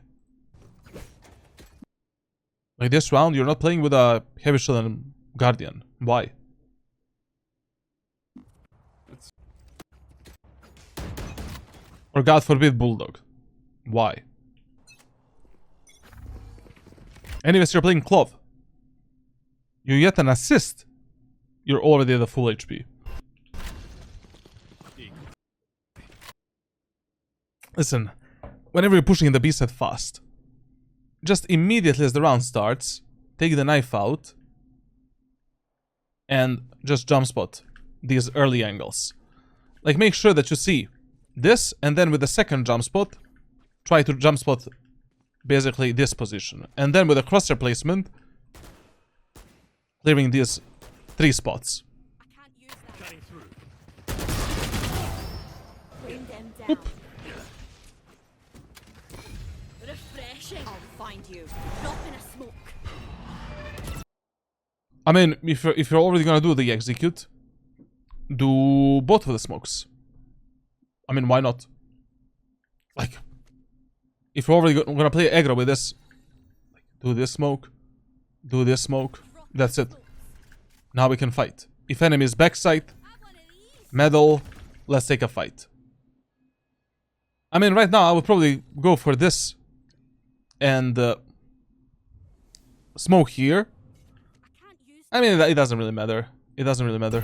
Like this round, you're not playing with a heavy shield and Guardian. Why? Or God forbid, Bulldog. Why? Anyways, you're playing Clove. You get an assist. You're already at the full HP. Listen, whenever you're pushing in the B set fast, just immediately as the round starts, take the knife out and just jump spot these early angles. Like, make sure that you see this, and then with the second jump spot, try to jump spot basically this position. And then with a crosshair placement, clearing these 3 spots. Can't use that. Cutting through. Bring them down. Refreshing. I'll find you. Not in a smoke. I mean, if you're already gonna do the execute, do both of the smokes. I mean, why not? Like, if you're already gonna play aggro with this, like, do this smoke, that's it. Now we can fight. If enemy is backside, medal, let's take a fight. I mean, right now I would probably go for this and smoke here. I mean, it doesn't really matter. It doesn't really matter.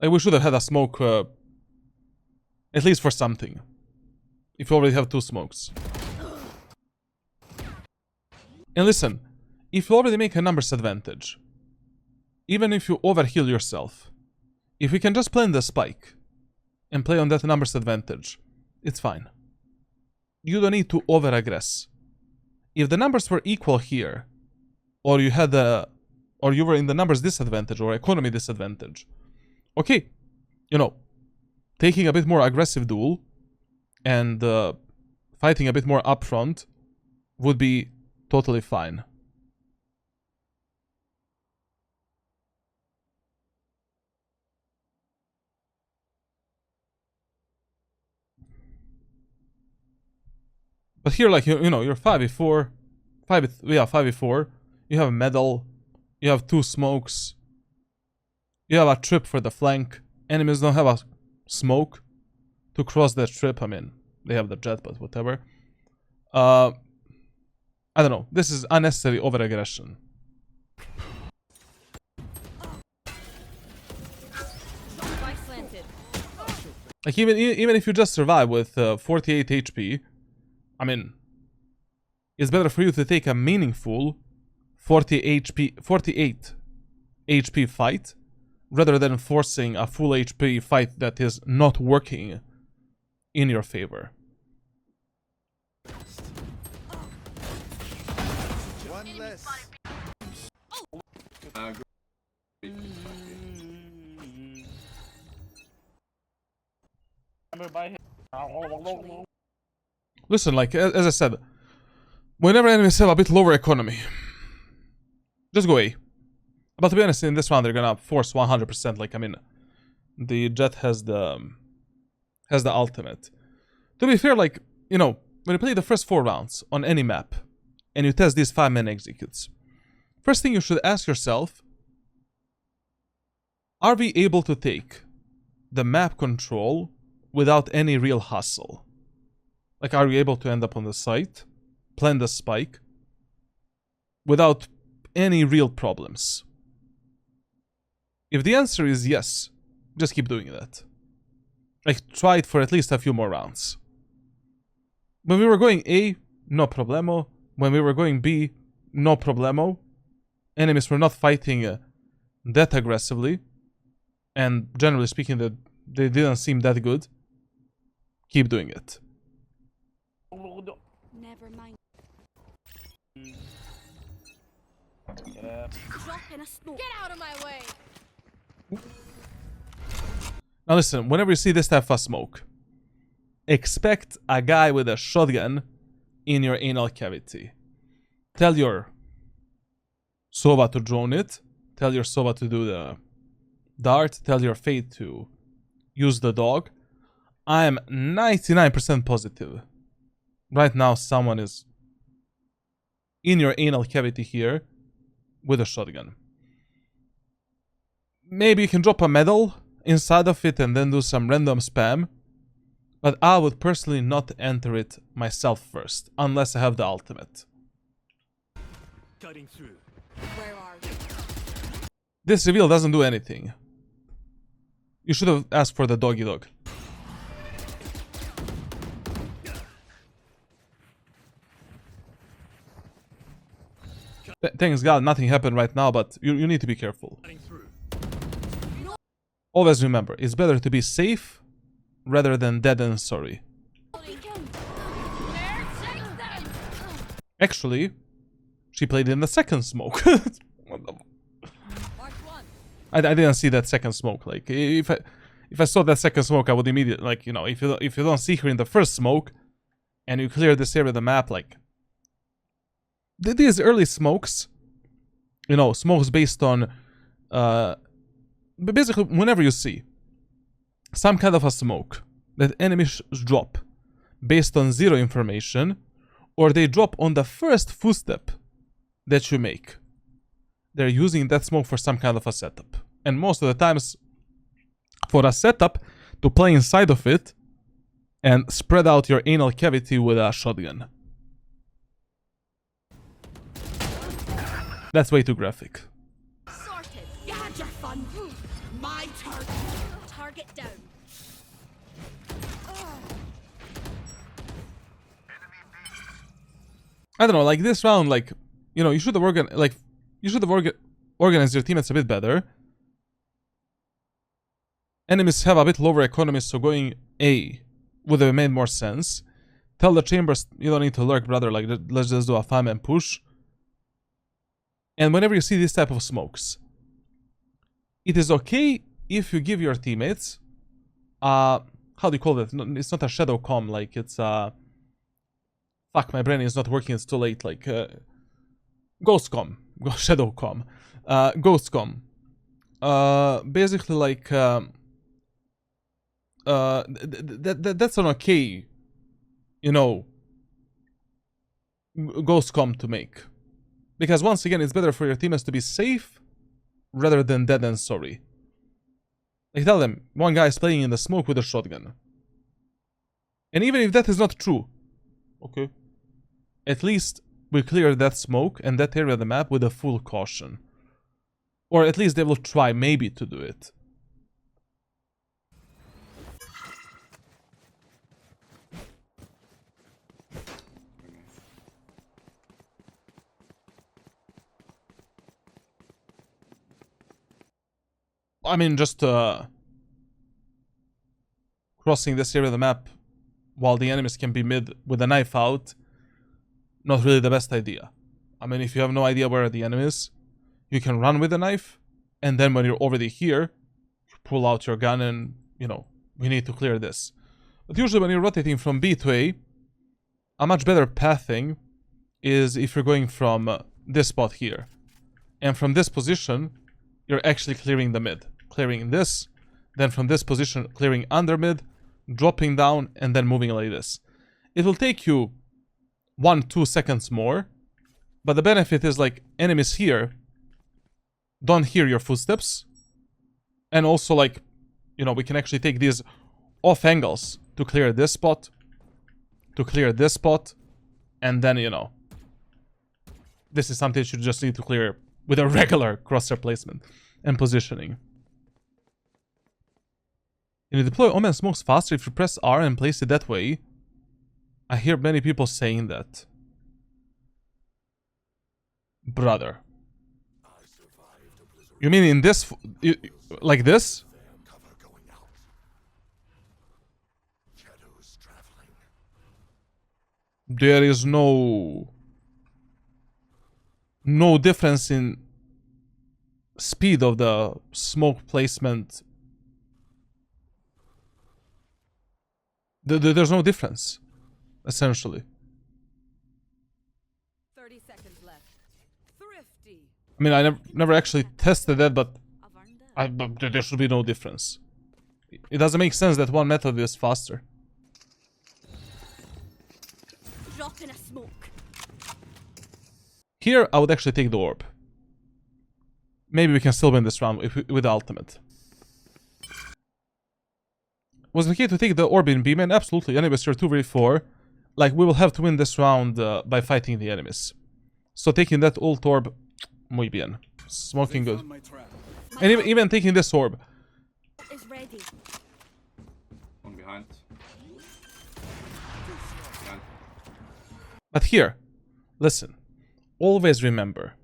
Like, we should have had a smoke, at least for something. If you already have 2 smokes. And listen, if you already make a numbers advantage, even if you overheal yourself, if we can just plan the spike and play on that numbers advantage, it's fine. You don't need to over-aggress. If the numbers were equal here, or you had or you were in the numbers disadvantage or economy disadvantage, okay, you know, taking a bit more aggressive duel and fighting a bit more upfront would be totally fine. But here, like, you know, you're 5v4, 5v4, you have a medal, you have 2 smokes, you have a trip for the flank, enemies don't have a smoke to cross that trip. I mean, they have the jet, but whatever. I don't know. This is unnecessary over-aggression. Like, even if you just survive with 48 HP, I mean, it's better for you to take a meaningful 48 HP fight rather than forcing a full HP fight that is not working in your favor. One less. Listen, like, as I said, whenever enemies have a bit lower economy, just go A. But to be honest, in this round, they're gonna force 100%. Like, I mean, the Jet has the ultimate. To be fair, like, you know, when you play the first 4 rounds on any map, and you test these 5-man executes, first thing you should ask yourself, are we able to take the map control without any real hustle? Like, are we able to end up on the site, plant the spike, without any real problems? If the answer is yes, just keep doing that. Like, try it for at least a few more rounds. When we were going A, no problemo. When we were going B, no problemo. Enemies were not fighting that aggressively. And generally speaking, they didn't seem that good. Keep doing it. Never mind. Yeah. Drop in a smoke. Get out of my way. Now listen, whenever you see this type of smoke, expect a guy with a shotgun in your anal cavity. Tell your Sova to drone it. Tell your Sova to do the dart. Tell your Fate to use the dog. I am 99% positive. Right now, someone is in your anal cavity here with a shotgun. Maybe you can drop a medal inside of it and then do some random spam. But I would personally not enter it myself first, unless I have the ultimate. Cutting through. Where are you? This reveal doesn't do anything. You should have asked for the doggy dog. Thanks God, nothing happened right now, but you need to be careful. Cutting through. Always remember, it's better to be safe rather than dead and sorry. Actually, she played in the second smoke. I didn't see that second smoke. Like, if I saw that second smoke, I would immediately, like, you know, if you don't see her in the first smoke and you clear this area of the map, like, these early smokes, you know, smokes based on basically whenever you see some kind of a smoke that enemies drop based on 0 information, or they drop on the first footstep that you make, they're using that smoke for some kind of a setup. And most of the times for a setup to play inside of it and spread out your anal cavity with a shotgun. That's way too graphic. Sorted. You had your fun. My turn. Target down. I don't know, like this round, like, you know, you should have organized your teammates a bit better. Enemies have a bit lower economy, so going A would have made more sense. Tell the chambers, you don't need to lurk, brother, like, let's just do a 5-man push. And whenever you see this type of smokes, it is okay if you give your teammates, how do you call it? No, it's not a shadow comm, like, it's fuck, my brain is not working, it's too late, like, ghost comm, shadow comm, ghost comm. Basically, like, that's an okay, you know, ghost comm to make. Because once again, it's better for your teammates to be safe rather than dead and sorry. Like, tell them, one guy is playing in the smoke with a shotgun. And even if that is not true, okay, at least we clear that smoke and that area of the map with a full caution. Or at least they will try maybe to do it. I mean, just crossing this area of the map while the enemies can be mid with a knife out, not really the best idea. I mean, if you have no idea where the enemy is, you can run with a knife, and then when you're already here, you pull out your gun and, you know, we need to clear this. But usually when you're rotating from B to a much better pathing is if you're going from this spot here. And from this position, you're actually clearing the mid. Clearing this, then from this position, clearing under mid, dropping down, and then moving like this. It will take you 1-2 seconds more, but the benefit is like enemies here don't hear your footsteps, and also like, you know, we can actually take these off angles to clear this spot, and then, you know, this is something you just need to clear with a regular crosshair placement and positioning. Can you deploy Omen smokes faster if you press R and place it that way? I hear many people saying that. Brother. You mean in this... like this? There is no difference in speed of the smoke placement. There's no difference, essentially. 30 seconds left. Thrifty. I mean, I never actually tested that, but there should be no difference. It doesn't make sense that one method is faster. Drop in a smoke. Here, I would actually take the orb. Maybe we can still win this round with the ultimate. Was it okay to take the orb in B-man? Absolutely. Anyways, you're 2v4. Like, we will have to win this round by fighting the enemies. So taking that ult orb, muy bien. Smoking good. And even taking this orb. Is ready. One behind. But here, listen. Always remember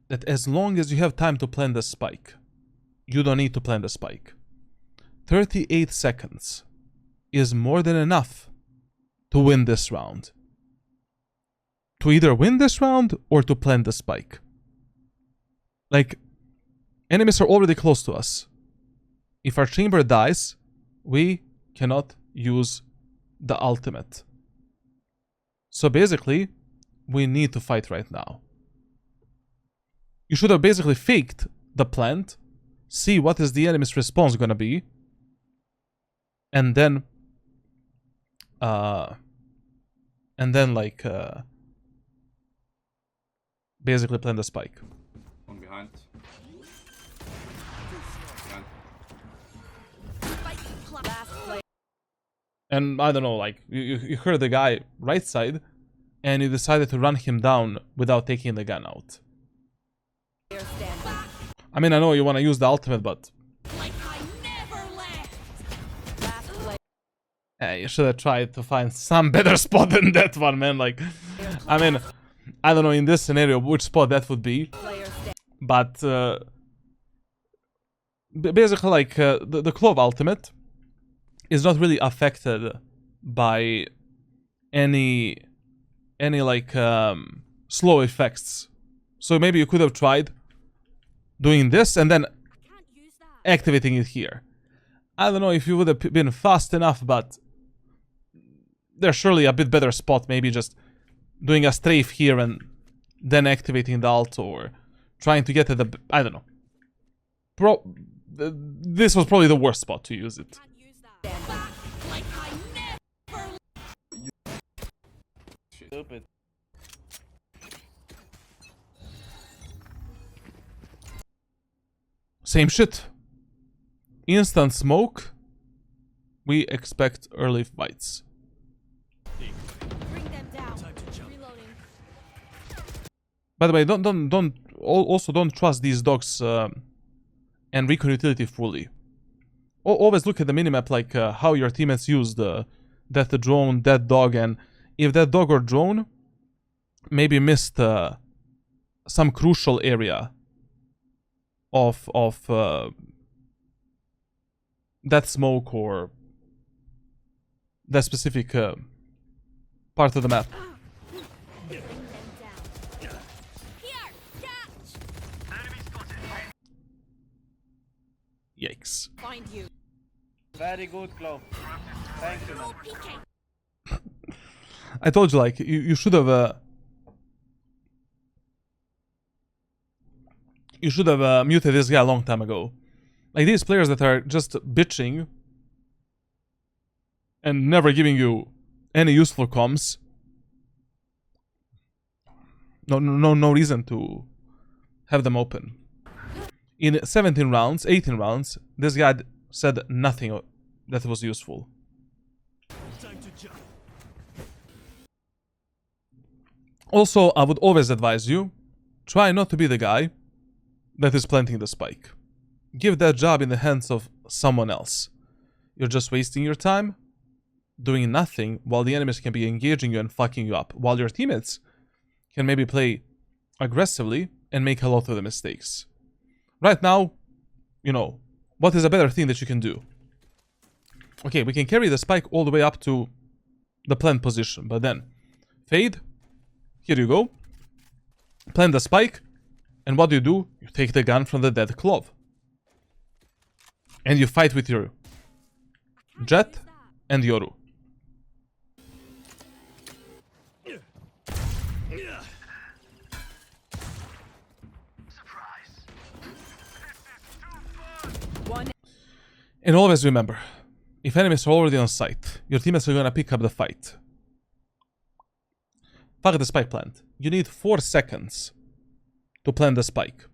that as long as you have time to plant the spike, you don't need to plant the spike. 38 seconds is more than enough to win this round. To either win this round or to plant the spike. Like, enemies are already close to us. If our chamber dies, we cannot use the ultimate. So basically, we need to fight right now. You should have basically faked the plant, see what is the enemy's response gonna be, and then like basically plant the spike. One behind. And I don't know, like you heard the guy right side, and you decided to run him down without taking the gun out. I mean, I know you want to use the ultimate, but Like I never left. you should have tried to find some better spot than that one, man. Like, I mean, I don't know in this scenario which spot that would be, but basically, like the Clove ultimate is not really affected by any like slow effects. So maybe you could have tried doing this and then Can't use that. activating it here. I don't know if you would have been fast enough, but there's surely a bit better spot. Maybe just doing a strafe here and then activating the ult, or trying to get to the... I don't know. This was probably the worst spot to use it. Can't use that. Like I never Stupid. Same shit. Instant smoke. We expect early fights. bring them down. Time to jump. Reloading. By the way, also don't trust these dogs and recon utility fully. Always look at the minimap, like how your teammates use that drone, that dog, and if that dog or drone maybe missed some crucial area of that smoke or that specific part of the map. Bring them down. Here, catch! Yikes. Find you. Very good, Clove. Thank you, man. PK. I told you, like, you should have muted this guy a long time ago. Like, these players that are just bitching and never giving you any useful comms. No reason to have them open. In 17 rounds, 18 rounds, this guy said nothing that was useful. Time to jump. Also, I would always advise you, try not to be the guy that is planting the spike. Give that job in the hands of someone else. You're just wasting your time, doing nothing, while the enemies can be engaging you and fucking you up, while your teammates can maybe play aggressively and make a lot of the mistakes. Right now, you know, what is a better thing that you can do? Okay, we can carry the spike all the way up to the plant position, but then fade, here you go, plant the spike, and what do? You take the gun from the dead Clove. And you fight with your Jet and Yoru. One. And always remember, if enemies are already on site, your teammates are gonna pick up the fight. Fuck the spike plant. You need 4 seconds to plant the spike.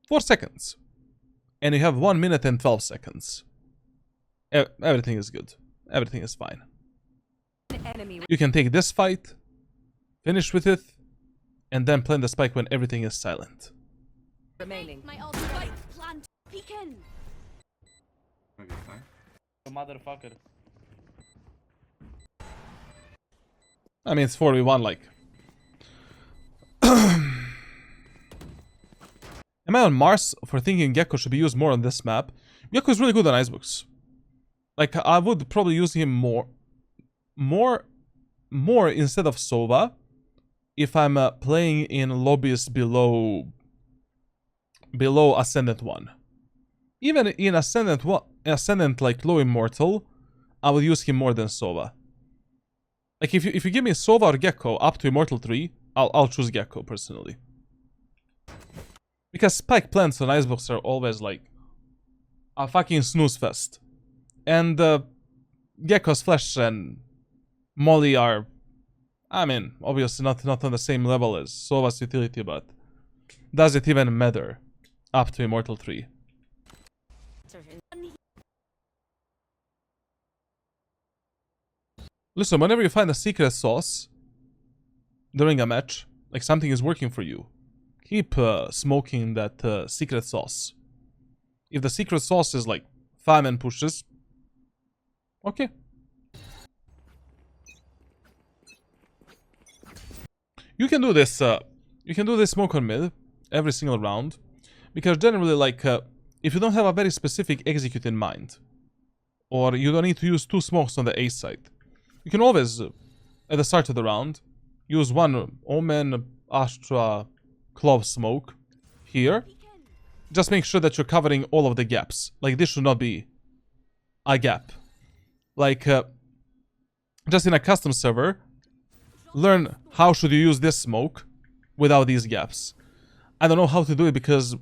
4 seconds. And you have 1 minute and 12 seconds. Everything is good. Everything is fine. Enemy You can take this fight, finish with it, and then plant the spike when everything is silent. remaining. My ultimate plant. Peek in. Maybe fine. You motherfucker. I mean, it's 4v1, like. Am I on Mars for thinking Gecko should be used more on this map? Gecko is really good on Icebox. Like, I would probably use him more instead of Sova if I'm playing in lobbies below Ascendant 1. Even in Ascendant like low Immortal, I would use him more than Sova. Like, if you give me Sova or Gecko up to Immortal 3, I'll choose Gecko personally. Because spike plants on Icebox are always like a fucking snooze fest. And Gecko's Flash and Molly are, I mean, obviously not on the same level as Sova's utility, but does it even matter up to Immortal 3? Listen, whenever you find a secret sauce during a match, like something is working for you, keep smoking that secret sauce. If the secret sauce is like 5-man pushes, okay. You can do this. You can do this smoke on mid every single round, because generally, like, if you don't have a very specific execute in mind, or you don't need to use 2 smokes on the A side, you can always, at the start of the round, use 1 Omen, Astra, Clove smoke here. Just make sure that you're covering all of the gaps. Like, this should not be a gap. Like, just in a custom server, learn how should you use this smoke without these gaps. I don't know how to do it because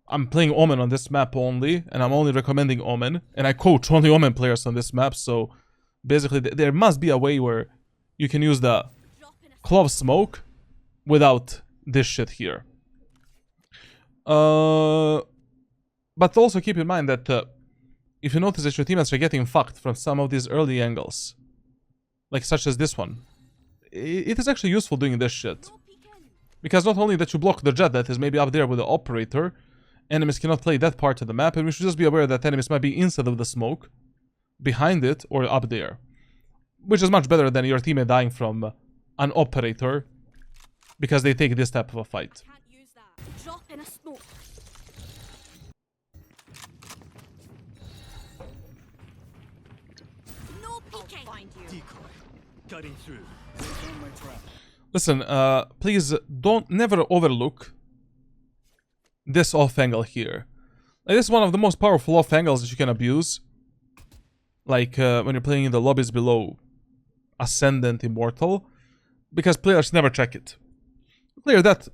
I'm playing Omen on this map only, and I'm only recommending Omen, and I coach only Omen players on this map, so basically there must be a way where you can use the Clove smoke without this shit here. But also keep in mind that if you notice that your teammates are getting fucked from some of these early angles, like such as this one, it is actually useful doing this shit. Because not only that you block the jet that is maybe up there with the operator, enemies cannot play that part of the map, and we should just be aware that enemies might be inside of the smoke, behind it, or up there. Which is much better than your teammate dying from an operator, because they take this type of a fight. Can't use that. Drop in a smoke. No peeking. I'll find you. Decoy. Cutting through. On my trap. Listen, please don't never overlook this off angle here. Like, this is one of the most powerful off angles that you can abuse. Like when you're playing in the lobbies below Ascendant Immortal, because players never check it. Clear that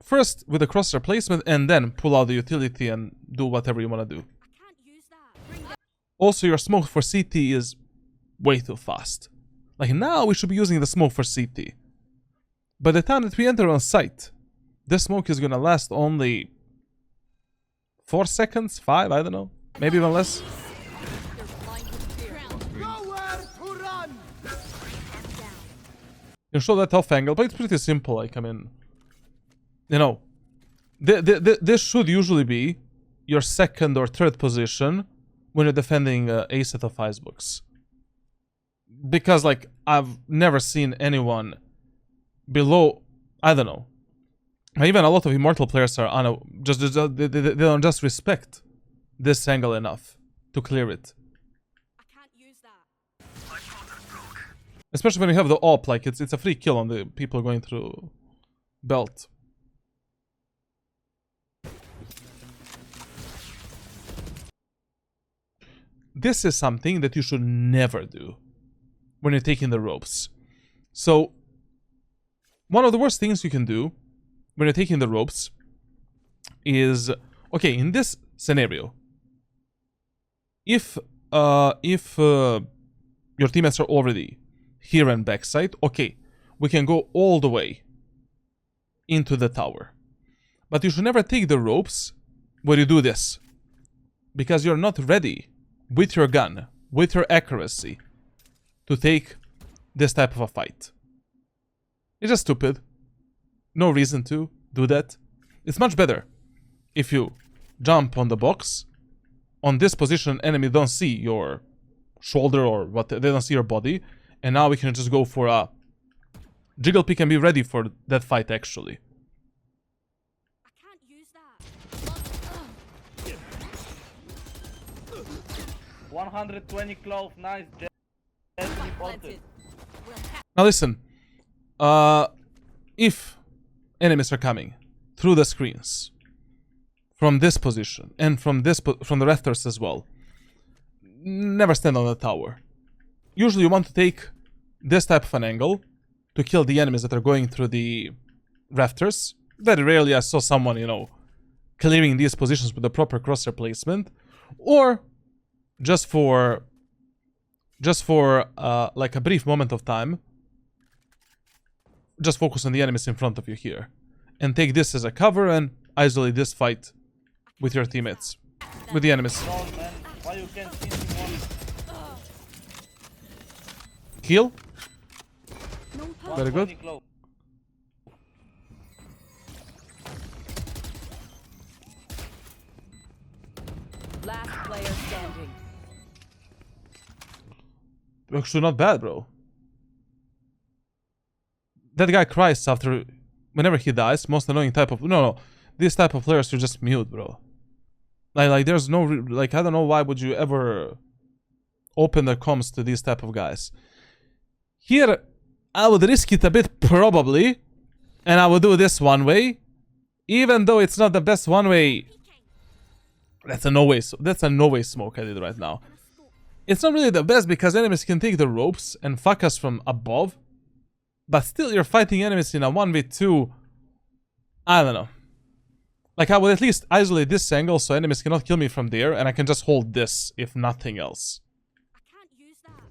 first with the crosshair placement and then pull out the utility and do whatever you want to do. Can't use that. Bring that. Also, your smoke for CT is way too fast. Like, now we should be using the smoke for CT. By the time that we enter on site, this smoke is gonna last only 4 seconds, 5, I don't know, maybe even less. They're blind with fear. Nowhere to run. You show that off angle, but it's pretty simple. Like, I mean, you know, this should usually be your second or third position when you're defending a set of Icebox. Because, like, I've never seen anyone below, I don't know. Even a lot of Immortal players are on they don't just respect this angle enough to clear it. I can't use that. Especially when you have the op, like it's a free kill on the people going through belt. This is something that you should never do when you're taking the ropes. So, one of the worst things you can do when you're taking the ropes is, okay, in this scenario, if your teammates are already here and backside, okay, we can go all the way into the tower. But you should never take the ropes where you do this, because you're not ready with your gun, with your accuracy, to take this type of a fight. It's just stupid. No reason to do that. It's much better if you jump on the box. On this position, enemy don't see your shoulder or what, they don't see your body. And now we can just go for a jiggle pick and be ready for that fight actually. I can't use that. 120 Clove, nice jet. Planted. Now listen, if enemies are coming through the screens from this position and from the rafters as well, never stand on the tower. Usually you want to take this type of an angle to kill the enemies that are going through the rafters. Very rarely I saw someone, you know, clearing these positions with the proper crosshair placement, or just for like a brief moment of time, just focus on the enemies in front of you here and take this as a cover and isolate this fight with your teammates, with the enemies. No, man. Why you can't see him Heal. on Very good. 120 Clove. Last player standing. Actually not bad, bro. That guy cries after, whenever he dies. Most annoying type of, no, this type of players you just mute, bro. Like there's no, like, I don't know why would you ever open the comms to these type of guys. Here, I would risk it a bit probably, and I would do this one way, even though it's not the best one way. That's a no way smoke I did right now. It's not really the best because enemies can take the ropes and fuck us from above. But still, you're fighting enemies in a 1v2. I don't know. Like, I would at least isolate this angle so enemies cannot kill me from there, and I can just hold this, if nothing else. I can't use that.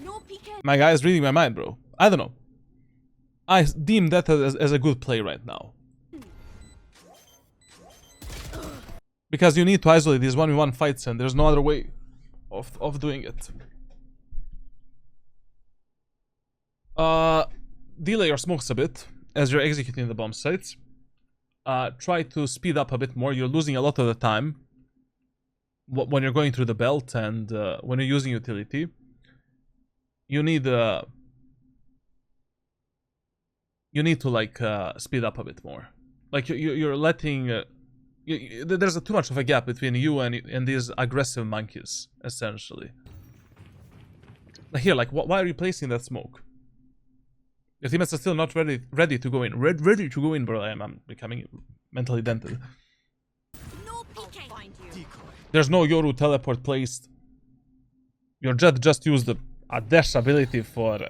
No peeking. My guy is reading my mind, bro. I don't know. I deem that as a good play right now. Because you need to isolate these 1v1 fights, and there's no other way of doing it. delay your smokes a bit as you're executing the bomb sites. Try to speed up a bit more. You're losing a lot of the time when you're going through the belt and when you're using utility. You need to like speed up a bit more. Like you're letting there's too much of a gap between you and these aggressive monkeys, essentially. Here, like, why are you placing that smoke? Your teammates are still not ready to go in. Ready to go in, bro. I'm becoming mentally dented. No peeking. I'll find you. There's no Yoru teleport placed. Your Jet just used a dash ability for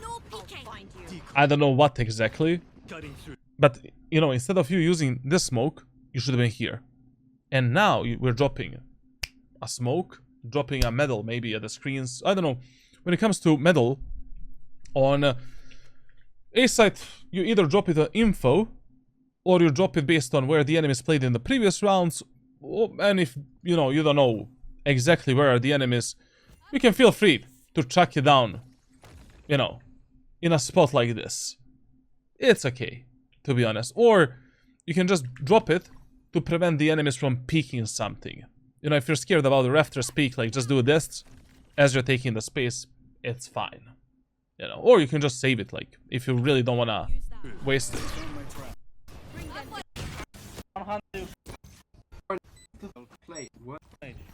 No peeking. I'll find you. I don't know what exactly. Cutting through. But, you know, instead of you using this smoke, you should have been here. And now we're dropping a smoke, dropping a medal maybe at the screens. I don't know. When it comes to medal, on A site, you either drop it on info, or you drop it based on where the enemies played in the previous rounds. And if, you know, you don't know exactly where are the enemies, you can feel free to track it down, you know, in a spot like this. It's okay, to be honest. Or you can just drop it to prevent the enemies from peeking something. You know, if you're scared about the rafters peek, like, just do this as you're taking the space. It's fine. You know, or you can just save it, like, if you really don't wanna waste it. Bring them 100 Play. What?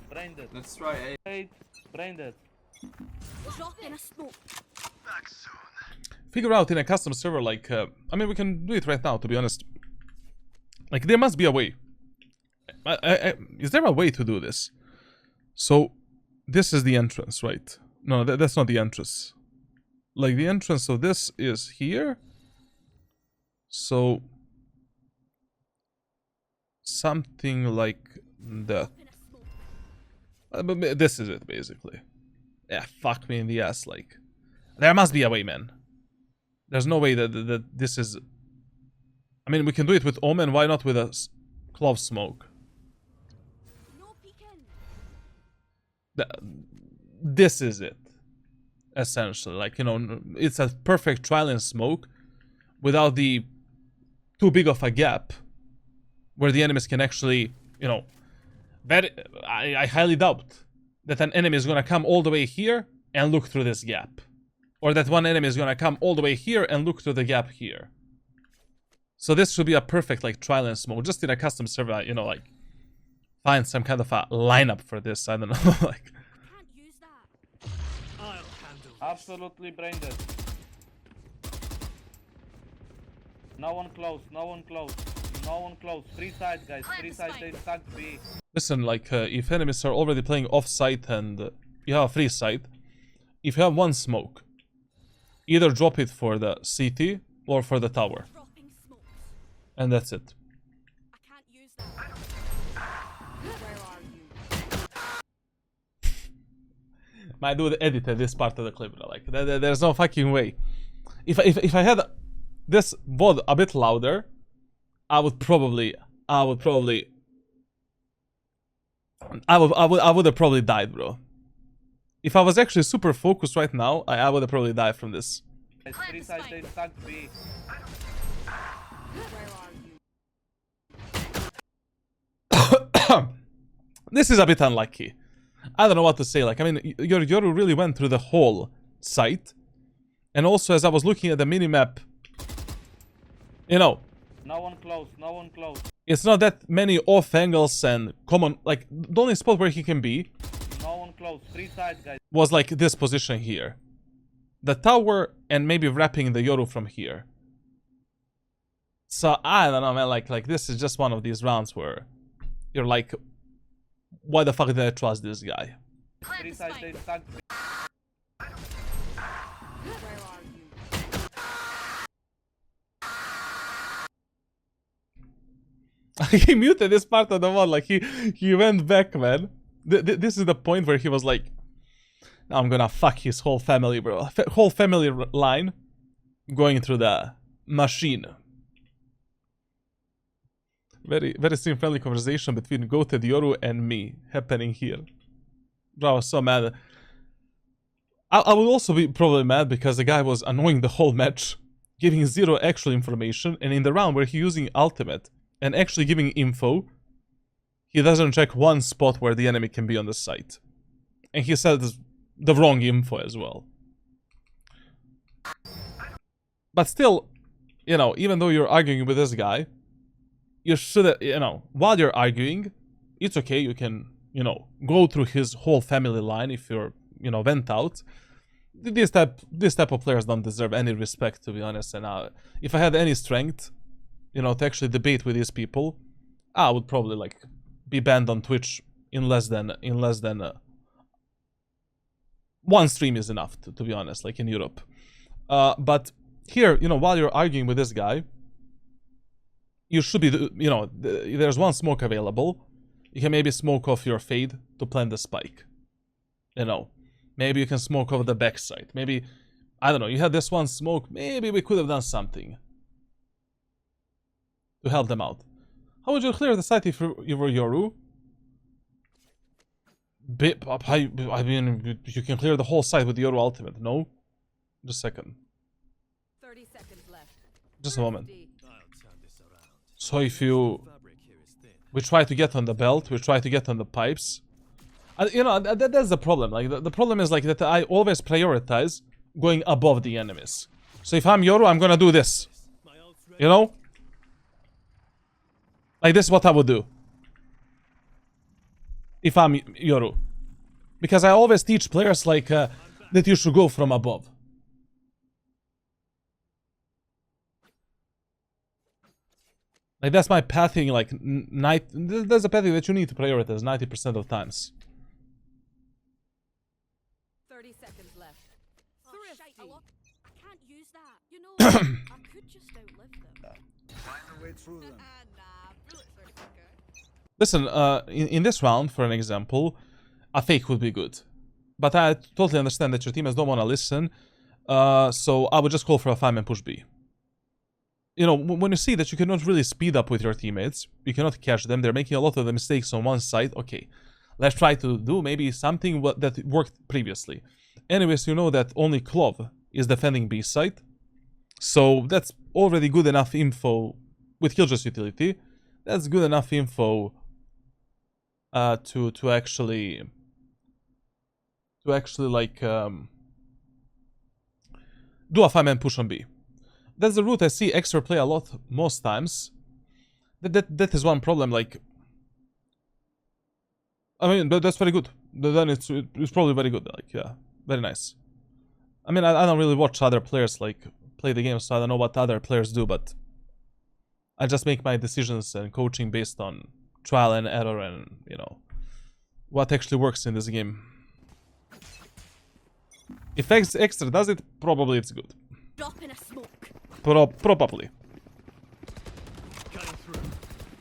branded. Let's try A. Wait, branded. drop in a smoke. Figure out in a custom server, like, I mean, we can do it right now, to be honest. Like, there must be a way. Is there a way to do this? So, this is the entrance, right? No, that's not the entrance. Like, the entrance of this is here. So, something like that. In a smoke. But this is it, basically. Yeah, fuck me in the ass, like. There must be a way, man. There's no way that this is... I mean, we can do it with Omen, why not with a Clove smoke? No peeking. This is it. Essentially, like, you know, it's a perfect trial and smoke without the too big of a gap where the enemies can actually, you know, I highly doubt that an enemy is gonna come all the way here and look through this gap, or that one enemy is gonna come all the way here and look through the gap here. So this should be a perfect, like, trial and smoke, just in a custom server, you know, like, find some kind of a lineup for this. I don't know. Like, Can't use that. I'll handle this. Absolutely branded. No one close, no one close. No one close. Free side, guys. Free side, they stuck B. listen, like, if enemies are already playing off-site and you have a free site, if you have one smoke, either drop it for the CT or for the tower, Dropping smokes. and that's it. I can't use that. Where are you? My dude edited this part of the clip, bro. Like, there's no fucking way. If I had this VOD a bit louder, I would have probably died, bro. If I was actually super focused right now, I would have probably died from this. Guys, free side, they stuck B. Where are you? This is a bit unlucky. I don't know what to say. Like, I mean, Yoru really went through the whole site. And also, as I was looking at the minimap, you know, No one close, no one close. it's not that many off angles and common. Like, the only spot where he can be No one close. Free side, guys. was like this position here. The tower and maybe wrapping the Yoru from here. So, I don't know, man. Like this is just one of these rounds where you're like, why the fuck did I trust this guy? Free side, they stuck B. Where are you? He muted this part of the one, like he went back, man. This is the point where he was like, I'm gonna fuck his whole family, bro. Whole family line going through the machine. Very, very friendly conversation between Goated Yoru and me happening here. Bro, I was so mad. I would also be probably mad because the guy was annoying the whole match, giving zero actual information, and in the round where he's using ultimate and actually giving info, he doesn't check one spot where the enemy can be on the site. And he said the wrong info as well. But still, you know, even though you're arguing with this guy, you should, you know, while you're arguing, it's okay, you can, you know, go through his whole family line if you're, you know, vent out. This type of players don't deserve any respect, to be honest. And if I had any strength, you know, to actually debate with these people, I would probably like be banned on Twitch in less than one stream is enough, to be honest, like in Europe. But here, you know, while you're arguing with this guy, you should be, you know, there's one smoke available. You can maybe smoke off your fade to plant the spike. You know, maybe you can smoke over the backside. Maybe, I don't know, you had this one smoke. Maybe we could have done something to help them out. How would you clear the site if you were Yoru? I mean, you can clear the whole site with the Yoru ultimate, no? Just a second. 30 seconds left. Just a moment. I'll turn this around. So if you... Fabric here is thin. We try to get on the belt, we try to get on the pipes. You know, that's the problem. Like, the problem is like that I always prioritize going above the enemies. So if I'm Yoru, I'm gonna do this. My ult's ready. You know? Like, this is what I would do if I'm Yoru. Because I always teach players, like, that you should go from above. Like, that's my pathing, like, there's a pathing that you need to prioritize 90% of times. 30 seconds left. Oh, shite, I can't use that. You know, I could just outlive them. Find a way through them. Nah, bullets are quicker. Listen, in this round, for an example, a fake would be good. But I totally understand that your teammates don't want to listen. So I would just call for a 5-man push B. You know, when you see that you cannot really speed up with your teammates, you cannot catch them, they're making a lot of the mistakes on one side, okay. Let's try to do maybe something that worked previously. Anyways, you know that only Clove is defending B side. So that's already good enough info with Killjoy's utility. That's good enough info to actually like do a 5-man push on B. That's the route I see Extra play a lot most times. That is one problem. Like, I mean, that's very good. Then it's probably very good. Like, yeah, very nice. I mean, I don't really watch other players like play the game, so I don't know what other players do, but I just make my decisions and coaching based on trial and error and, you know, what actually works in this game. If Extra does it, probably it's good. Drop in a smoke. Probably. Cutting through.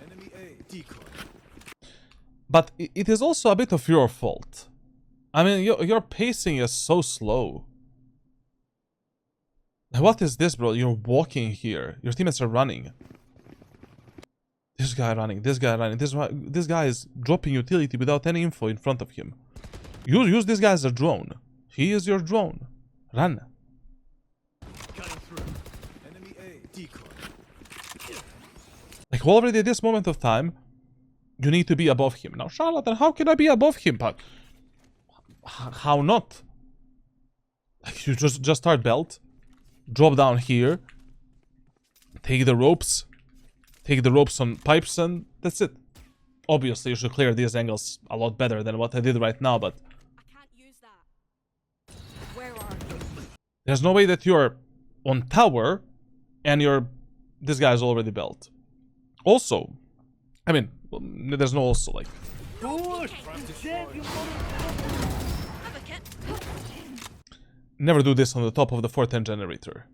Enemy A. Decoy. But it is also a bit of your fault. I mean, your pacing is so slow. What is this, bro? You're walking here. Your teammates are running. This guy running. This guy running. This guy is dropping utility without any info in front of him. Use this guy as a drone. He is your drone. Run. Cutting through. Enemy A. Decoy. Like, already at this moment of time, you need to be above him. Now, Charlatan, how can I be above him? But how not? Like, you just start belt, drop down here, take the ropes on pipes, and that's it. Obviously, you should clear these angles a lot better than what I did right now, but I can't use that. Where are you? there's no way that you're on tower and this guy's already belt. Also, I mean, there's no also, like, Push! Champion, Have a kit. never do this on the top of the 410 generator.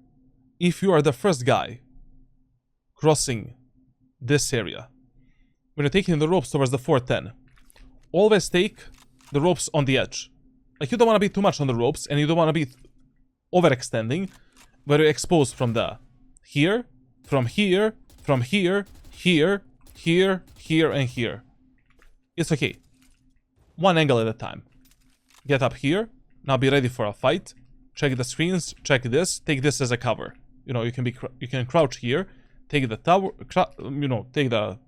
If you are the first guy crossing this area, when you're taking the ropes towards the 410, always take the ropes on the edge. Like, you don't want to be too much on the ropes, and you don't want to be overextending, where you're exposed from the here, from here, from here, here, here, here, and here. It's okay. One angle at a time. Get up here. Now be ready for a fight. Check the screens. Check this. Take this as a cover. You know, you can crouch here. Take the tower. Take the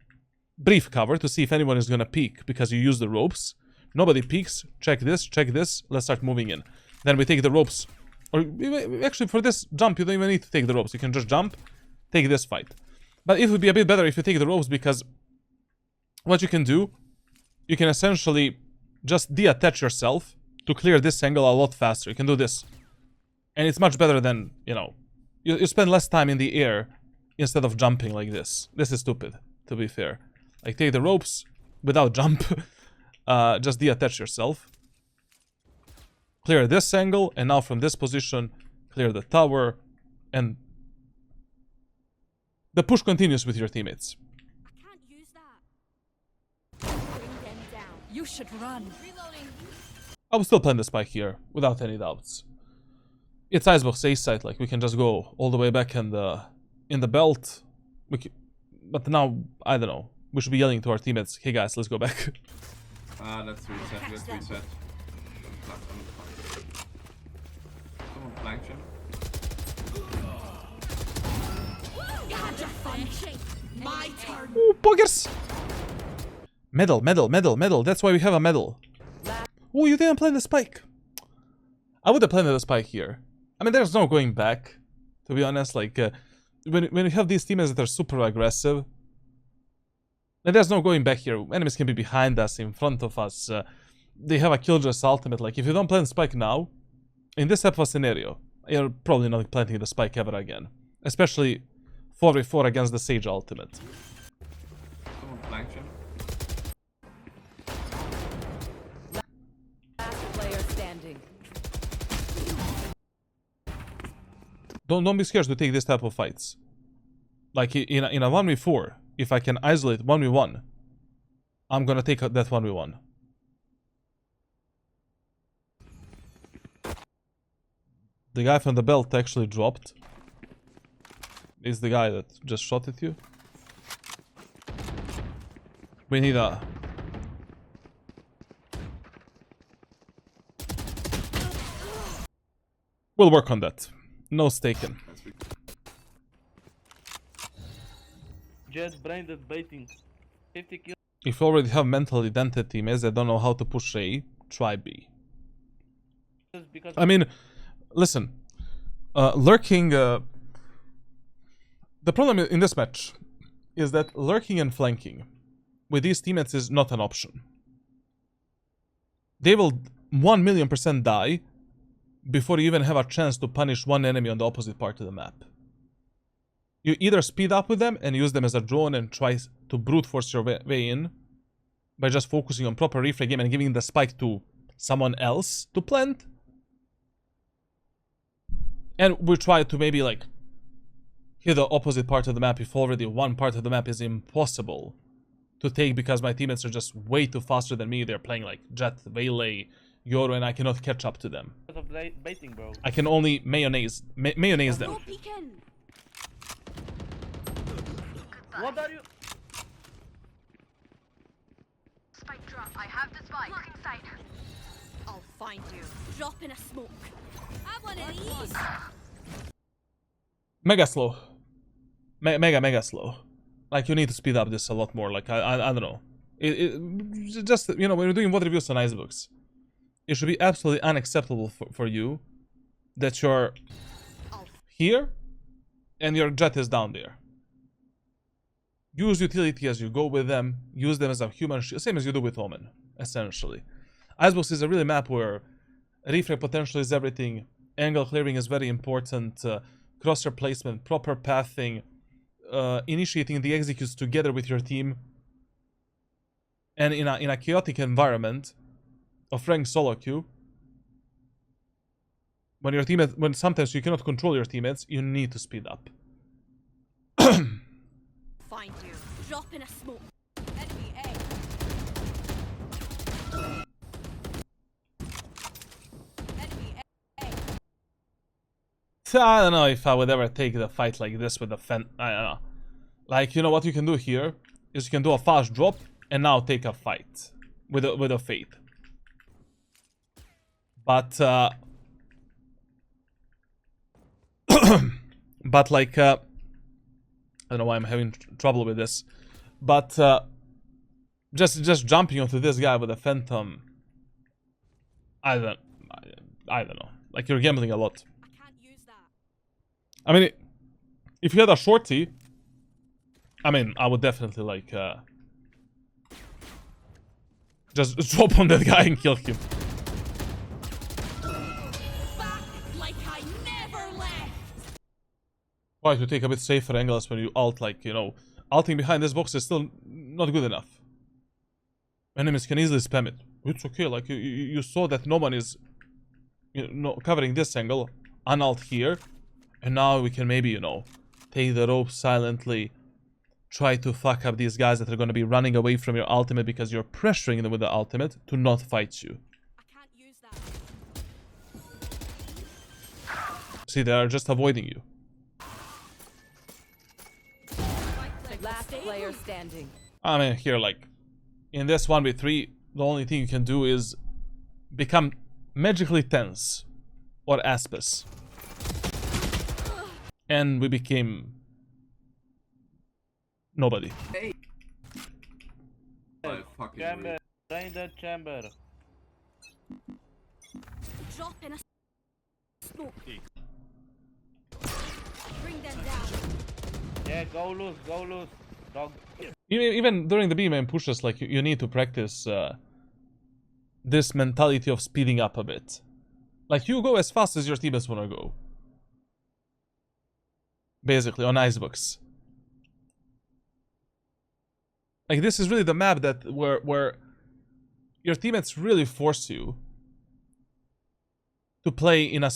brief cover to see if anyone is gonna peek because you use the ropes. Nobody peeks. Check this. Check this. Let's start moving in. Then we take the ropes. Or actually, for this jump, you don't even need to take the ropes. You can just jump. Take this fight. But it would be a bit better if you take the ropes, because what you can do, you can essentially just detach yourself to clear this angle a lot faster. You can do this. And it's much better than, you know, you spend less time in the air instead of jumping like this. This is stupid, to be fair. Like, take the ropes without jump. Just detach yourself. Clear this angle, and now from this position, clear the tower, and the push continues with your teammates. Can't use that. Bring them down. You should run. Reloading. I will still plan the spike here, without any doubts. It's Icebox A site, like we can just go all the way back in the belt. But now, I don't know. We should be yelling to our teammates, hey guys, let's go back. Let's reset, let's reset. Someone flanked him. You had your fun. My turn. Ooh, poggers! Medal, medal, medal, medal. That's why we have a medal. Oh, you didn't plan the spike. I would have planned the spike here. I mean, there's no going back, to be honest. Like, when you have these teammates that are super aggressive, and there's no going back here. Enemies can be behind us, in front of us. They have a Killjoy's ultimate. Like, if you don't plan spike now, in this type of scenario, you're probably not planting the spike ever again. Especially 4v4 against the Sage ultimate. Someone flanked him. Last player standing. Don't be scared to take this type of fights. Like, in a 1v4, if I can isolate 1v1, I'm gonna take that 1v1. The guy from the belt actually dropped. Is the guy that just shot at you. We need a... We'll work on that. No staken. Jet branded baiting. 50 kills. If you already have mental identity teammates that don't know how to push A, try B. Because I mean, listen. Lurking... the problem in this match is that lurking and flanking with these teammates is not an option. They will 1,000,000% die before you even have a chance to punish one enemy on the opposite part of the map. You either speed up with them and use them as a drone and try to brute force your way in by just focusing on proper refrag game and giving the spike to someone else to plant. And we try to maybe like hit the opposite part of the map if already one part of the map is impossible to take because my teammates are just way too faster than me. They're playing like Jet, Vaylay, Yoru, and I cannot catch up to them. of baiting, bro. I can only mayonnaise them. Go peeking. What are you? Spike drop. I have the spike. Blocking sight. I'll find you. Drop in a smoke. Have one of these. Mega slow. Mega slow. Like, you need to speed up this a lot more. Like, I don't know. It just, you know, when you're doing VOD reviews on Icebox, it should be absolutely unacceptable for you that you're here and your Jet is down there. Use utility as you go with them. Use them as a human shield. Same as you do with Omen, essentially. Icebox is a really map where refrag potential is everything. Angle clearing is very important. Crosshair placement, proper pathing, initiating the executes together with your team. And in a chaotic environment of ranked solo queue, when your teammate, when sometimes you cannot control your teammates, you need to speed up. Find you. Drop in a smoke. Enemy A. Enemy A. I don't know if I would ever take the fight like this with a Fen. I don't know. Like, you know what you can do here is you can do a fast drop and now take a fight with a Fate. But but like I don't know why I'm having trouble with this, but just jumping onto this guy with a phantom, I don't know. Like, you're gambling a lot. I can't use that. I mean, if you had a shorty, I mean, I would definitely like just drop on that guy and kill him. Back like I never left. Why to take a bit safer angles when you ult, like, you know, ulting behind this box is still not good enough. Enemies can easily spam it. It's okay, like, you saw that no one is, you know, covering this angle, unult here, and now we can maybe, you know, take the rope silently, try to fuck up these guys that are going to be running away from your ultimate because you're pressuring them with the ultimate to not fight you. I can't use that. See, they are just avoiding you. Last player standing. I mean, here, like, in this 1v3, the only thing you can do is become magically tense or aspis. And we became nobody. Oh, fucking Chamber. weird. Drain the chamber. Drop in a smoke. Bring them down. Yeah, go loose, dog. Even during the B main pushes, like, you need to practice this mentality of speeding up a bit. Like, you go as fast as your teammates wanna go. Basically, on Icebox. Like, this is really the map that where your teammates really force you to play in a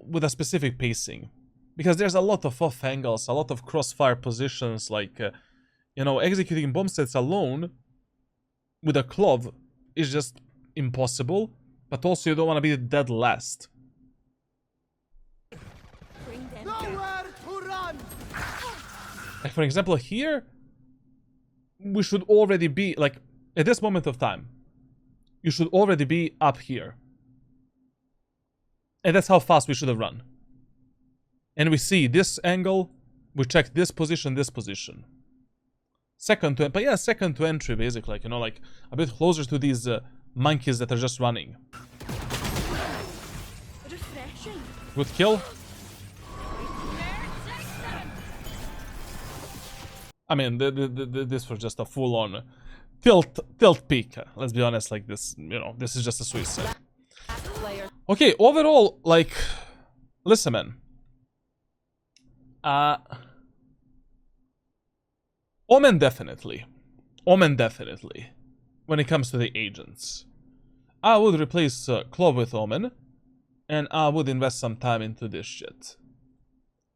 with a specific pacing, because there's a lot of off angles, a lot of crossfire positions. Like, you know, executing bomb sets alone with a Clove is just impossible. But also, you don't want to be dead last. Bring them down. Nowhere to run. Like, for example, here, we should already be, like, at this moment of time, you should already be up here. And that's how fast we should have run. And we see this angle, we check this position, Second to, but yeah, second to entry, basically, like, you know, like, a bit closer to these monkeys that are just running. Refreshing. Good kill. I mean, this was just a full-on tilt peak. Let's be honest, like, this, you know, this is just a suicide. Last player. Okay, overall, like, listen, man. Omen definitely. When it comes to the agents. I would replace Clove with Omen. And I would invest some time into this shit.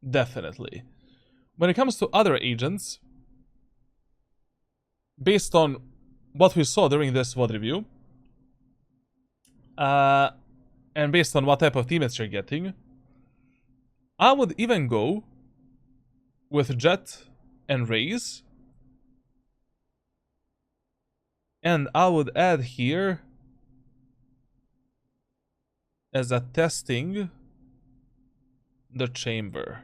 Definitely. When it comes to other agents, based on what we saw during this VOD review, and based on what type of teammates you're getting, I would even go with Jet and Raze. And I would add here, as a testing, the Chamber.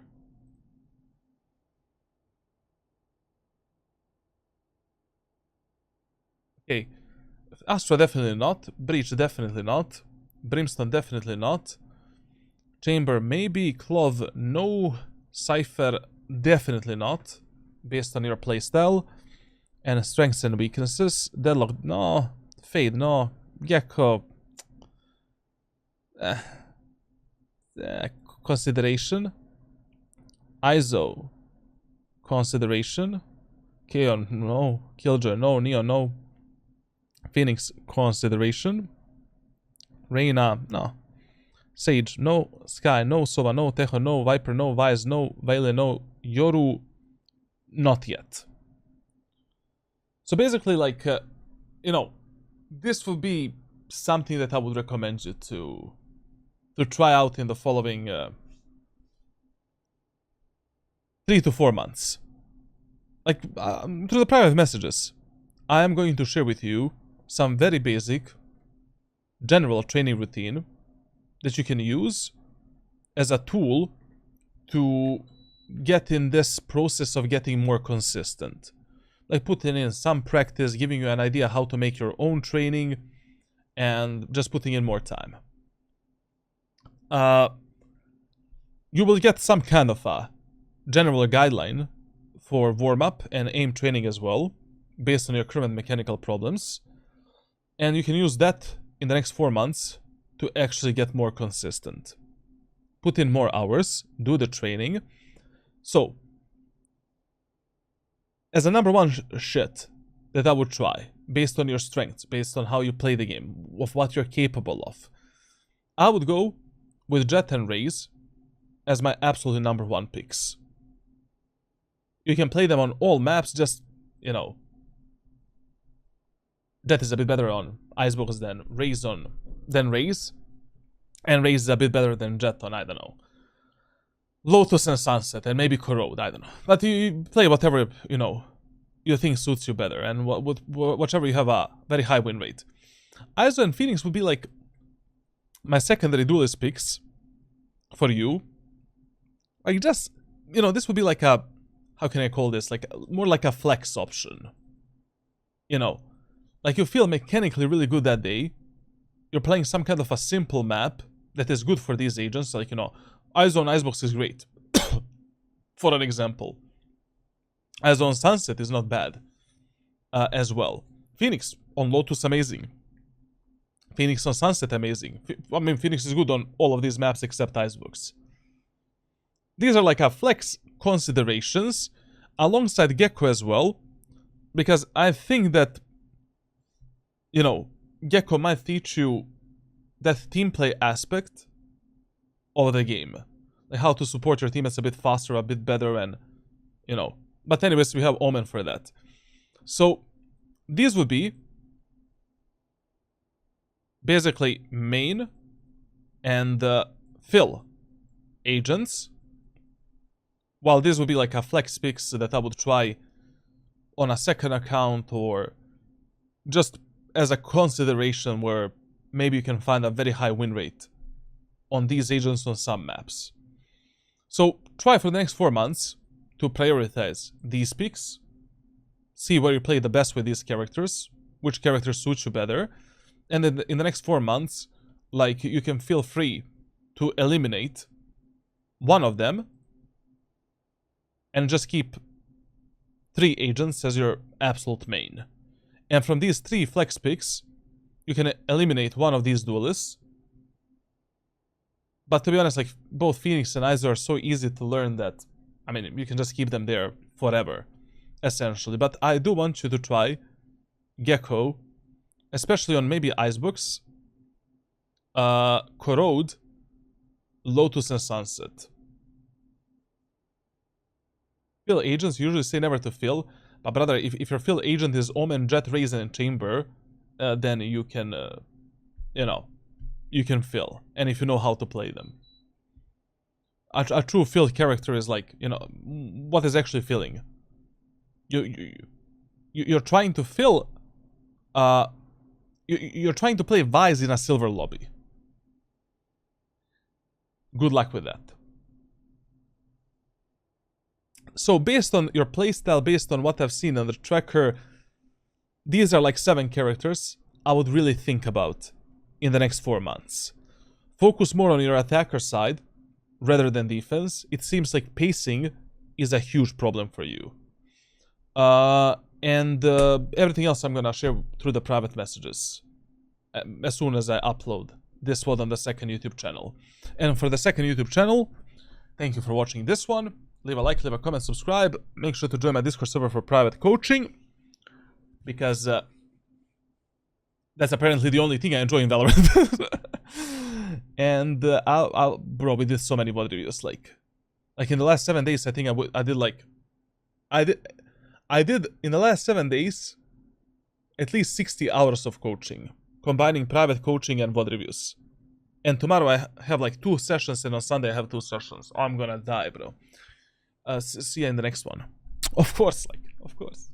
Okay, Astra definitely not, Breach definitely not, Brimstone definitely not, Chamber maybe, Clove no, Cypher definitely not, based on your playstyle, and strengths and weaknesses. Deadlock no, Fade no, Gecko consideration, ISO consideration, Kaon no, Killjoy no, Neo no, Phoenix consideration, Reyna no, Sage no, Sky no, Sova no, Tejo no, Viper no, Vyze no, Vale no, Yoru not yet. So basically, like, you know, this would be something that I would recommend you to try out in the following 3 to 4 months. Like, through the private messages, I am going to share with you some very basic, general training routine that you can use as a tool to get in this process of getting more consistent. Like putting in some practice, giving you an idea how to make your own training, and just putting in more time. You will get some kind of a general guideline for warm-up and aim training as well, based on your current mechanical problems. And you can use that in the next 4 months to actually get more consistent. Put in more hours, do the training. So, as a number one shit that I would try, based on your strengths, based on how you play the game, of what you're capable of, I would go with Jett and Raze as my absolutely number one picks. You can play them on all maps, just, you know, Jett is a bit better on Icebox than Raze and Raze is a bit better than Jett on, I don't know, Lotus and Sunset, and maybe Corrode, I don't know. But you play whatever, you know, you think suits you better, and whichever you have a very high win rate. Iso and Phoenix would be like my secondary duelist picks for you. Like just, you know, this would be like a, how can I call this? Like more like a flex option. You know, like you feel mechanically really good that day. You're playing some kind of a simple map that is good for these agents. Like, you know, Iso on Icebox is great. For an example. Iso on Sunset is not bad as well. Phoenix on Lotus, amazing. Phoenix on Sunset, amazing. I mean, Phoenix is good on all of these maps except Icebox. These are like a flex considerations alongside Gecko as well, because I think that, you know, Gecko might teach you that team play aspect of the game. Like how to support your teammates a bit faster, a bit better, and, you know. But anyways, we have Omen for that. So, these would be basically main and fill agents. While this would be like a flex picks that I would try on a second account, or just as a consideration where maybe you can find a very high win rate on these agents on some maps. So try for the next 4 months to prioritize these picks, see where you play the best with these characters, which characters suit you better, and then in the next 4 months, like, you can feel free to eliminate one of them and just keep 3 agents as your absolute main. And from these 3 flex picks, you can eliminate one of these duelists. But to be honest, like, both Phoenix and Iso are so easy to learn that, I mean, you can just keep them there forever, essentially. But I do want you to try Gecko, especially on maybe Icebox, Corrode, Lotus, and Sunset. Fill agents, usually say never to fill, but brother, if your fill agent is Omen, Jett, Raze, and Chamber, then you can, you know, you can fill, and if you know how to play them. A true fill character is like, you know, what is actually filling? You're trying to fill, you're trying to play Vice in a silver lobby. Good luck with that. So based on your playstyle, based on what I've seen on the tracker, these are like 7 characters I would really think about in the next 4 months. Focus more on your attacker side rather than defense. It seems like pacing is a huge problem for you. And everything else I'm gonna share through the private messages as soon as I upload this one on the second YouTube channel. And for the second YouTube channel, thank you for watching this one. Leave a like, leave a comment, subscribe. Make sure to join my Discord server for private coaching, because that's apparently the only thing I enjoy in Valorant. And bro, we did so many VOD reviews. Like in the last 7 days, I think I did in the last 7 days at least 60 hours of coaching, combining private coaching and VOD reviews. And tomorrow I have like 2 sessions, and on Sunday I have 2 sessions. I'm gonna die, bro. See you in the next one. Of course, of course.